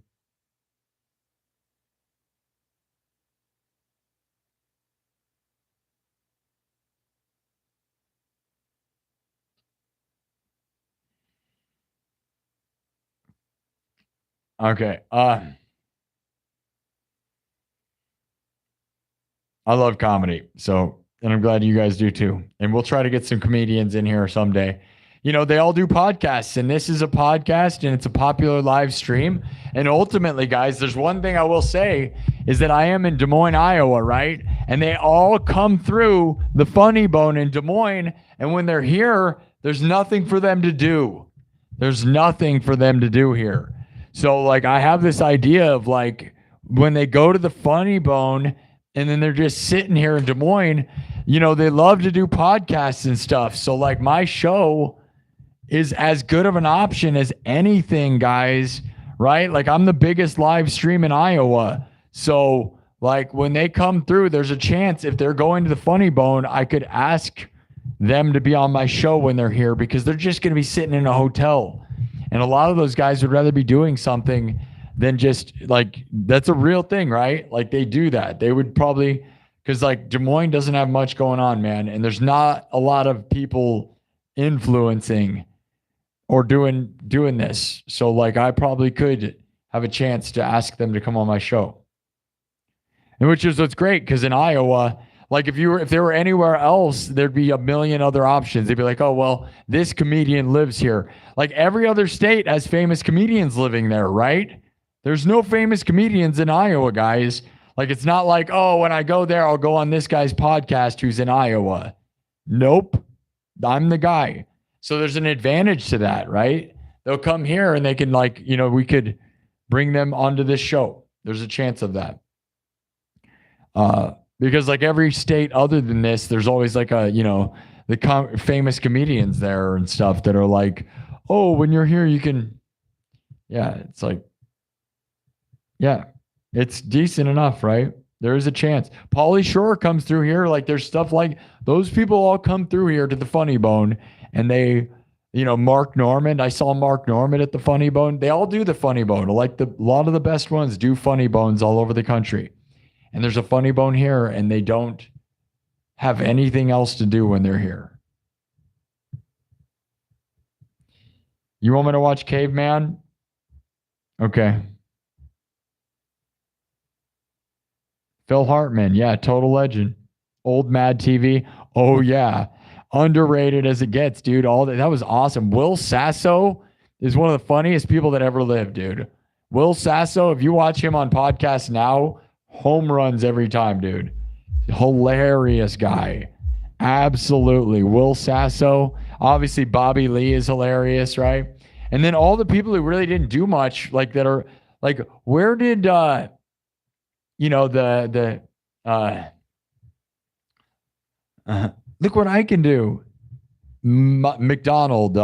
Okay. I love comedy. So, and I'm glad you guys do too. And we'll try to get some comedians in here someday. they all do podcasts, and this is a podcast, and it's a popular live stream. And ultimately, guys, there's one thing I will say is that I am in Des Moines, Iowa, right? And they all come through the Funny Bone in Des Moines. And when they're here, there's nothing for them to do. There's nothing for them to do here. So like, I have this idea of like, when they go to the Funny Bone and then they're just sitting here in Des Moines, they love to do podcasts and stuff. So like, my show is as good of an option as anything, guys, right? Like, I'm the biggest live stream in Iowa. So like, when they come through, there's a chance if they're going to the Funny Bone, I could ask them to be on my show when they're here, because they're just going to be sitting in a hotel. And a lot of those guys would rather be doing something than just like, that's a real thing, right? Like, they do that. They would probably, because like Des Moines doesn't have much going on, man. And there's not a lot of people influencing or doing this. So like, I probably could have a chance to ask them to come on my show. And which is what's great, because in Iowa, like, if they were anywhere else, there'd be a million other options. They'd be like, oh, well, this comedian lives here. Like, every other state has famous comedians living there, right? There's no famous comedians in Iowa, guys. Like, it's not like, oh, when I go there, I'll go on this guy's podcast who's in Iowa. Nope. I'm the guy. So there's an advantage to that, right? They'll come here and they can, like, we could bring them onto this show. There's a chance of that. Because like, every state other than this, there's always like the famous comedians there and stuff that are like, oh, when you're here, you can, it's like, it's decent enough, right? There is a chance. Pauly Shore comes through here. Like, there's stuff like those people all come through here to the Funny Bone, and they, Mark Normand. I saw Mark Normand at the Funny Bone. They all do the Funny Bone. Like, a lot of the best ones do Funny Bones all over the country. And there's a Funny Bone here, and they don't have anything else to do when they're here. You want me to watch Caveman? Okay. Phil Hartman. Yeah, total legend. Old Mad TV. Oh, yeah. Underrated as it gets, dude. That was awesome. Will Sasso is one of the funniest people that ever lived, dude. Will Sasso, if you watch him on podcasts now, home runs every time, dude. Hilarious guy. Absolutely. Will Sasso. Obviously, Bobby Lee is hilarious, right? And then all the people who really didn't do much, like, that are like, where did look what I can do. McDonald,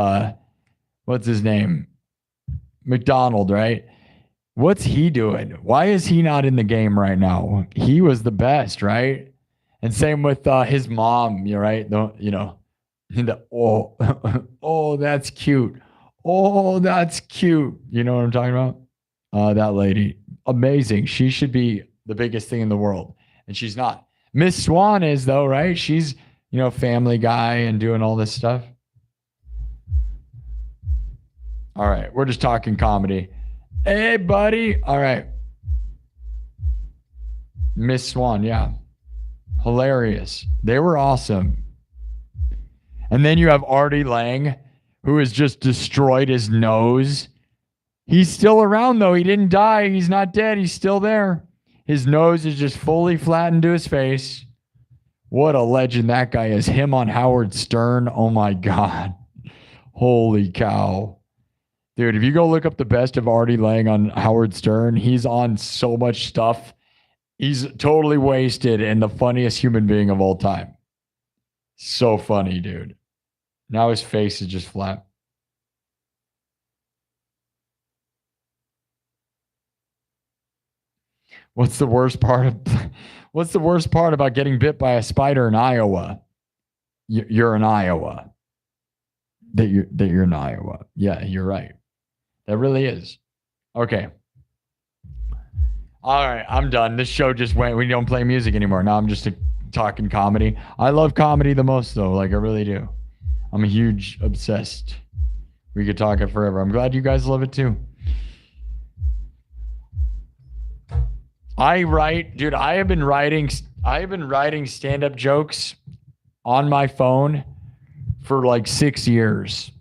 what's his name? McDonald, right? What's he doing? Why is he not in the game right now? He was the best, right? And same with his mom, right? Oh, that's cute. Oh, that's cute. You know what I'm talking about? That lady, amazing. She should be the biggest thing in the world, and she's not. Miss Swan is, though, right? She's, Family Guy and doing all this stuff. All right, we're just talking comedy. Hey, buddy. All right. Miss Swan, yeah. Hilarious. They were awesome. And then you have Artie Lang, who has just destroyed his nose. He's still around, though. He didn't die. He's not dead. He's still there. His nose is just fully flattened to his face. What a legend that guy is. Him on Howard Stern. Oh, my God. Holy cow. Dude, if you go look up the best of Artie Lang on Howard Stern, he's on so much stuff. He's totally wasted and the funniest human being of all time. So funny, dude. Now his face is just flat. What's the worst part about getting bit by a spider in Iowa? You're in Iowa. That you're in Iowa. Yeah, you're right. That really is. Okay. All right, I'm done. This show just went. We don't play music anymore. Now I'm just talking comedy. I love comedy the most, though. Like, I really do. I'm a huge obsessed. We could talk it forever. I'm glad you guys love it too. I have been writing stand-up jokes on my phone for like 6 years.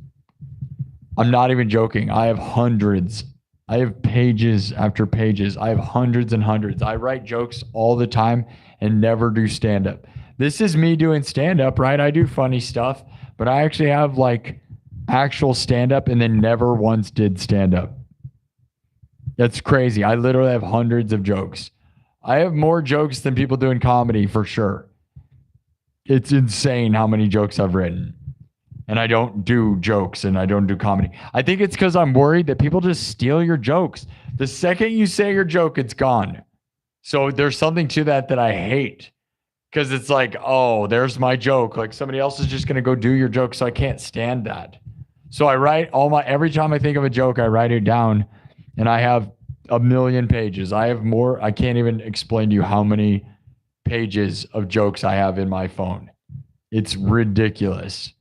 I'm not even joking. I have hundreds. I have pages after pages. I have hundreds and hundreds. I write jokes all the time and never do stand up. This is me doing stand up, right? I do funny stuff, but I actually have like actual stand up and then never once did stand up. That's crazy. I literally have hundreds of jokes. I have more jokes than people doing comedy for sure. It's insane how many jokes I've written. And I don't do jokes and I don't do comedy. I think it's because I'm worried that people just steal your jokes. The second you say your joke, it's gone. So there's something to that I hate because it's like, oh, there's my joke. Like somebody else is just going to go do your joke. So I can't stand that. So I write every time I think of a joke, I write it down and I have a million pages. I have more. I can't even explain to you how many pages of jokes I have in my phone. It's ridiculous.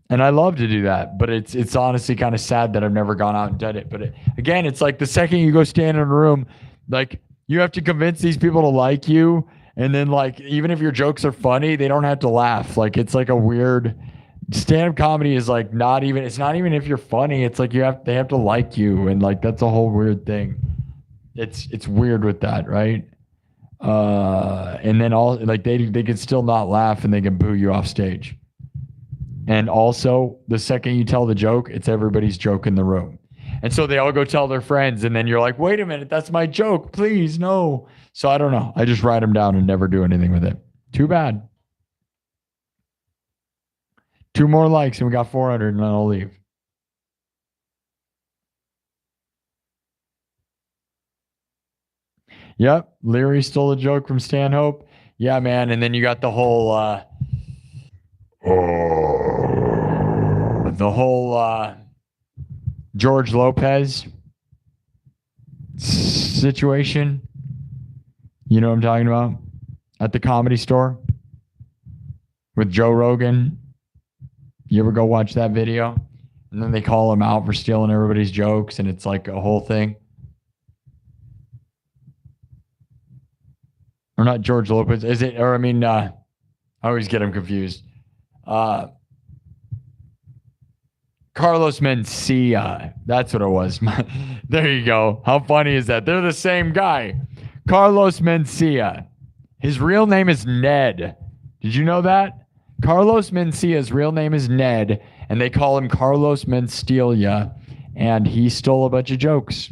And I love to do that, but it's honestly kind of sad that I've never gone out and done it. But again, it's like the second you go stand in a room, like you have to convince these people to like you, and then like even if your jokes are funny, they don't have to laugh. Like it's like a weird stand-up comedy is like not even. It's not even if you're funny. It's like they have to like you, and like that's a whole weird thing. It's weird with that, right? And then all like they can still not laugh and they can boo you off stage. And also, the second you tell the joke, it's everybody's joke in the room. And so they all go tell their friends, and then you're like, wait a minute, that's my joke. Please, no. So I don't know. I just write them down and never do anything with it. Too bad. 2 more likes, and we got 400, and then I'll leave. Yep. Leary stole a joke from Stanhope. Yeah, man. And then you got the whole George Lopez situation. You know what I'm talking about? At the Comedy Store with Joe Rogan. You ever go watch that video? And then they call him out for stealing everybody's jokes, and it's like a whole thing. Or not George Lopez. Is it? Or I mean, I always get him confused. Carlos Mencia. That's what it was. There you go. How funny is that? They're the same guy. Carlos Mencia. His real name is Ned. Did you know that? Carlos Mencia's real name is Ned, and they call him Carlos Mencia, and he stole a bunch of jokes.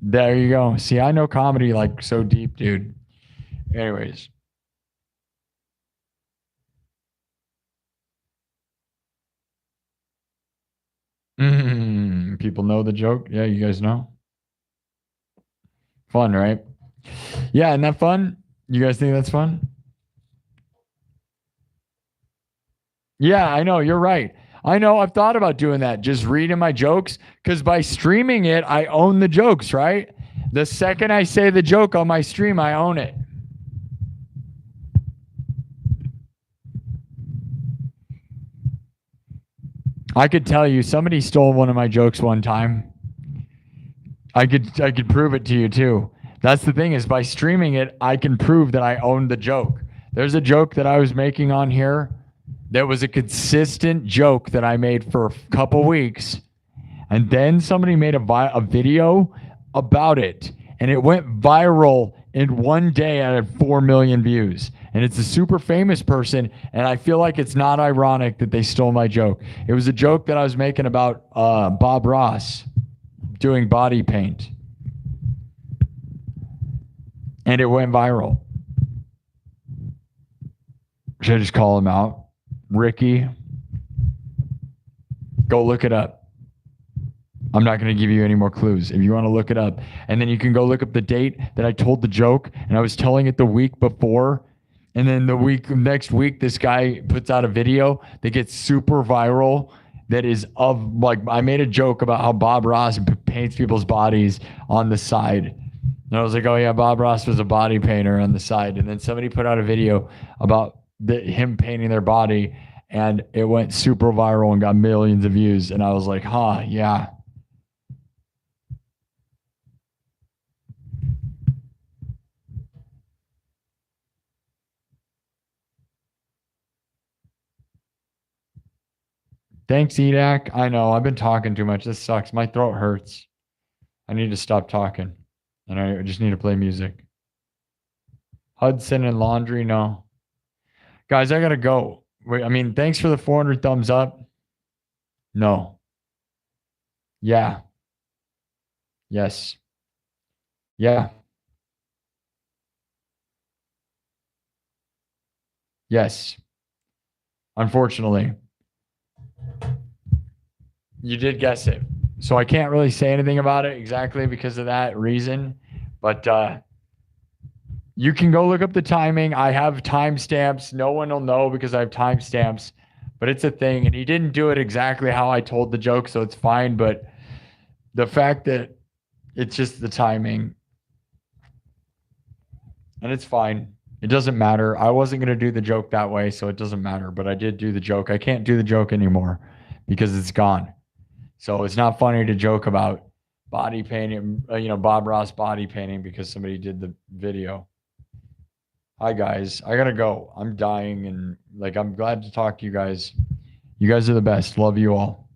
There you go. See, I know comedy like so deep, dude. Anyways. People know the joke. Yeah, you guys know. Fun, right? Yeah, isn't that fun? You guys think that's fun? Yeah, I know. You're right. I know. I've thought about doing that. Just reading my jokes. Because by streaming it, I own the jokes, right? The second I say the joke on my stream, I own it. I could tell you somebody stole one of my jokes one time. I could prove it to you too. That's the thing is by streaming it, I can prove that I own the joke. There's a joke that I was making on here that was a consistent joke that I made for a couple weeks. And then somebody made a video about it, and it went viral in one day. I had 4 million views, and it's a super famous person, and I feel like it's not ironic that they stole my joke. It was a joke that I was making about Bob Ross doing body paint, and it went viral. Should I just call him out? Ricky, go look it up. I'm not going to give you any more clues. If you want to look it up, and then you can go look up the date that I told the joke, and I was telling it the week before, and then next week, this guy puts out a video that gets super viral. That is of like I made a joke about how Bob Ross paints people's bodies on the side, and I was like, oh yeah, Bob Ross was a body painter on the side, and then somebody put out a video about him painting their body, and it went super viral and got millions of views, and I was like, huh, yeah. Thanks, Edak. I know I've been talking too much. This sucks. My throat hurts. I need to stop talking, and I just need to play music. Hudson and laundry, no. Guys, I gotta go. Wait, I mean, thanks for the 400 thumbs up. No. Yeah. Yes. Yeah. Yes. Unfortunately, you did guess it. So I can't really say anything about it exactly because of that reason. But you can go look up the timing. I have timestamps. No one will know because I have timestamps, but it's a thing. And he didn't do it exactly how I told the joke, so it's fine. But the fact that it's just the timing, and it's fine. It doesn't matter. I wasn't going to do the joke that way, so it doesn't matter. But I did do the joke. I can't do the joke anymore because it's gone. So it's not funny to joke about body painting, Bob Ross body painting because somebody did the video. Hi guys, I gotta go. I'm dying and I'm glad to talk to you guys. You guys are the best. Love you all.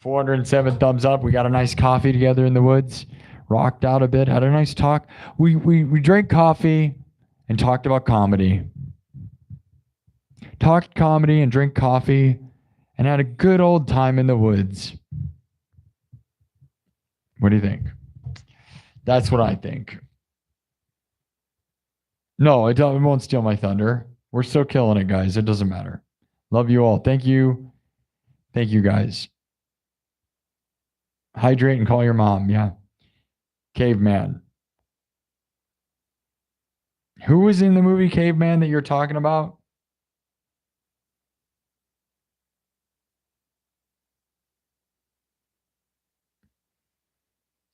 407 thumbs up. We got a nice coffee together in the woods. Rocked out a bit. Had a nice talk. We drank coffee and talked about comedy. Talked comedy and drank coffee and had a good old time in the woods. What do you think? That's what I think. No, it won't steal my thunder. We're still killing it, guys. It doesn't matter. Love you all. Thank you. Thank you, guys. Hydrate and call your mom. Yeah. Caveman. Who was in the movie Caveman that you're talking about?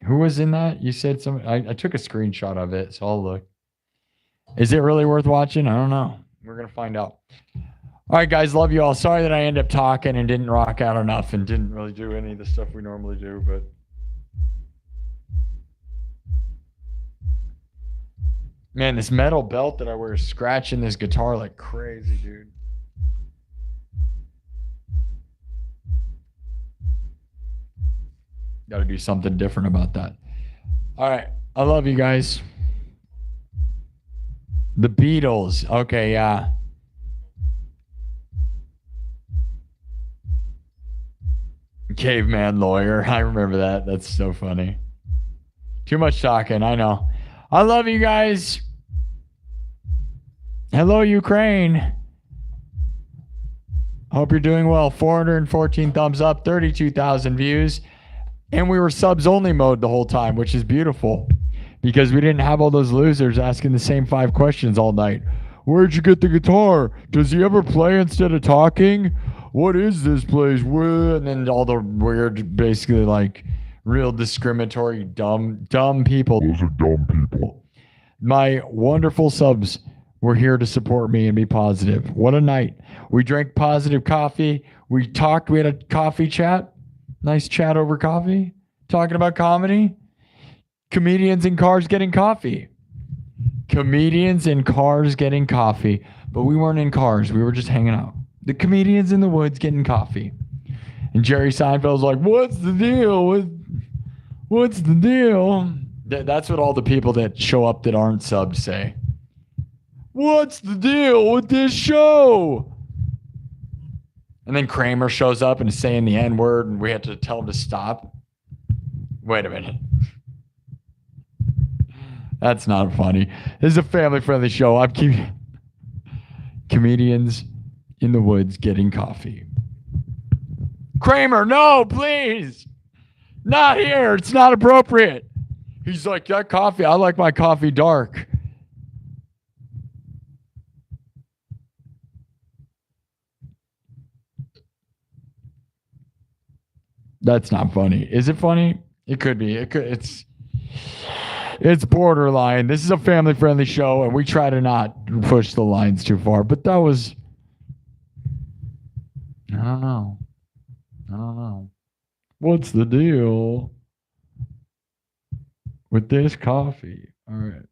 Who was in that? You said some. I took a screenshot of it, so I'll look. Is it really worth watching? I don't know. We're going to find out. All right, guys. Love you all. Sorry that I ended up talking and didn't rock out enough and didn't really do any of the stuff we normally do, but. Man, this metal belt that I wear is scratching this guitar like crazy, dude. Got to do something different about that. All right. I love you guys. The Beatles. Okay, yeah. Caveman lawyer. I remember that. That's so funny. Too much talking. I know. I love you guys. Hello, Ukraine. Hope you're doing well. 414 thumbs up, 32,000 views. And we were subs only mode the whole time, which is beautiful because we didn't have all those losers asking the same 5 questions all night. Where'd you get the guitar? Does he ever play instead of talking? What is this place? And then all the weird, basically real discriminatory, dumb people. Those are dumb people. My wonderful subs were here to support me and be positive. What a night. We drank positive coffee. We talked. We had a coffee chat. Nice chat over coffee. Talking about comedy. Comedians in cars getting coffee. Comedians in cars getting coffee. But we weren't in cars. We were just hanging out. The comedians in the woods getting coffee. And Jerry Seinfeld's like, what's the deal? What's the deal? That's what all the people that show up that aren't subs say. What's the deal with this show? And then Kramer shows up and is saying the N-word, and we had to tell him to stop. Wait a minute. That's not funny. This is a family-friendly show. I'm keeping comedians in the woods getting coffee. Kramer, no, please. Not here. It's not appropriate. He's like, that coffee, I like my coffee dark. That's not funny. Is it funny? It could be. It's borderline. This is a family-friendly show, and we try to not push the lines too far. But that was, I don't know. What's the deal with this coffee? All right.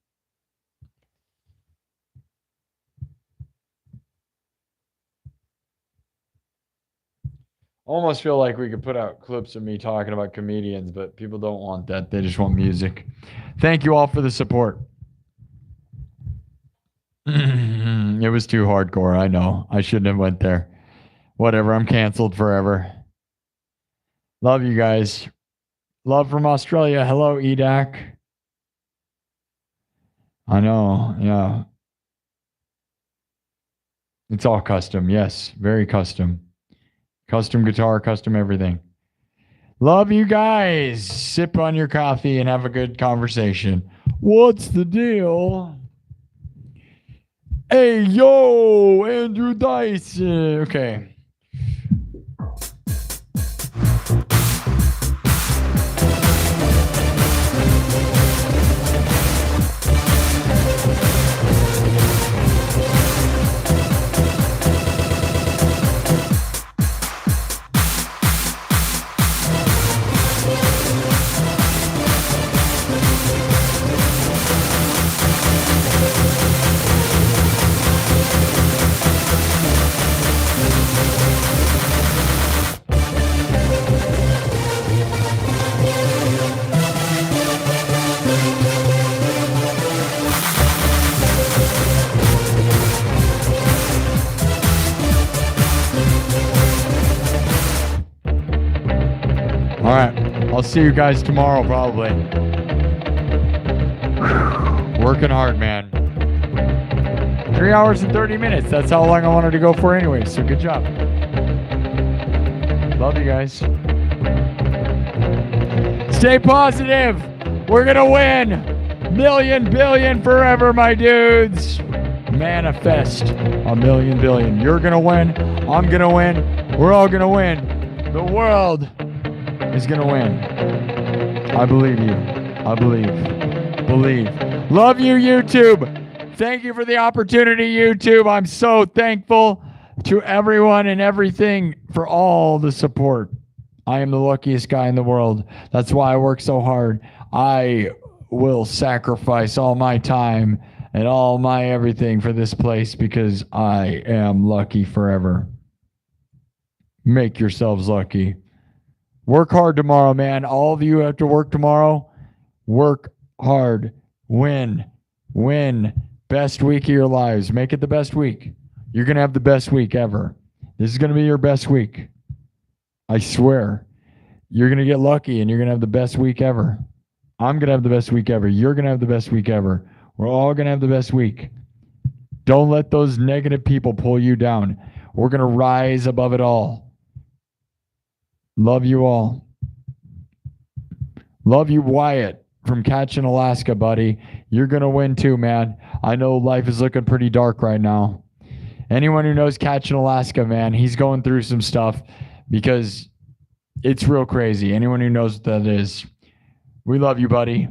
Almost feel like we could put out clips of me talking about comedians, but people don't want that. They just want music. Thank you all for the support. It was too hardcore. I know. I shouldn't have went there. Whatever. I'm canceled forever. Love you guys. Love from Australia. Hello, EDAC. I know. Yeah. It's all custom. Yes. Very custom. Custom guitar, custom everything. Love you guys. Sip on your coffee and have a good conversation. What's the deal? Hey, yo, Andrew Dice. Okay. All right. I'll see you guys tomorrow, probably. Working hard, man. 3 hours and 30 minutes. That's how long I wanted to go for anyway. So good job. Love you guys. Stay positive. We're going to win. Million, billion forever, my dudes. Manifest a million, billion. You're going to win. I'm going to win. We're all going to win. The world is going to win. I believe you. I believe. Believe. Love you, YouTube. Thank you for the opportunity, YouTube. I'm so thankful to everyone and everything for all the support. I am the luckiest guy in the world. That's why I work so hard. I will sacrifice all my time and all my everything for this place because I am lucky forever. Make yourselves lucky. Work hard tomorrow, man. All of you have to work tomorrow. Work hard. Win. Win. Best week of your lives. Make it the best week. You're going to have the best week ever. This is going to be your best week. I swear. You're going to get lucky and you're going to have the best week ever. I'm going to have the best week ever. You're going to have the best week ever. We're all going to have the best week. Don't let those negative people pull you down. We're going to rise above it all. Love you all. Love you, Wyatt, from Catch in Alaska, buddy. You're going to win too, man. I know life is looking pretty dark right now. Anyone who knows Catch in Alaska, man, he's going through some stuff because it's real crazy. Anyone who knows what that is, we love you, buddy.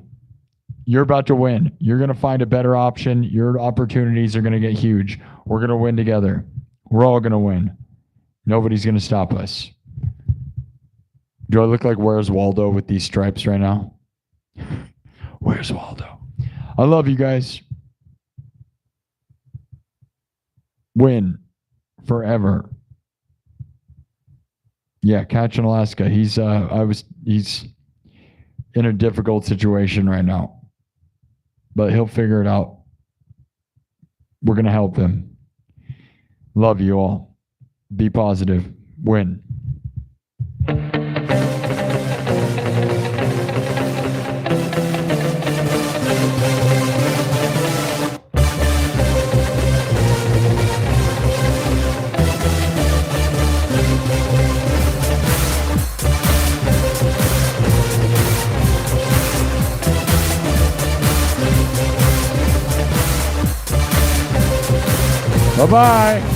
You're about to win. You're going to find a better option. Your opportunities are going to get huge. We're going to win together. We're all going to win. Nobody's going to stop us. Do I look like Where's Waldo with these stripes right now? Where's Waldo? I love you guys. Win forever. Yeah, Catch in Alaska. He's in a difficult situation right now. But he'll figure it out. We're going to help him. Love you all. Be positive. Win. Bye-bye.